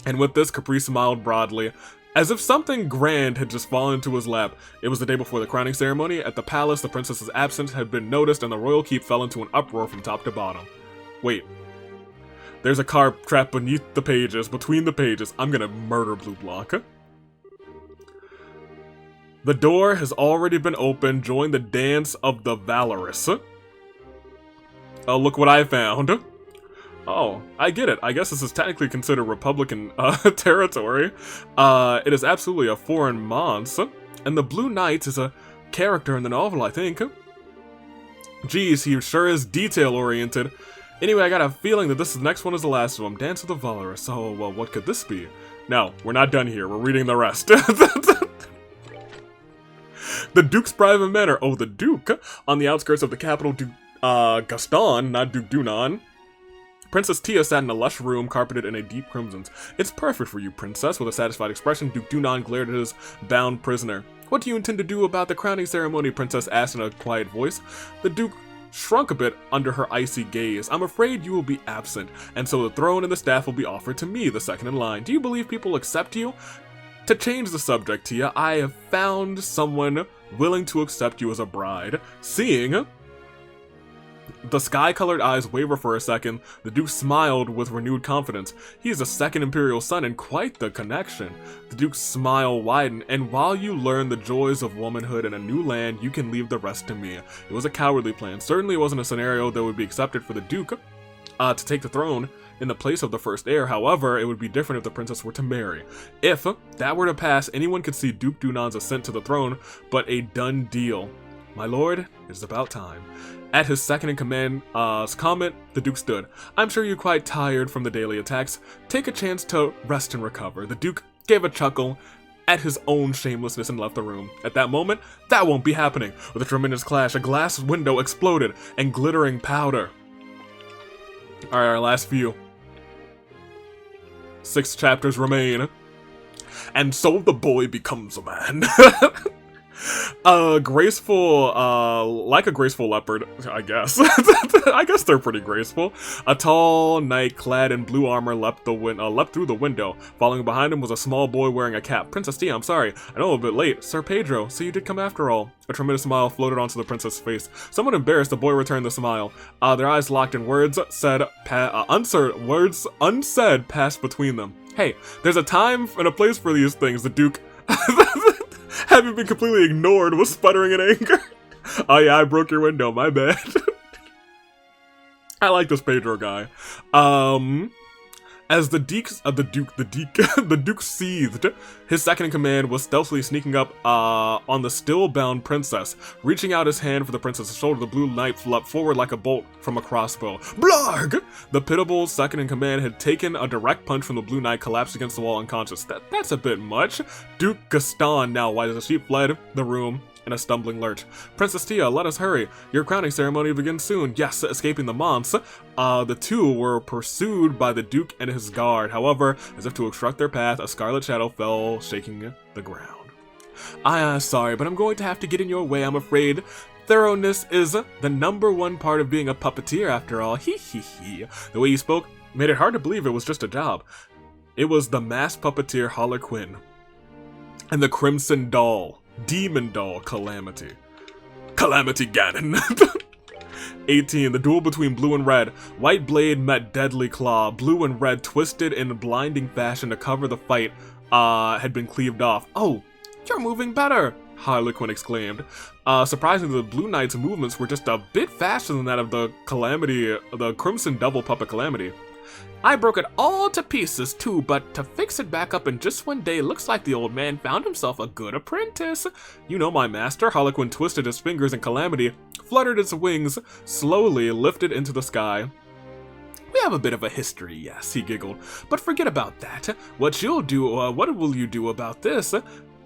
S1: And with this, Capri smiled broadly, as if something grand had just fallen into his lap. It was the day before the crowning ceremony. At the palace, the princess's absence had been noticed, and the royal keep fell into an uproar from top to bottom. Wait. There's a car trapped beneath the pages, between the pages. I'm gonna murder BLEUBLANC. The door has already been opened. Join the dance of the valorous. Oh, look what I found. Oh, I get it. I guess this is technically considered Republican territory. It is absolutely a foreign mons. And the Blue Knight is a character in the novel, I think. Geez, he sure is detail-oriented. Anyway, I got a feeling that this next one is the last one. Dance of the Valorous. So, well, what could this be? No, we're not done here. We're reading the rest. The Duke's private manor. Oh, the Duke. On the outskirts of the capital, Duke Gaston, not Duke Dunan. Princess Tia sat in a lush room carpeted in a deep crimson. It's perfect for you, princess. With a satisfied expression, Duke Dunan glared at his bound prisoner. What do you intend to do about the crowning ceremony? Princess asked in a quiet voice. The Duke shrunk a bit under her icy gaze. I'm afraid you will be absent, and so the throne and the staff will be offered to me, the second in line. Do you believe people accept you? To change the subject, Tia, I have found someone willing to accept you as a bride. Seeing The sky-colored eyes waver for a second. The Duke smiled with renewed confidence. He is a second Imperial son and quite the connection. The Duke's smile widened, and while you learn the joys of womanhood in a new land, you can leave the rest to me. It was a cowardly plan. Certainly it wasn't a scenario that would be accepted for the Duke to take the throne in the place of the first heir. However, it would be different if the princess were to marry. If that were to pass, anyone could see Duke Dunan's ascent to the throne, but a done deal. My lord, it is about time. At his second-in-command's comment, the Duke stood. I'm sure you're quite tired from the daily attacks. Take a chance to rest and recover. The Duke gave a chuckle at his own shamelessness and left the room. At that moment, that won't be happening. With a tremendous clash, a glass window exploded and glittering powder. Alright, our last few. 6 chapters remain. And so the boy becomes a man. Graceful, like a graceful leopard, I guess. I guess they're pretty graceful. A tall knight clad in blue armor leapt through the window. Following behind him was a small boy wearing a cap. Princess Tia, I'm sorry, I know I'm a bit late. Sir Pedro, so you did come after all. A tremendous smile floated onto the princess's face. Somewhat embarrassed, the boy returned the smile. Their eyes locked and words unsaid passed between them. Hey, there's a time and a place for these things, the Duke. Having been completely ignored, was sputtering in anger. Oh yeah, I broke your window, my bad. I like this Pedro guy. As the Duke seethed, his second-in-command was stealthily sneaking up on the still-bound princess. Reaching out his hand for the princess's shoulder, the blue knight leapt forward like a bolt from a crossbow. Blarg! The pitiable second-in-command had taken a direct punch from the blue knight, collapsed against the wall unconscious. That's a bit much. Duke Gaston, now white as a sheep, fled the room in a stumbling lurch. Princess Tia, let us hurry. Your crowning ceremony begins soon. Yes, escaping the months. The two were pursued by the Duke and his guard. However, as if to obstruct their path, a scarlet shadow fell, shaking the ground. Sorry, but I'm going to have to get in your way, I'm afraid. Thoroughness is the #1 part of being a puppeteer, after all. Hee hee hee. The way you spoke made it hard to believe it was just a job. It was the masked puppeteer Harlequin and the Crimson Doll. Demon Doll Calamity. Calamity Ganon. 18. The duel between blue and red. White blade met deadly claw. Blue and red twisted in blinding fashion to cover the fight had been cleaved off. Oh, you're moving better, Harlequin exclaimed. Surprisingly, the Blue Knight's movements were just a bit faster than that of the Crimson Devil Puppet Calamity. I broke it all to pieces too, but to fix it back up in just one day, looks like the old man found himself a good apprentice. You know my master. Harlequin twisted his fingers and Calamity fluttered its wings, slowly lifted into the sky. We have a bit of a history, yes, he giggled, but forget about that. What will you do about this?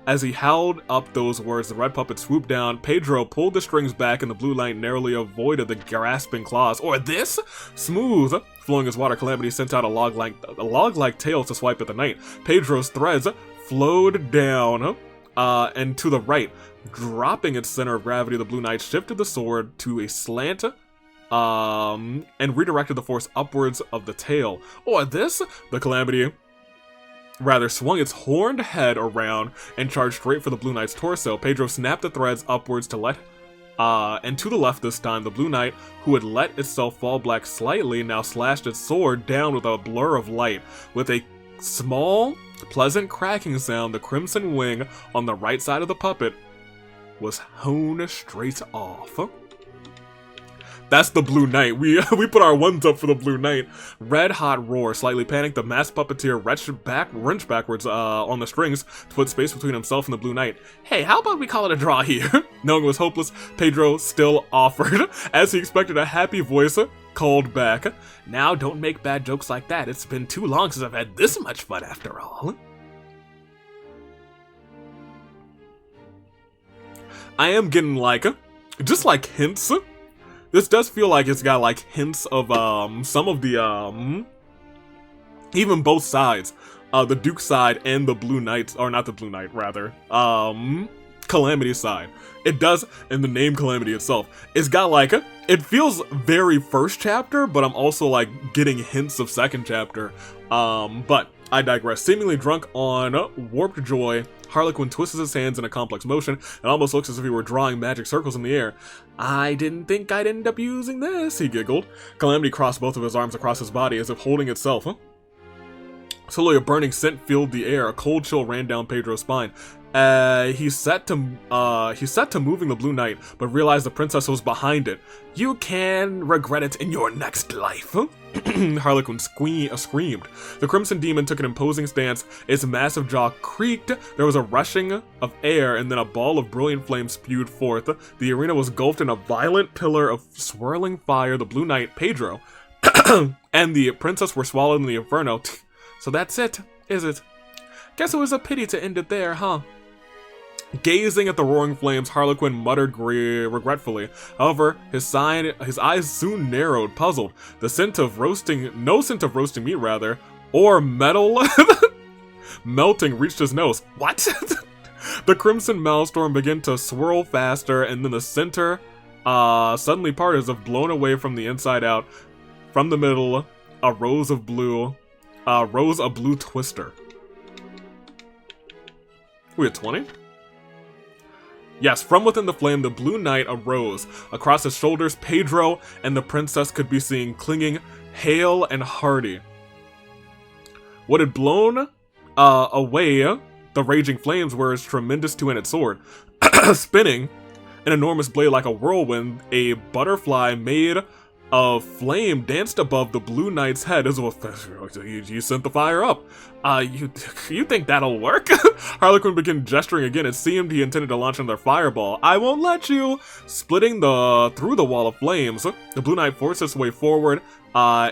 S1: As he howled up those words, the red puppet swooped down. Pedro pulled the strings back and the blue light narrowly avoided the grasping claws. Or this? Smooth, flowing as water, Calamity sent out a log-like tail to swipe at the knight. Pedro's threads flowed down and to the right. Dropping its center of gravity, the blue knight shifted the sword to a slant and redirected the force upwards of the tail. Or this? The Calamity swung its horned head around and charged straight for the Blue Knight's torso. Pedro snapped the threads upwards and to the left this time. The Blue Knight, who had let itself fall back slightly, now slashed its sword down with a blur of light. With a small, pleasant cracking sound, the crimson wing on the right side of the puppet was hewn straight off. That's the Blue Knight. We put our ones up for the Blue Knight. Red hot roar. Slightly panicked, the masked puppeteer wrenched backwards on the strings to put space between himself and the Blue Knight. Hey, how about we call it a draw here? Knowing it was hopeless, Pedro still offered. As he expected, a happy voice called back. Now don't make bad jokes like that. It's been too long since I've had this much fun after all. I am getting just hints. This does feel like it's got hints of some of the even both sides, the Duke side and the Blue Knight, or not the Blue Knight, rather, Calamity side. It does, and the name Calamity itself, it's got it feels very first chapter, but I'm also getting hints of second chapter. But I digress. Seemingly drunk on warped joy, Harlequin twists his hands in a complex motion and almost looks as if he were drawing magic circles in the air. I didn't think I'd end up using this, he giggled. Calamity crossed both of his arms across his body as if holding itself. Slowly a burning scent filled the air. A cold chill ran down Pedro's spine. He set to moving the Blue Knight, but realized the princess was behind it. You can regret it in your next life. Harlequin screamed. The Crimson Demon took an imposing stance. Its massive jaw creaked. There was a rushing of air, and then a ball of brilliant flame spewed forth. The arena was engulfed in a violent pillar of swirling fire. The Blue Knight, Pedro, and the princess were swallowed in the inferno. So that's it, is it? Guess it was a pity to end it there, huh? Gazing at the roaring flames, Harlequin muttered regretfully. However, his eyes soon narrowed, puzzled. No scent of roasting meat, or metal melting reached his nose. What? The crimson maelstrom began to swirl faster, and then the center suddenly parted as if blown away from the inside out. From the middle, rose a blue twister. We at 20? Yes, from within the flame, the Blue Knight arose. Across his shoulders, Pedro and the princess could be seen clinging, hale and hearty. What had blown away the raging flames were his tremendous two-handed sword. Spinning, an enormous blade like a whirlwind, a butterfly made of flame danced above the Blue Knight's head as well. You sent the fire up. You think that'll work? Harlequin began gesturing again. It seemed he intended to launch another fireball. I won't let you! Splitting through the wall of flames, the Blue Knight forced its way forward.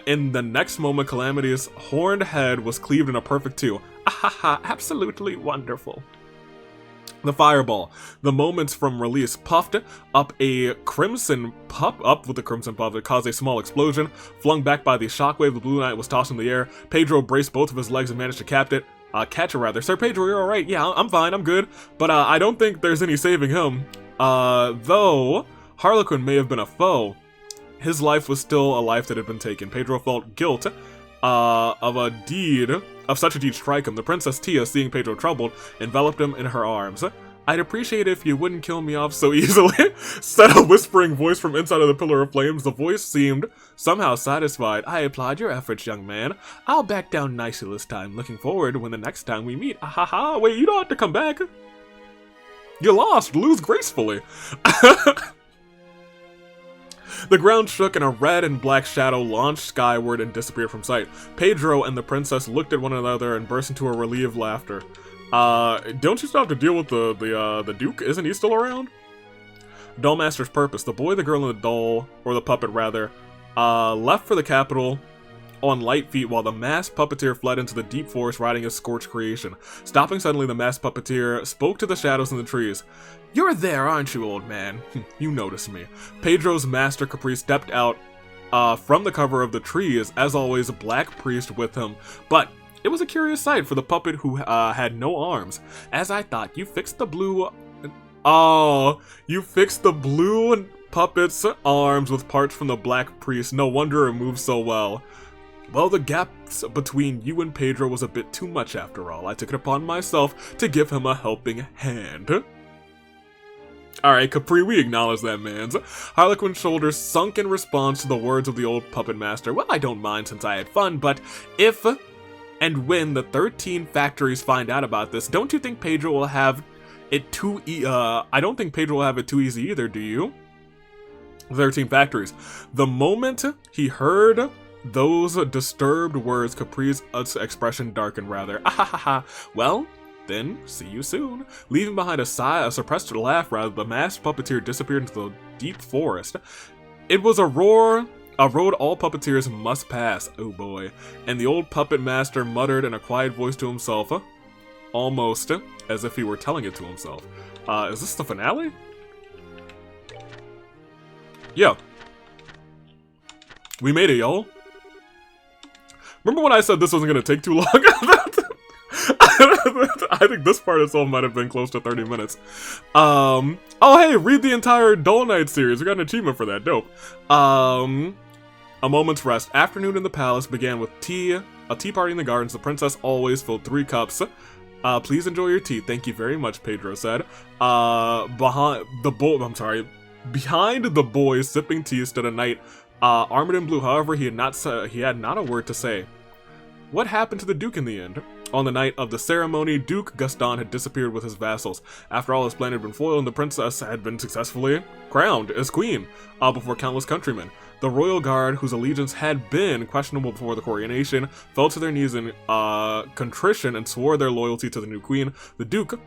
S1: In the next moment, Calamity's horned head was cleaved in a perfect two. Ahaha, absolutely wonderful. The fireball, the moments from release, puffed up with the crimson puff that caused a small explosion. Flung back by the shockwave, the Blue Knight was tossed in the air. Pedro braced both of his legs and managed to catch it. Sir Pedro, you're alright. Yeah, I'm fine, I'm good. But I don't think there's any saving him. Though Harlequin may have been a foe, his life was still a life that had been taken. Pedro felt guilt of such a deed strike him. The Princess Tia, seeing Pedro troubled, enveloped him in her arms. I'd appreciate it if you wouldn't kill me off so easily, said a whispering voice from inside of the pillar of flames. The voice seemed somehow satisfied. I applaud your efforts, young man. I'll back down nicely this time. Looking forward when the next time we meet. Ahaha, wait, you don't have to come back. You lost. Lose gracefully. The ground shook and a red and black shadow launched skyward and disappeared from sight. Pedro and the princess looked at one another and burst into a relieved laughter. Don't you still have to deal with the Duke? Isn't he still around? Dollmaster's purpose. The boy, the girl, and the doll, or the puppet rather, left for the capital on light feet while the masked puppeteer fled into the deep forest riding his scorched creation. Stopping suddenly, the masked puppeteer spoke to the shadows in the trees. You're there, aren't you, old man? You noticed me. Pedro's master Caprice stepped out from the cover of the trees, as always, a black priest with him. But it was a curious sight for the puppet who had no arms. As I thought, you fixed the blue... Oh, you fixed the blue puppet's arms with parts from the black priest. No wonder it moved so well. Well, the gaps between you and Pedro was a bit too much after all. I took it upon myself to give him a helping hand. Alright, Capri, we acknowledge that man's. Harlequin's shoulders sunk in response to the words of the old puppet master. Well, I don't mind since I had fun, but if and when the 13 factories find out about this, don't you think Pedro will have it too I don't think Pedro will have it too easy either, do you? 13 factories. The moment he heard those disturbed words, Capri's expression darkened rather. Ahahaha. Well, then, see you soon. Leaving behind a suppressed laugh rather, the masked puppeteer disappeared into the deep forest. It was a road all puppeteers must pass, oh boy. And the old puppet master muttered in a quiet voice to himself, almost as if he were telling it to himself. Is this the finale? Yeah. We made it, y'all. Remember when I said this wasn't gonna take too long? I think this part itself might have been close to 30 minutes. Oh hey, read the entire Dull Knight series. We got an achievement for that, dope. A moment's rest. Afternoon in the palace began with tea. A tea party in the gardens. The princess always filled 3 cups. Please enjoy your tea. Thank you very much, Pedro said. Behind the boys sipping tea stood a knight, armored in blue. However, he had not a word to say. What happened to the Duke in the end? On the night of the ceremony, Duke Gaston had disappeared with his vassals. After all, his plan had been foiled and the princess had been successfully crowned as queen, before countless countrymen. The royal guard, whose allegiance had been questionable before the coronation, fell to their knees in contrition and swore their loyalty to the new queen. The Duke,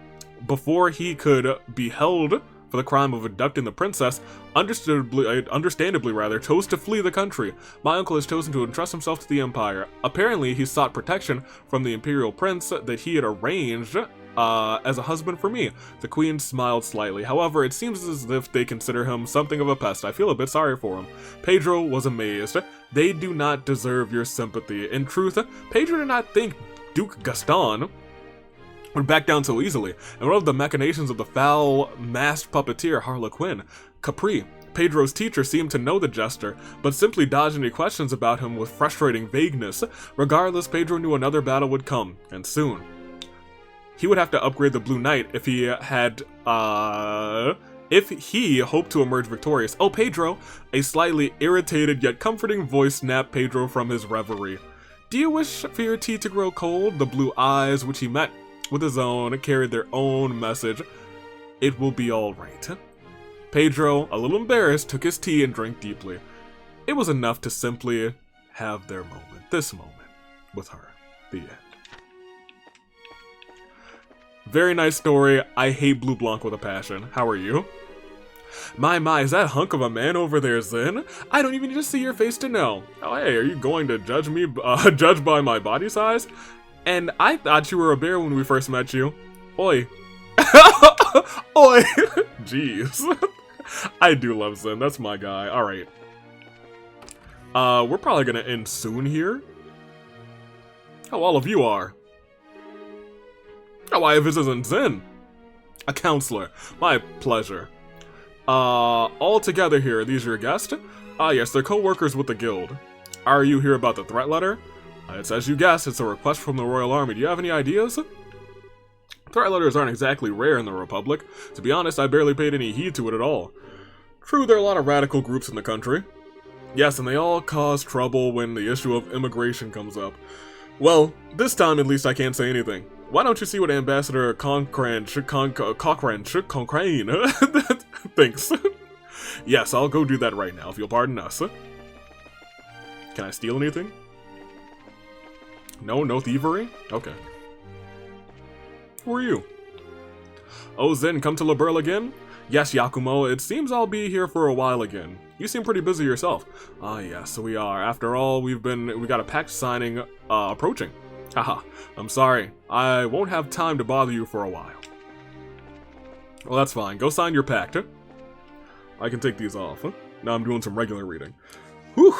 S1: before he could be held for the crime of abducting the princess, understandably chose to flee the country. My uncle has chosen to entrust himself to the Empire. Apparently, he sought protection from the imperial prince that he had arranged as a husband for me. The queen smiled slightly. However, it seems as if they consider him something of a pest. I feel a bit sorry for him. Pedro was amazed. They do not deserve your sympathy. In truth, Pedro did not think Duke Gaston would back down so easily, and one of the machinations of the foul, masked puppeteer Harlequin, Capri, Pedro's teacher, seemed to know the jester, but simply dodged any questions about him with frustrating vagueness. Regardless, Pedro knew another battle would come, and soon. He would have to upgrade the Blue Knight if he hoped to emerge victorious. Oh, Pedro! A slightly irritated yet comforting voice snapped Pedro from his reverie. Do you wish for your tea to grow cold? The blue eyes, which he met with his own, carried their own message. It will be all right. Pedro, a little embarrassed, took his tea and drank deeply. It was enough to simply have their moment, this moment, with her. The end. Very nice story. I hate BLEUBLANC with a passion. How are you? My, is that hunk of a man over there Zen? I don't even need to see your face to know. Oh, hey, are you going to judge me, judge by my body size? And I thought you were a bear when we first met you. Oi. Oi. Jeez. I do love Zen. That's my guy. Alright. We're probably gonna end soon here. Oh, all of you are. Oh, why if this isn't Zen? A counselor. My pleasure. All together here. Are these your guests? Yes, they're co-workers with the guild. Are you here about the threat letter? It's as you guessed, it's a request from the Royal Army. Do you have any ideas? Threat letters aren't exactly rare in the Republic. To be honest, I barely paid any heed to it at all. True, there are a lot of radical groups in the country. Yes, and they all cause trouble when the issue of immigration comes up. Well, this time at least I can't say anything. Why don't you see what Ambassador Cochrane thinks? Yes, I'll go do that right now, if you'll pardon us. Can I steal anything? No thievery? Okay. Who are you? Oh, Zen, come to LeBurle again? Yes, Yakumo, it seems I'll be here for a while again. You seem pretty busy yourself. Ah, yes, we are. After all, we got a pact signing, approaching. Haha, I'm sorry. I won't have time to bother you for a while. Well, that's fine. Go sign your pact. Huh? I can take these off. Huh? Now I'm doing some regular reading. Whew.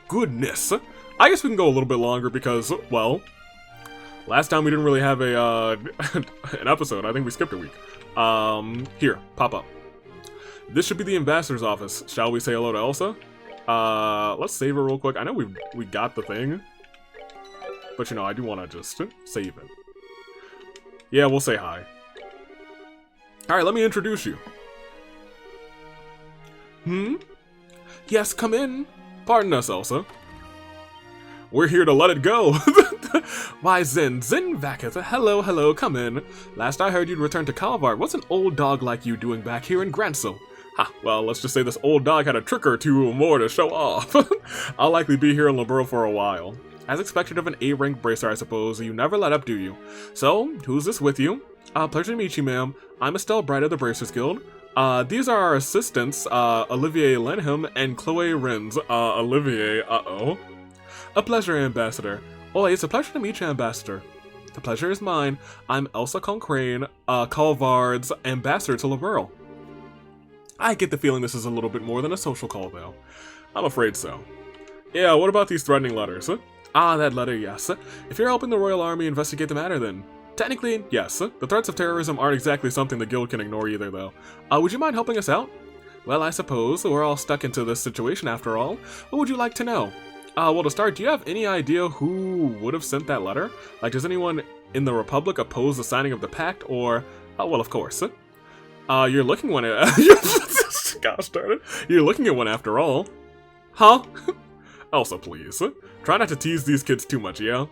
S1: Goodness. I guess we can go a little bit longer because, well, last time we didn't really have a, an episode. I think we skipped a week. Here, pop up. This should be the ambassador's office. Shall we say hello to Elsa? Let's save her real quick. I know we got the thing. But, you know, I do want to just save it. Yeah, we'll say hi. Alright, let me introduce you. Yes, come in. Pardon us, Elsa. We're here to let it go. Why, Zen Vaketh. Hello, come in. Last I heard you'd returned to Calvard. What's an old dog like you doing back here in Grancel? Ha, well, let's just say this old dog had a trick or two more to show off. I'll likely be here in LeBurle for a while. As expected of an A-rank bracer, I suppose, you never let up, do you? So, who's this with you? Pleasure to meet you, ma'am. I'm Estelle Bright of the Bracers Guild. These are our assistants, Olivier Lenham and Chloe Rins. Olivier, uh-oh. A pleasure, Ambassador. Oh, it's a pleasure to meet you, Ambassador. The pleasure is mine. I'm Elsa Concrane, Calvard's Ambassador to LeBurle. I get the feeling this is a little bit more than a social call, though. I'm afraid so. Yeah, what about these threatening letters? Ah, that letter, yes. If you're helping the Royal Army investigate the matter, then technically, yes. The threats of terrorism aren't exactly something the Guild can ignore either, though. Would you mind helping us out? Well, I suppose we're all stuck into this situation after all. What would you like to know? Well, to start, do you have any idea who would have sent that letter? Like, does anyone in the Republic oppose the signing of the pact, or... well, of course. You're looking one at... Gosh darn it. You're looking at one after all. Huh? Elsa, please. Try not to tease these kids too much, yeah?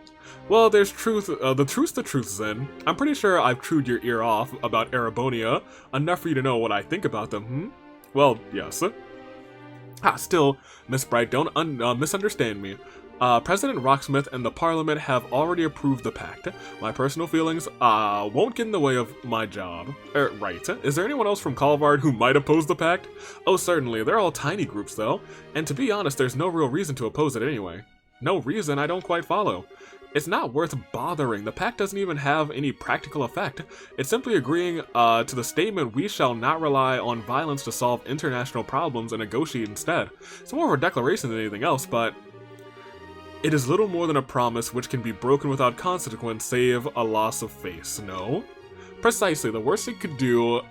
S1: Well, there's truth, the truth, Zen. I'm pretty sure I've chewed your ear off about Erebonia, enough for you to know what I think about them, Well, yes. Still, Miss Bright, don't misunderstand me. President Rocksmith and the Parliament have already approved the pact. My personal feelings, won't get in the way of my job. Right. Is there anyone else from Calvard who might oppose the pact? Oh, certainly. They're all tiny groups, though. And to be honest, there's no real reason to oppose it anyway. No reason? I don't quite follow. It's not worth bothering. The pact doesn't even have any practical effect. It's simply agreeing to the statement we shall not rely on violence to solve international problems and negotiate instead. It's more of a declaration than anything else, but it is little more than a promise which can be broken without consequence save a loss of face, no? Precisely, the worst it could do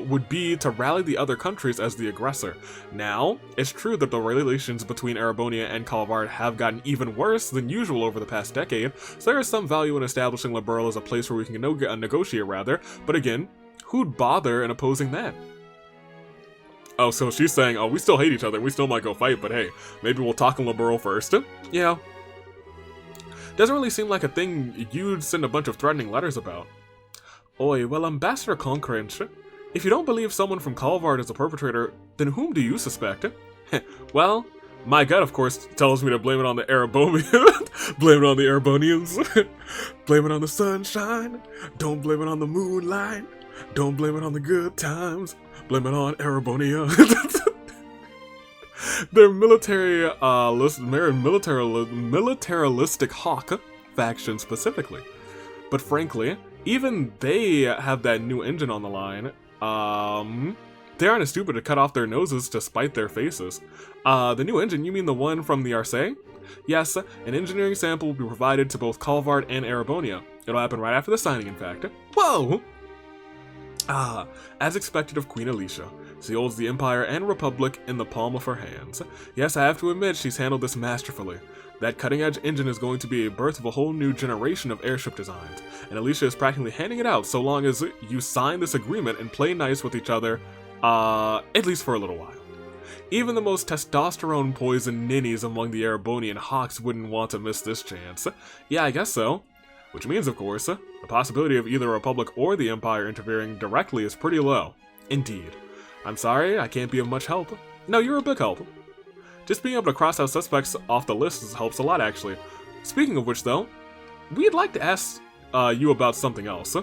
S1: would be to rally the other countries as the aggressor. Now, it's true that the relations between Erebonia and Calvard have gotten even worse than usual over the past decade, so there is some value in establishing Liberl as a place where we can negotiate rather, but again, who'd bother in opposing that? Oh, so she's saying, oh, we still hate each other, we still might go fight, but hey, maybe we'll talk in Liberl first. Yeah. Doesn't really seem like a thing you'd send a bunch of threatening letters about. Oi, well, Ambassador Concrench, if you don't believe someone from Calvard is the perpetrator, then whom do you suspect? Well, my gut, of course, tells me to blame it on the Erebomians. Blame it on the Erebonians. Blame it on the sunshine. Don't blame it on the moonlight. Don't blame it on the good times. Blame it on Erebonia. Their militaristic hawk faction specifically. But frankly, even they have that new engine on the line. They aren't as stupid to cut off their noses to spite their faces. The new engine, you mean the one from the Arce? Yes, an engineering sample will be provided to both Calvard and Erebonia. It'll happen right after the signing, in fact. Whoa! As expected of Queen Alicia, she holds the Empire and Republic in the palm of her hands. Yes, I have to admit she's handled this masterfully. That cutting-edge engine is going to be a birth of a whole new generation of airship designs, and Alicia is practically handing it out so long as you sign this agreement and play nice with each other, at least for a little while. Even the most testosterone-poisoned ninnies among the Erebonian hawks wouldn't want to miss this chance. Yeah, I guess so. Which means, of course, the possibility of either Republic or the Empire interfering directly is pretty low. Indeed. I'm sorry, I can't be of much help. No, you're a big help. Just being able to cross out suspects off the list helps a lot, actually. Speaking of which, though, we'd like to ask you about something else.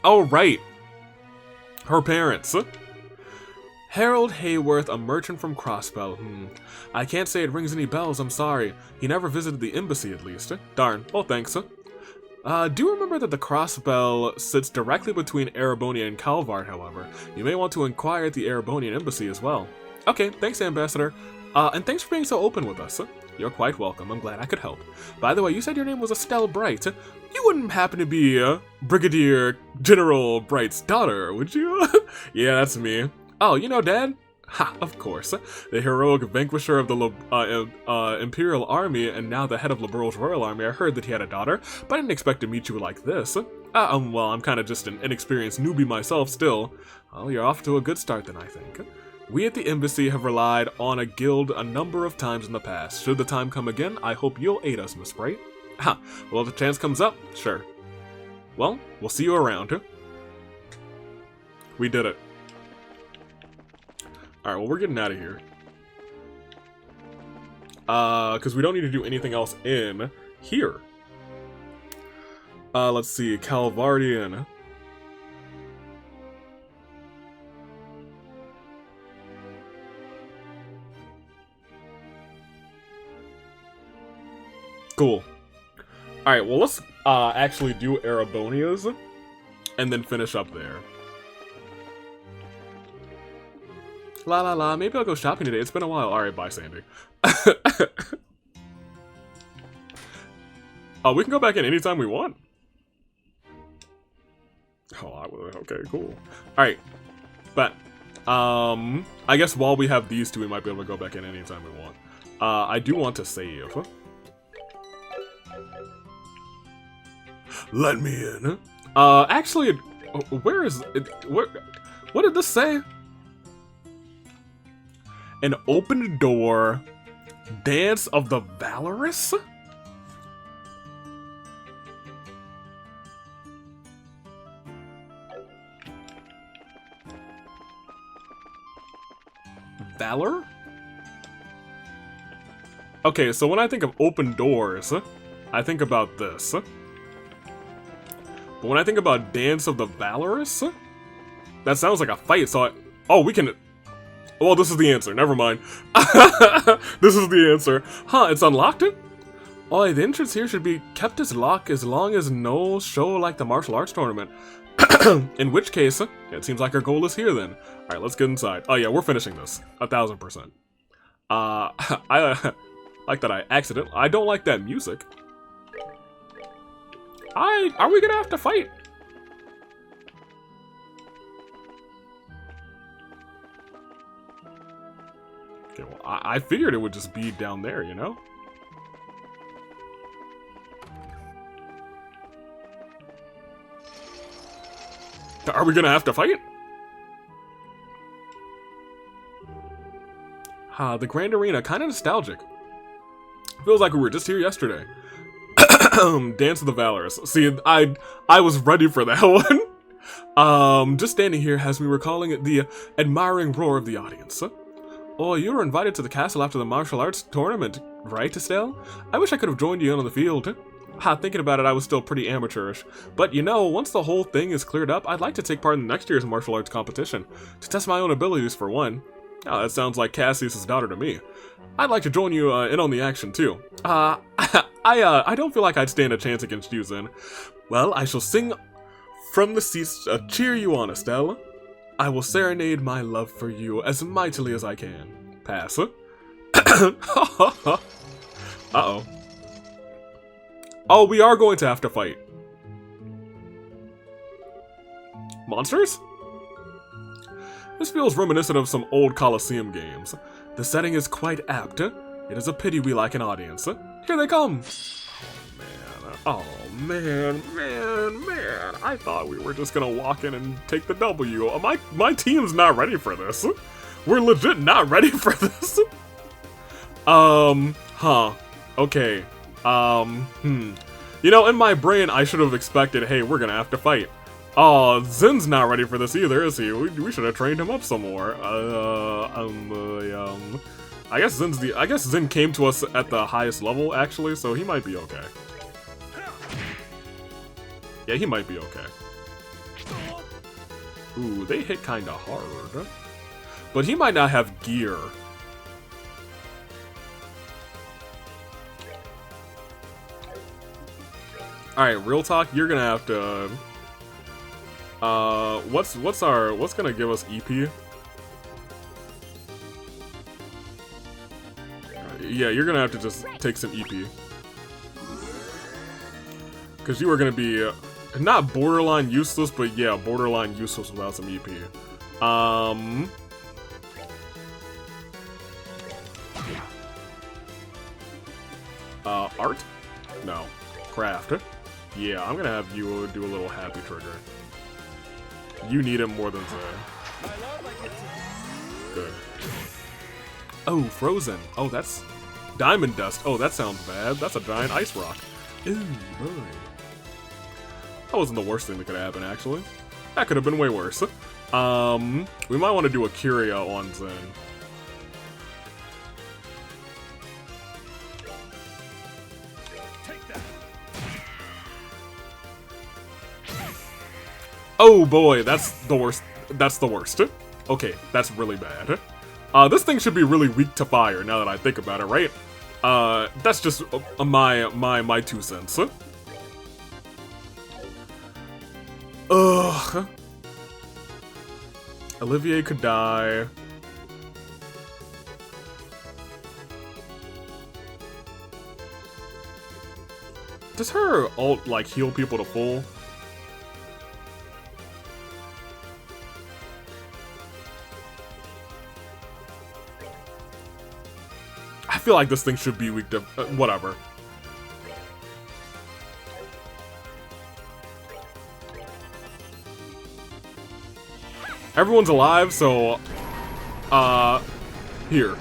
S1: Oh, right. Her parents. Harold Hayworth, a merchant from Crossbell. I can't say it rings any bells, I'm sorry. He never visited the embassy, at least. Darn. Well, thanks. Do remember that the Crossbell sits directly between Erebonia and Calvard, however. You may want to inquire at the Erebonian embassy as well. Okay, thanks, Ambassador. And thanks for being so open with us. You're quite welcome. I'm glad I could help. By the way, you said your name was Estelle Bright. You wouldn't happen to be Brigadier General Bright's daughter, would you? Yeah, that's me. Oh, you know Dad? Ha, of course. The heroic vanquisher of the Imperial Army and now the head of Liberl's Royal Army. I heard that he had a daughter, but I didn't expect to meet you like this. Well, I'm kind of just an inexperienced newbie myself still. Well, you're off to a good start then, I think. We at the embassy have relied on a guild a number of times in the past. Should the time come again, I hope you'll aid us, Miss Bright. Ha, well, if the chance comes up, sure. Well, we'll see you around. We did it. Alright, well, we're getting out of here. Because we don't need to do anything else in here. Let's see, Calvardian. Cool. Alright, well, let's actually do Erebonia's and then finish up there. La la la, maybe I'll go shopping today. It's been a while. Alright, bye, Sandy. We can go back in anytime we want. Oh, okay, cool. Alright, but I guess while we have these two, we might be able to go back in anytime we want. I do want to save. Let me in. Actually, where is it? What did this say? An open door. Dance of the Valorous? Valor? Okay, so when I think of open doors, I think about this. But when I think about Dance of the Valorous, that sounds like a fight, so oh, we can... Well, this is the answer. Never mind. This is the answer. Huh, it's unlocked? Oh, the entrance here should be kept as locked as long as no show like the martial arts tournament. In which case, it seems like our goal is here then. Alright, let's get inside. Oh yeah, we're finishing this. 1000%. I like that I don't like that music. Are we gonna have to fight? Okay, well, I figured it would just be down there, you know? Are we gonna have to fight? The Grand Arena, kind of nostalgic. Feels like we were just here yesterday. Dance of the Valorous. See, I was ready for that one. Just standing here has me recalling the admiring roar of the audience. Oh, you were invited to the castle after the martial arts tournament, right, Estelle? I wish I could have joined you in on the field. Thinking about it, I was still pretty amateurish. But you know, once the whole thing is cleared up, I'd like to take part in next year's martial arts competition. To test my own abilities, for one. Oh, that sounds like Cassius's daughter to me. I'd like to join you in on the action, too. I don't feel like I'd stand a chance against you, Zen. Well, I shall sing from the seats to cheer you on, Estelle. I will serenade my love for you as mightily as I can. Pass. Uh-oh. Oh, we are going to have to fight. Monsters? This feels reminiscent of some old Colosseum games. The setting is quite apt. It is a pity we lack an audience. Here they come! Oh man, I thought we were just gonna walk in and take the W. My team's not ready for this. We're legit not ready for this. Okay. You know, in my brain, I should have expected, hey, we're gonna have to fight. Oh, Zen's not ready for this either, is he? We should have trained him up some more. I guess Zen came to us at the highest level, actually, so he might be okay. Yeah, he might be okay. Ooh, they hit kinda hard. But he might not have gear. Alright, real talk, you're gonna have to... what's gonna give us EP? Yeah, you're gonna have to just take some EP. Because you are gonna be, not borderline useless, but yeah, borderline useless without some EP. Art? No. Craft. Yeah, I'm gonna have you do a little happy trigger. You need it more than Zay. Good. Oh, Frozen. Oh, that's... Diamond Dust. Oh, that sounds bad. That's a giant ice rock. Ooh, boy. That wasn't the worst thing that could happen, actually. That could have been way worse. We might want to do a Curio on Zen. Oh boy, that's the worst. That's the worst. Okay, that's really bad. This thing should be really weak to fire, now that I think about it, right? That's just my 2 cents. Ugh. Olivier could die. Does her ult, like, heal people to full? feel like this thing should be weak to... whatever. Everyone's alive, so... here.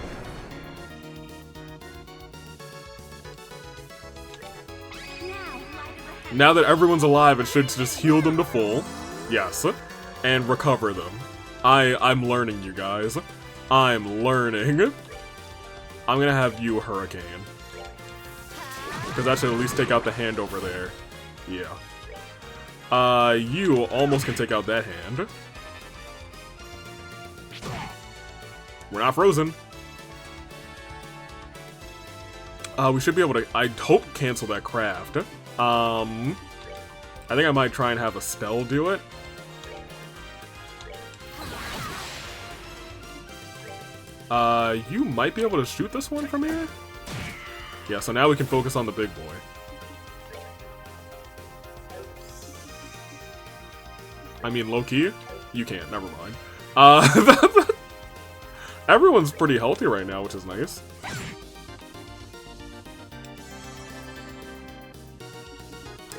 S1: Now that everyone's alive, it should just heal them to full. Yes. And recover them. I'm learning, you guys. I'm learning. I'm gonna have you Hurricane. Because that should at least take out the hand over there. Yeah. You almost can take out that hand. We're not frozen. We should be able to, I hope, cancel that craft. I think I might try and have Estelle do it. You might be able to shoot this one from here? Yeah, so now we can focus on the big boy. I mean, low-key? You can't, never mind. Everyone's pretty healthy right now, which is nice.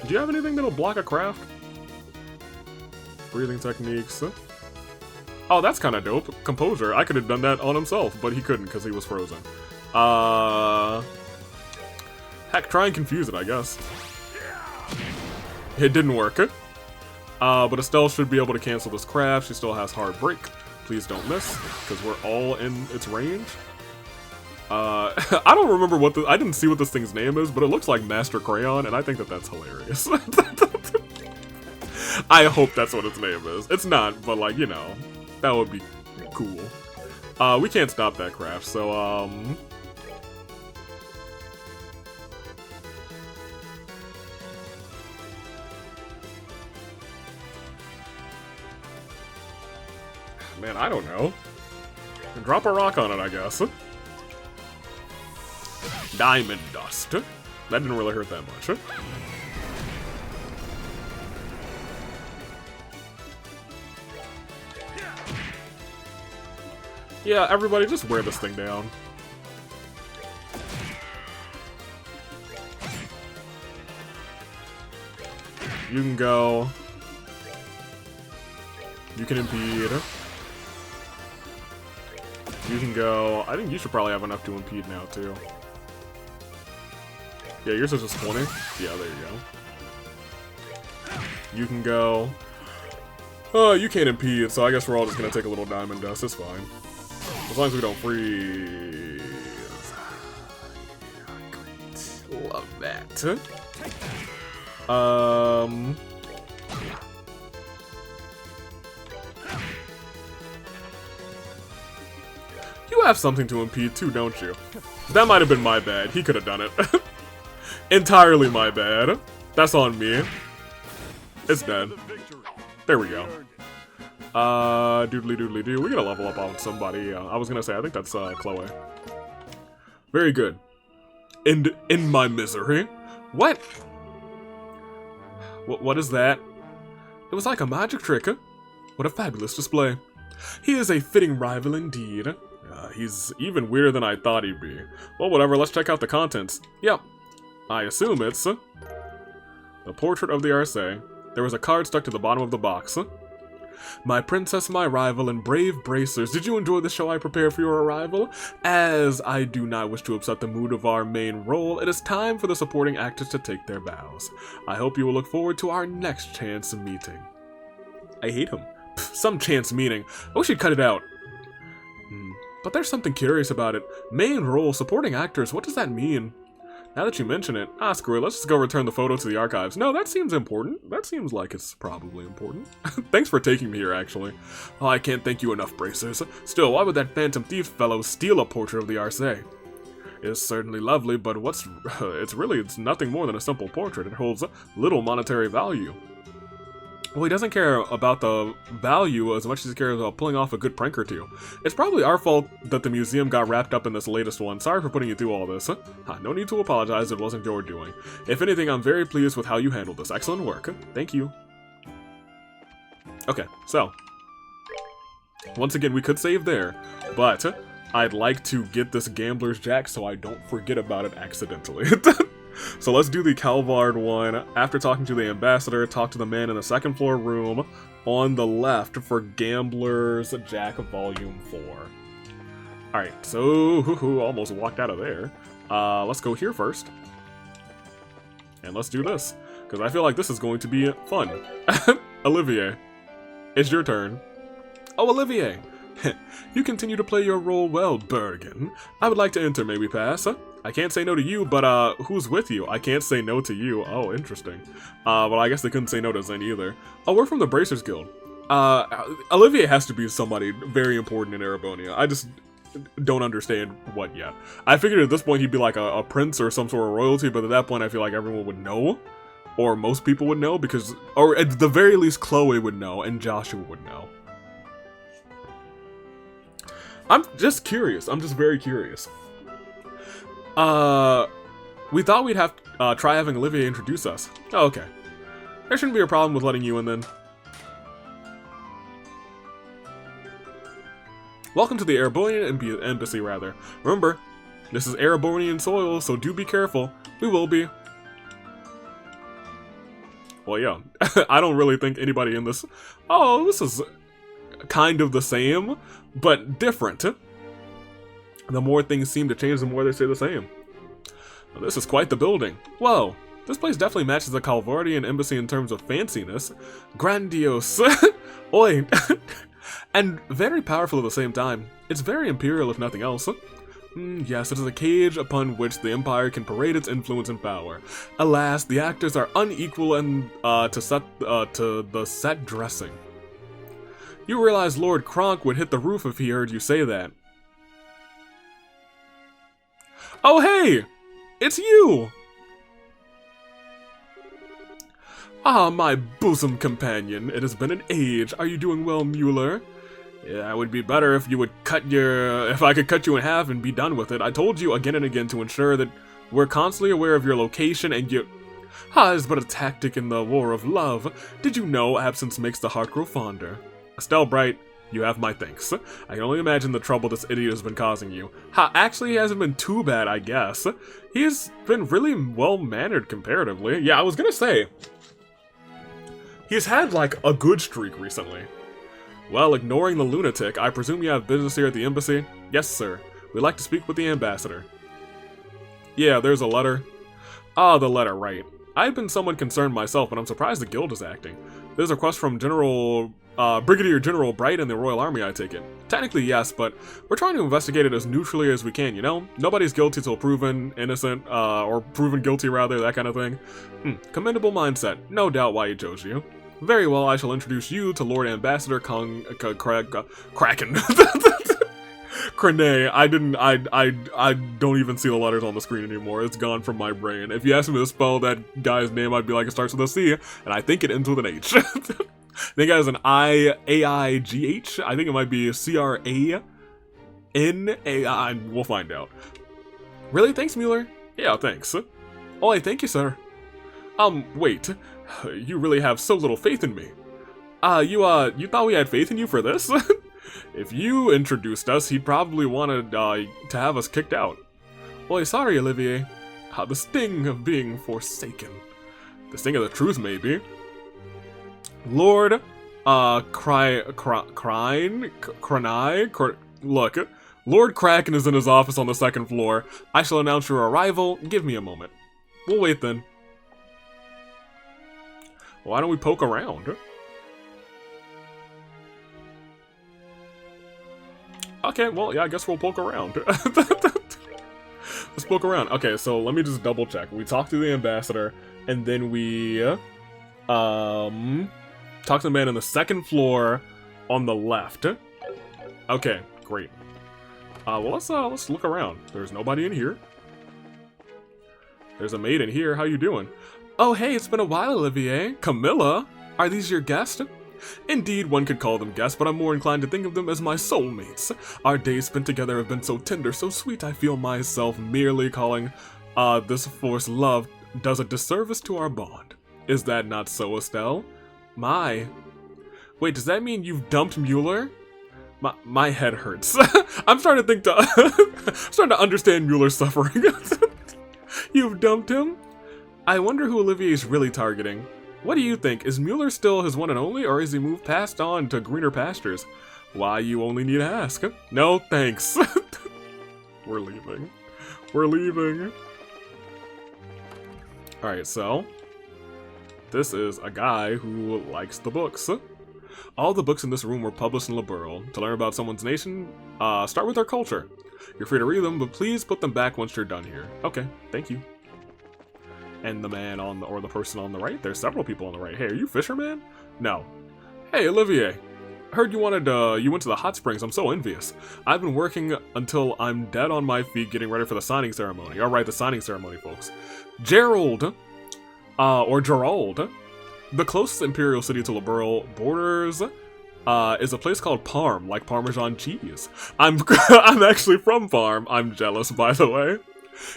S1: Do you have anything that'll block a craft? Breathing techniques. Oh, that's kind of dope. Composure. I could have done that on himself, but he couldn't because he was frozen. Heck, try and confuse it, I guess. It didn't work. But Estelle should be able to cancel this craft. She still has hard break. Please don't miss, because we're all in its range. I don't remember what I didn't see what this thing's name is, but it looks like Master Crayon, and I think that that's hilarious. I hope that's what its name is. It's not, but like, you know, that would be cool. We can't stop that craft, so, man, I don't know. Drop a rock on it, I guess. Diamond dust. That didn't really hurt that much. Yeah, everybody just wear this thing down. You can go. You can impede. You can go. I think you should probably have enough to impede now, too. Yeah, yours is just 20. Yeah, there you go. You can go. Oh, you can't impede, so I guess we're all just gonna take a little diamond dust. It's fine. As long as we don't freeze. Yeah, great. Love that. You have something to impede too, don't you? That might have been my bad. He could have done it. Entirely my bad. That's on me. It's dead. There we go. Doodly doodly doo. We're gonna level up on somebody. I was gonna say, I think that's Chloe. Very good. In my misery. What? What is that? It was like a magic trick. What a fabulous display. He is a fitting rival indeed. He's even weirder than I thought he'd be. Well, whatever, let's check out the contents. Yep. I assume it's the portrait of the Arce. There was a card stuck to the bottom of the box. My princess, my rival, and brave bracers, did you enjoy the show I prepared for your arrival? As I do not wish to upset the mood of our main role, it is time for the supporting actors to take their bows. I hope you will look forward to our next chance meeting. I hate him. Pff, some chance meeting. I wish he'd cut it out. But there's something curious about it. Main role, supporting actors, what does that mean? Now that you mention it, screw it, let's just go return the photo to the archives. No, that seems important. That seems like it's probably important. Thanks for taking me here, actually. Oh, I can't thank you enough, bracers. Still, why would that phantom thief fellow steal a portrait of the Arce? It's certainly lovely, but it's nothing more than a simple portrait. It holds little monetary value. Well, he doesn't care about the value as much as he cares about pulling off a good prank or two. It's probably our fault that the museum got wrapped up in this latest one. Sorry for putting you through all this. No need to apologize, it wasn't your doing. If anything, I'm very pleased with how you handled this. Excellent work. Thank you. Okay, so. Once again, we could save there, but I'd like to get this Gambler's Jack so I don't forget about it accidentally. So let's do the Calvard one. After talking to the ambassador, talk to the man in the second floor room on the left for Gambler's Jack Volume 4. Alright, so almost walked out of there. Let's go here first. And let's do this, because I feel like this is going to be fun. Olivier, it's your turn. Oh, Olivier! You continue to play your role well, Bergen. I would like to enter, may we pass? I can't say no to you, but who's with you? I can't say no to you. Oh, interesting. Well, I guess they couldn't say no to Zen either. Oh, we're from the Bracers Guild. Olivier has to be somebody very important in Erebonia. I just don't understand what yet. I figured at this point he'd be like a prince or some sort of royalty, but at that point I feel like everyone would know. Or most people would know, because, or at the very least Chloe would know, and Joshua would know. I'm just curious. I'm just very curious. We thought we'd have try having Olivier introduce us. Oh, okay. There shouldn't be a problem with letting you in then. Welcome to the Erebonian Embassy, rather. Remember, this is Erebonian soil, so do be careful. We will be. Well, yeah. I don't really think anybody in this... Oh, this is kind of the same, but different. The more things seem to change, the more they stay the same. Well, this is quite the building. Whoa, this place definitely matches the Calvardian embassy in terms of fanciness. Grandiose. Oi. And very powerful at the same time. It's very imperial if nothing else. Yes, it is a cage upon which the Empire can parade its influence and power. Alas, the actors are unequal and to the set dressing. You realize Lord Kronk would hit the roof if he heard you say that. Oh hey! It's you! Ah, my bosom companion, it has been an age. Are you doing well, Mueller? Yeah, it would be better if you would if I could cut you in half and be done with it. I told you again and again to ensure that we're constantly aware of your location and you... it's but a tactic in the war of love. Did you know absence makes the heart grow fonder? Estelle Bright, you have my thanks. I can only imagine the trouble this idiot has been causing you. Actually, he hasn't been too bad, I guess. He's been really well-mannered comparatively. Yeah, I was gonna say... He's had, like, a good streak recently. Well, ignoring the lunatic, I presume you have business here at the embassy? Yes, sir. We'd like to speak with the ambassador. Yeah, there's a letter. Ah, the letter, right. I've been somewhat concerned myself, but I'm surprised the guild is acting. There's a request from Brigadier General Bright and the Royal Army, I take it. Technically, yes, but we're trying to investigate it as neutrally as we can, you know? Nobody's guilty till proven innocent, or proven guilty, rather, that kind of thing. Commendable mindset. No doubt why he chose you. Very well, I shall introduce you to Lord Ambassador Kraken. Crane. I don't even see the letters on the screen anymore. It's gone from my brain. If you asked me to spell that guy's name, I'd be like, it starts with a C, and I think it ends with an H. I think it has an A-I-G-H. I think it might be C-R-A-N-A-I. We'll find out. Really? Thanks, Mueller? Yeah, thanks. Oh, thank you, sir. Wait. You really have so little faith in me. You thought we had faith in you for this? If you introduced us, he'd probably wanted, to have us kicked out. Well, sorry, Olivier. The sting of being forsaken. The sting of the truth, maybe. Lord, look, Lord Kraken is in his office on the second floor. I shall announce your arrival. Give me a moment. We'll wait then. Why don't we poke around? Okay, well, yeah, I guess we'll poke around. Let's poke around. Okay, so let me just double check. We talked to the ambassador, and then we talk to the man on the second floor on the left. Okay, great. Well, let's look around. There's nobody in here. There's a maid in here. How you doing? Oh, hey, it's been a while, Olivier. Camilla? Are these your guests? Indeed, one could call them guests, but I'm more inclined to think of them as my soulmates. Our days spent together have been so tender, so sweet, I feel myself merely calling this force love does a disservice to our bond. Is that not so, Estelle? My. Wait, does that mean you've dumped Mueller? My head hurts. I'm starting to think I'm starting to understand Mueller's suffering. You've dumped him? I wonder who Olivier's really targeting. What do you think? Is Mueller still his one and only, or has he moved past on to greener pastures? Why, you only need to ask. No, thanks. We're leaving. We're leaving. Alright, so this is a guy who likes the books. All the books in this room were published in Liberl. To learn about someone's nation, start with their culture. You're free to read them, but please put them back once you're done here. Okay, thank you. And the man on the, or the person on the right, there's several people on the right. Hey, are you Fisherman? No. Hey, Olivier. Heard you went to the hot springs. I'm so envious. I've been working until I'm dead on my feet getting ready for the signing ceremony. Alright, the signing ceremony, folks. Gerald, or Gerald, the closest imperial city to Liberl borders, is a place called Parm, like Parmesan cheese. I'm actually from Parm. I'm jealous, by the way.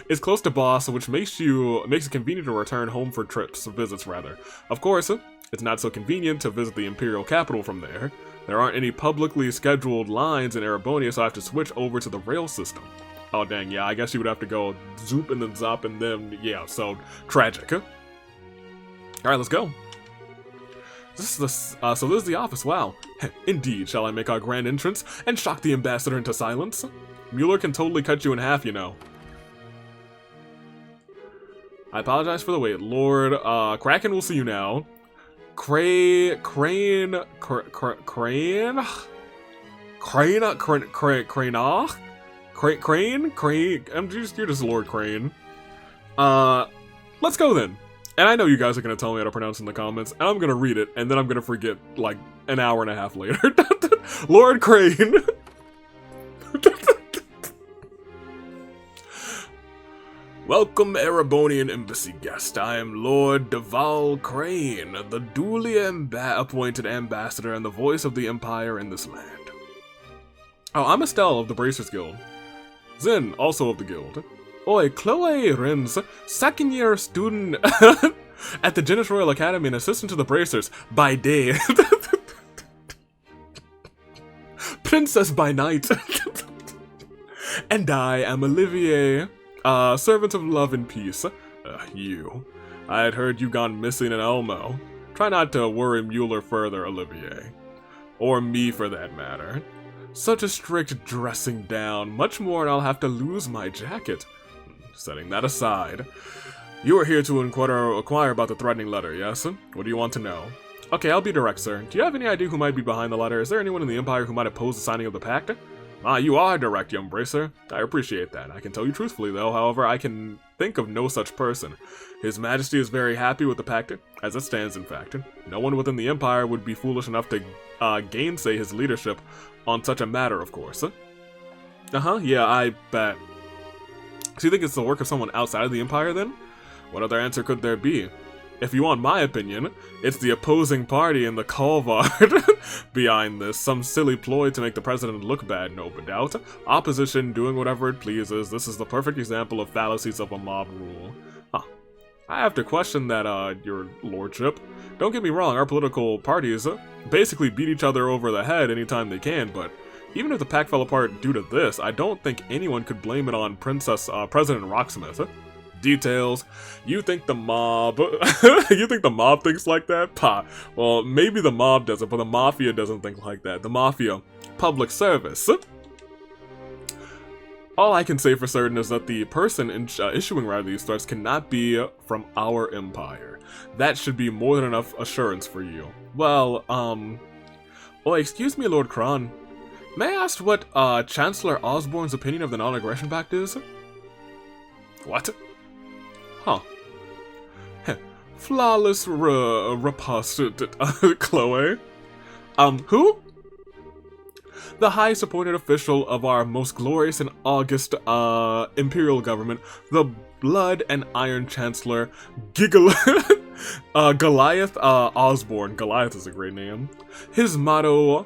S1: It's close to Boss, which makes it convenient to return home for visits rather. Of course, it's not so convenient to visit the imperial capital from there. There aren't any publicly scheduled lines in Erebonia, so I have to switch over to the rail system. Oh dang, yeah, I guess you would have to go zoop and then zop and then, yeah, so tragic. Alright, let's go. So this is the office, wow. Indeed, shall I make our grand entrance and shock the ambassador into silence? Mueller can totally cut you in half, you know. I apologize for the wait. Lord, Kraken will see you now. Crane, you're just Lord Crane. Let's go then. And I know you guys are gonna tell me how to pronounce in the comments, and I'm gonna read it, and then I'm gonna forget, like, an hour and a half later. Lord Crane. Welcome, Erebonian Embassy guest. I am Lord Duval Crane, the duly appointed ambassador and the voice of the Empire in this land. Oh, I'm Estelle of the Bracers Guild. Zin, also of the guild. Oi, Chloe Rins, second year student at the Genis Royal Academy and assistant to the Bracers by day. Princess by night. And I am Olivier. Servant of love and peace. You. I had heard you gone missing in Elmo. Try not to worry Mueller further, Olivier. Or me, for that matter. Such a strict dressing down. Much more and I'll have to lose my jacket. Setting that aside. You are here to inquire about the threatening letter, yes? What do you want to know? Okay, I'll be direct, sir. Do you have any idea who might be behind the letter? Is there anyone in the Empire who might oppose the signing of the pact? Ah, you are direct, young bracer. I appreciate that. I can tell you truthfully, though, however, I can think of no such person. His Majesty is very happy with the pact, as it stands, in fact. No one within the Empire would be foolish enough to gainsay his leadership on such a matter, of course. Yeah, I bet. So you think it's the work of someone outside of the Empire, then? What other answer could there be? If you want my opinion, it's the opposing party and the Colvard behind this. Some silly ploy to make the president look bad, no doubt. Opposition doing whatever it pleases. This is the perfect example of fallacies of a mob rule. Huh. I have to question that, your lordship. Don't get me wrong, our political parties basically beat each other over the head anytime they can, but even if the pact fell apart due to this, I don't think anyone could blame it on President Rocksmith. Details. You think the mob you think the mob thinks like that? Pah. Well, maybe the mob doesn't, but the mafia doesn't think like that. The mafia. Public service. All I can say for certain is that the person issuing these threats cannot be from our empire. That should be more than enough assurance for you. Well, oh, excuse me, Lord Kron. May I ask what, Chancellor Osborne's opinion of the non-aggression pact is? What? Huh. Flawless riposte, Chloe. Who? The highest appointed official of our most glorious and august, imperial government, the Blood and Iron Chancellor, Goliath, Osborne. Goliath is a great name. His motto,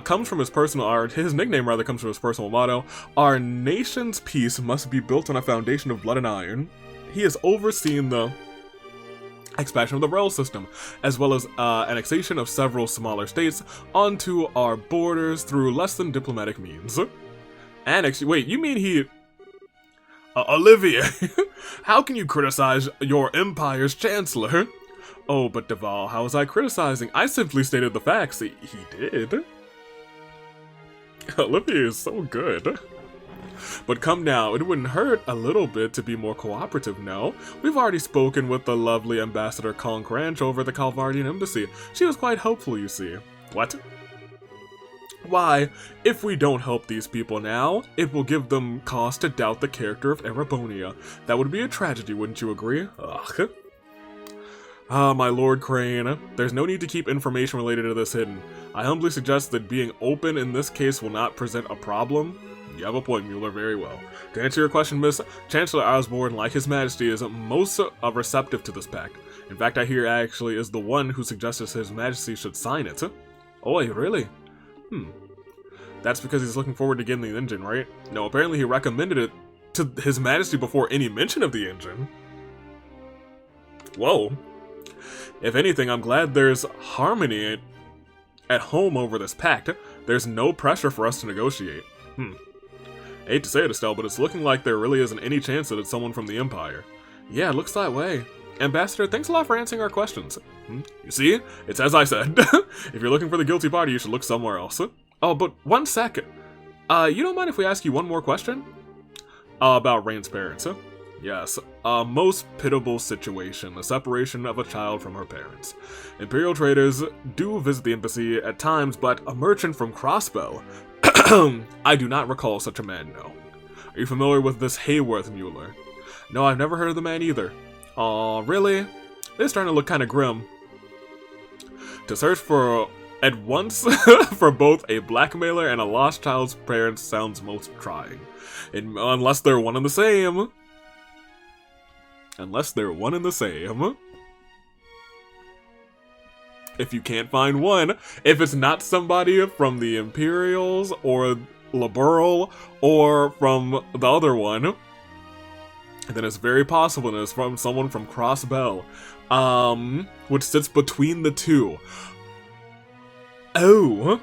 S1: comes from his personal his nickname rather comes from his personal motto. Our nation's peace must be built on a foundation of blood and iron. He has overseen the expansion of the rail system, as well as annexation of several smaller states onto our borders through less than diplomatic means. Wait, you mean he... Olivia, how can you criticize your empire's chancellor? Oh, but Duval, how was I criticizing? I simply stated the facts. He did. Olivia is so good. But come now, it wouldn't hurt a little bit to be more cooperative, no? We've already spoken with the lovely Ambassador Concranch over the Calvardian embassy. She was quite helpful, you see. What? Why, if we don't help these people now, it will give them cause to doubt the character of Erebonia. That would be a tragedy, wouldn't you agree? Ugh. Ah, my Lord Crane, there's no need to keep information related to this hidden. I humbly suggest that being open in this case will not present a problem. You have a point, Mueller, very well. To answer your question, Miss, Chancellor Osborne, like His Majesty, is most receptive to this pact. In fact, I hear actually is the one who suggested His Majesty should sign it. Oh, really? That's because he's looking forward to getting the engine, right? No, apparently he recommended it to His Majesty before any mention of the engine. Whoa. If anything, I'm glad there's harmony at home over this pact. There's no pressure for us to negotiate. I hate to say it, Estelle, but it's looking like there really isn't any chance that it's someone from the Empire. Yeah, it looks that way. Ambassador, thanks a lot for answering our questions. You see? It's as I said. If you're looking for the guilty party, you should look somewhere else. Oh, but 1 second. You don't mind if we ask you one more question? About Rain's parents, Yes, a most pitiable situation, the separation of a child from her parents. Imperial traders do visit the embassy at times, but a merchant from Crossbow... I do not recall such a man, no. Are you familiar with this Hayworth Mueller? No, I've never heard of the man either. Aw, really? They're starting to look kinda grim. To search for at once for both a blackmailer and a lost child's parents sounds most trying. Unless they're one and the same. Unless they're one and the same. If you can't find one, if it's not somebody from the Imperials or Liberal or from the other one, then it's very possible that it's from someone from Crossbell, which sits between the two. Oh,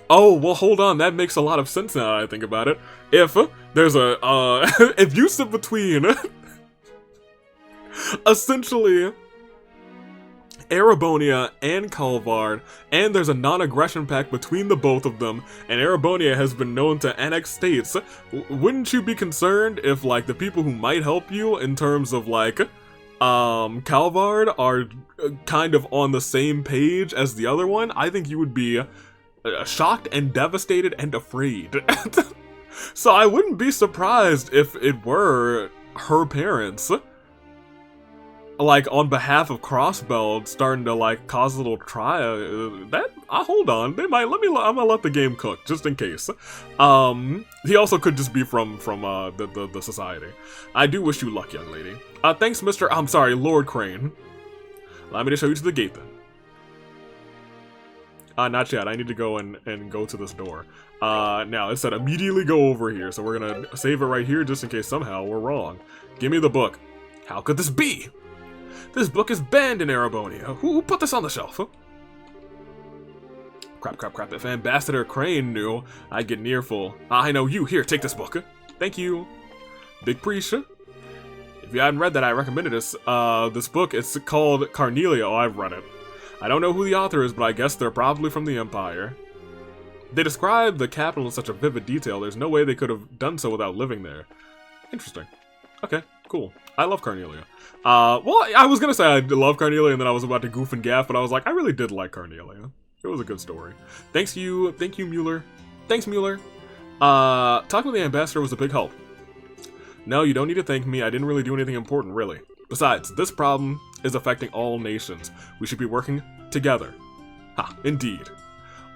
S1: well, hold on. That makes a lot of sense now that I think about it. If there's a, if you sit between, essentially, Erebonia and Calvard, and there's a non-aggression pact between the both of them, and Erebonia has been known to annex states, wouldn't you be concerned if, like, the people who might help you in terms of, like, Calvard are kind of on the same page as the other one? I think you would be shocked and devastated and afraid. So I wouldn't be surprised if it were her parents, like, on behalf of Crossbell, starting to, like, cause a little trial. Hold on, they might, I'm gonna let the game cook, just in case. He also could just be from the society. I do wish you luck, young lady. Thanks, Lord Crane. Allow me to show you to the gate, then. Not yet, I need to go and go to this door. Now, it said immediately go over here, so we're gonna save it right here, just in case somehow we're wrong. Give me the book. How could this be? This book is banned in Erebonia. Who put this on the shelf? Huh? Crap. If Ambassador Crane knew, I'd get an earful. I know you. Here, take this book. Thank you. Big Preach. If you hadn't read that, I recommended this. This book, it's called Carnelia. Oh, I've read it. I don't know who the author is, but I guess they're probably from the Empire. They describe the capital in such a vivid detail, there's no way they could have done so without living there. Interesting. Okay, cool. I love Carnelia. Well, I was gonna say I love Carnelia, and then I was about to goof and gaff, but I was like, I really did like Carnelia. It was a good story. Thank you, Mueller. Thanks, Mueller. Talking with the ambassador was a big help. No, you don't need to thank me. I didn't really do anything important, really. Besides, this problem is affecting all nations. We should be working together. Ha, indeed.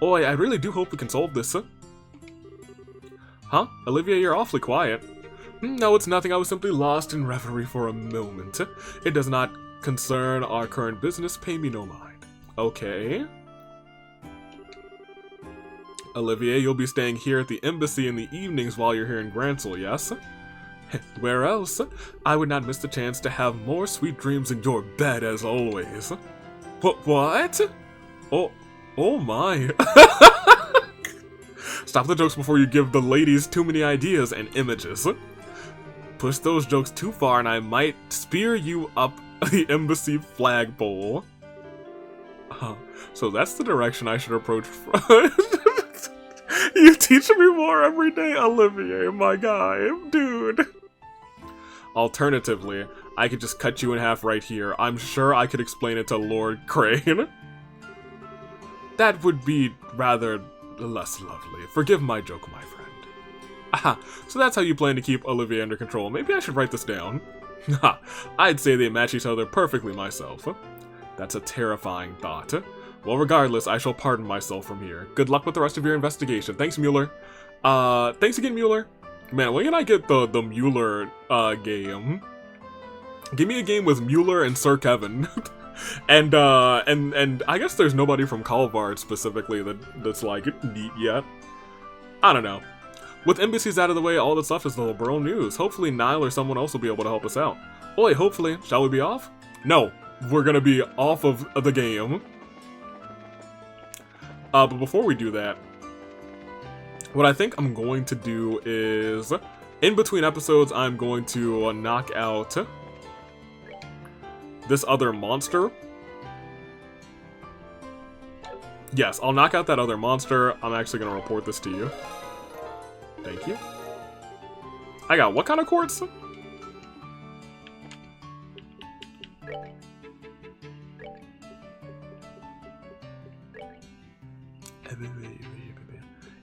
S1: Oh, I really do hope we can solve this. Huh? Olivia, you're awfully quiet. No, it's nothing. I was simply lost in reverie for a moment. It does not concern our current business. Pay me no mind. Okay. Olivia, you'll be staying here at the embassy in the evenings while you're here in Gransel, yes? Where else? I would not miss the chance to have more sweet dreams in your bed as always. What? Oh my. Stop the jokes before you give the ladies too many ideas and images. Push those jokes too far and I might spear you up the embassy flagpole. So that's the direction I should approach from. You teach me more every day, Olivier, my guy, dude. Alternatively, I could just cut you in half right here. I'm sure I could explain it to Lord Crane. That would be rather less lovely. Forgive my joke, my friend. Aha, so that's how you plan to keep Olivier under control. Maybe I should write this down. Ha, I'd say they match each other perfectly myself. That's a terrifying thought. Well, regardless, I shall pardon myself from here. Good luck with the rest of your investigation. Thanks, Mueller. Thanks again, Mueller. Man, when can I get the Mueller, game? Give me a game with Mueller and Sir Kevin. and I guess there's nobody from Calvard specifically that's, like, neat yet. I don't know. With embassies out of the way, all that's left is the liberal news. Hopefully Nile or someone else will be able to help us out. Oi, hopefully. Shall we be off? No. We're gonna be off of the game. But before we do that, what I think I'm going to do is, in between episodes, I'm going to knock out this other monster. Yes, I'll knock out that other monster. I'm actually going to report this to you. Thank you. I got what kind of quartz?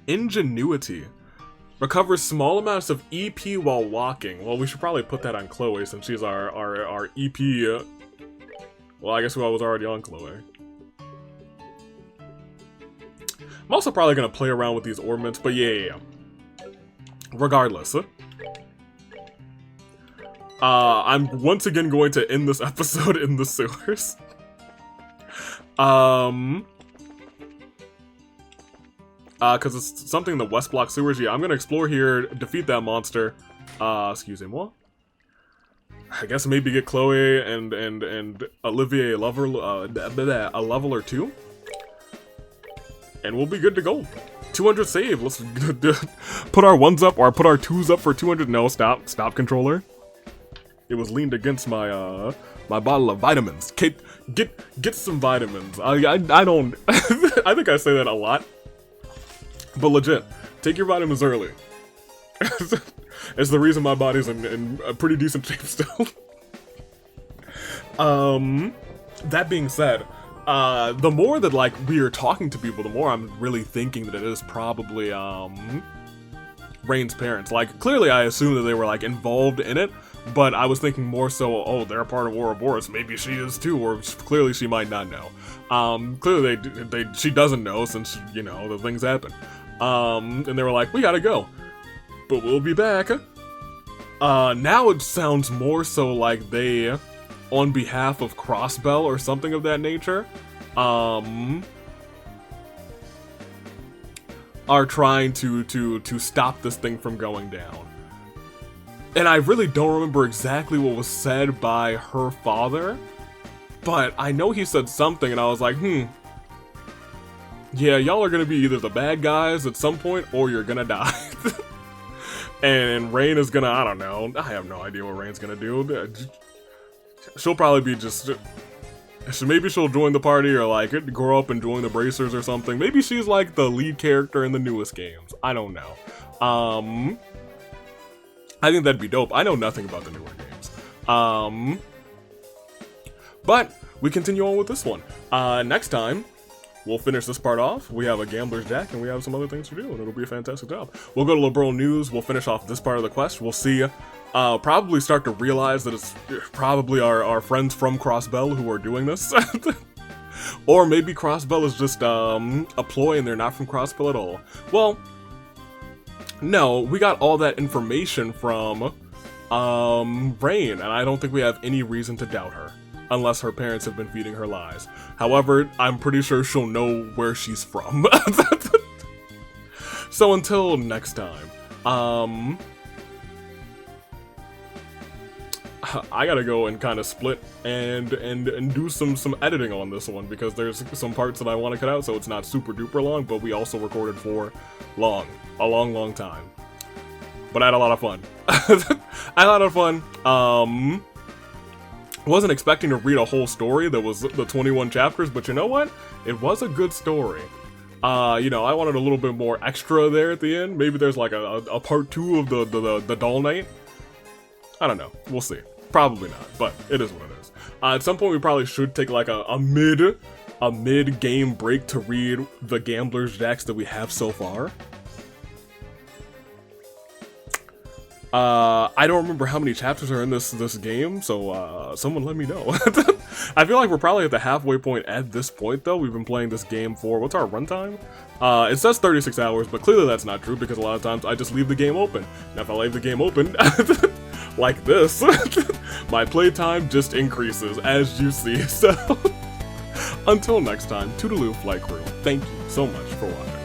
S1: Ingenuity. Recovers small amounts of EP while walking. Well, we should probably put that on Chloe since she's our EP. Well, I guess I was already on Chloe. I'm also probably going to play around with these ornaments, but yeah. Regardless. I'm once again going to end this episode in the sewers. Because it's something in the West Block sewers. Yeah, I'm going to explore here, defeat that monster. Excuse me, what? I guess maybe get Chloe and Olivier a level or two. And we'll be good to go. 200 save. Let's put our ones up, or put our twos up for 200. No, stop, controller. It was leaned against my my bottle of vitamins. Get some vitamins. I don't. I think I say that a lot. But legit, take your vitamins early. It's the reason my body's in a pretty decent shape still. That being said, the more that, like, we are talking to people, the more I'm really thinking that it is probably, Rain's parents. Like, clearly I assume that they were, like, involved in it, but I was thinking more so, oh, they're part of Ouroboros, maybe she is too, or clearly she might not know. Clearly she doesn't know since, you know, the things happen. And they were like, we gotta go. But we'll be back. Now it sounds more so like they, on behalf of Crossbell or something of that nature, are trying to stop this thing from going down. And I really don't remember exactly what was said by her father, but I know he said something and I was like, yeah, y'all are gonna be either the bad guys at some point or you're gonna die. And Rain is gonna, I don't know, I have no idea what Rain's gonna do. She'll probably be just, maybe she'll join the party or like grow up and join the Bracers or something. Maybe she's like the lead character in the newest games. I don't know. I think that'd be dope. I know nothing about the newer games. But we continue on with this one. Next time, we'll finish this part off. We have a Gambler's Jack, and we have some other things to do, and it'll be a fantastic job. We'll go to Liberal News. We'll finish off this part of the quest. We'll see. Probably start to realize that it's probably our friends from Crossbell who are doing this. Or maybe Crossbell is just a ploy and they're not from Crossbell at all. Well, no, we got all that information from Rain, and I don't think we have any reason to doubt her. Unless her parents have been feeding her lies. However, I'm pretty sure she'll know where she's from. So until next time, I gotta go and kind of split and do some editing on this one, because there's some parts that I want to cut out so it's not super duper long, but we also recorded for a long time. But I had a lot of fun. I had a lot of fun. Wasn't expecting to read a whole story that was the 21 chapters, but you know what? It was a good story. You know, I wanted a little bit more extra there at the end. Maybe there's like a part 2 of the Doll Night. I don't know. We'll see. Probably not, but it is what it is. At some point, we probably should take like a mid-game break to read the Gambler's Jacks that we have so far. I don't remember how many chapters are in this game, so someone let me know. I feel like we're probably at the halfway point at this point, though. We've been playing this game for, what's our runtime? It says 36 hours, but clearly that's not true, because a lot of times I just leave the game open. Now if I leave the game open, like this, my playtime just increases, as you see. So, until next time, toodaloo, flight crew. Thank you so much for watching.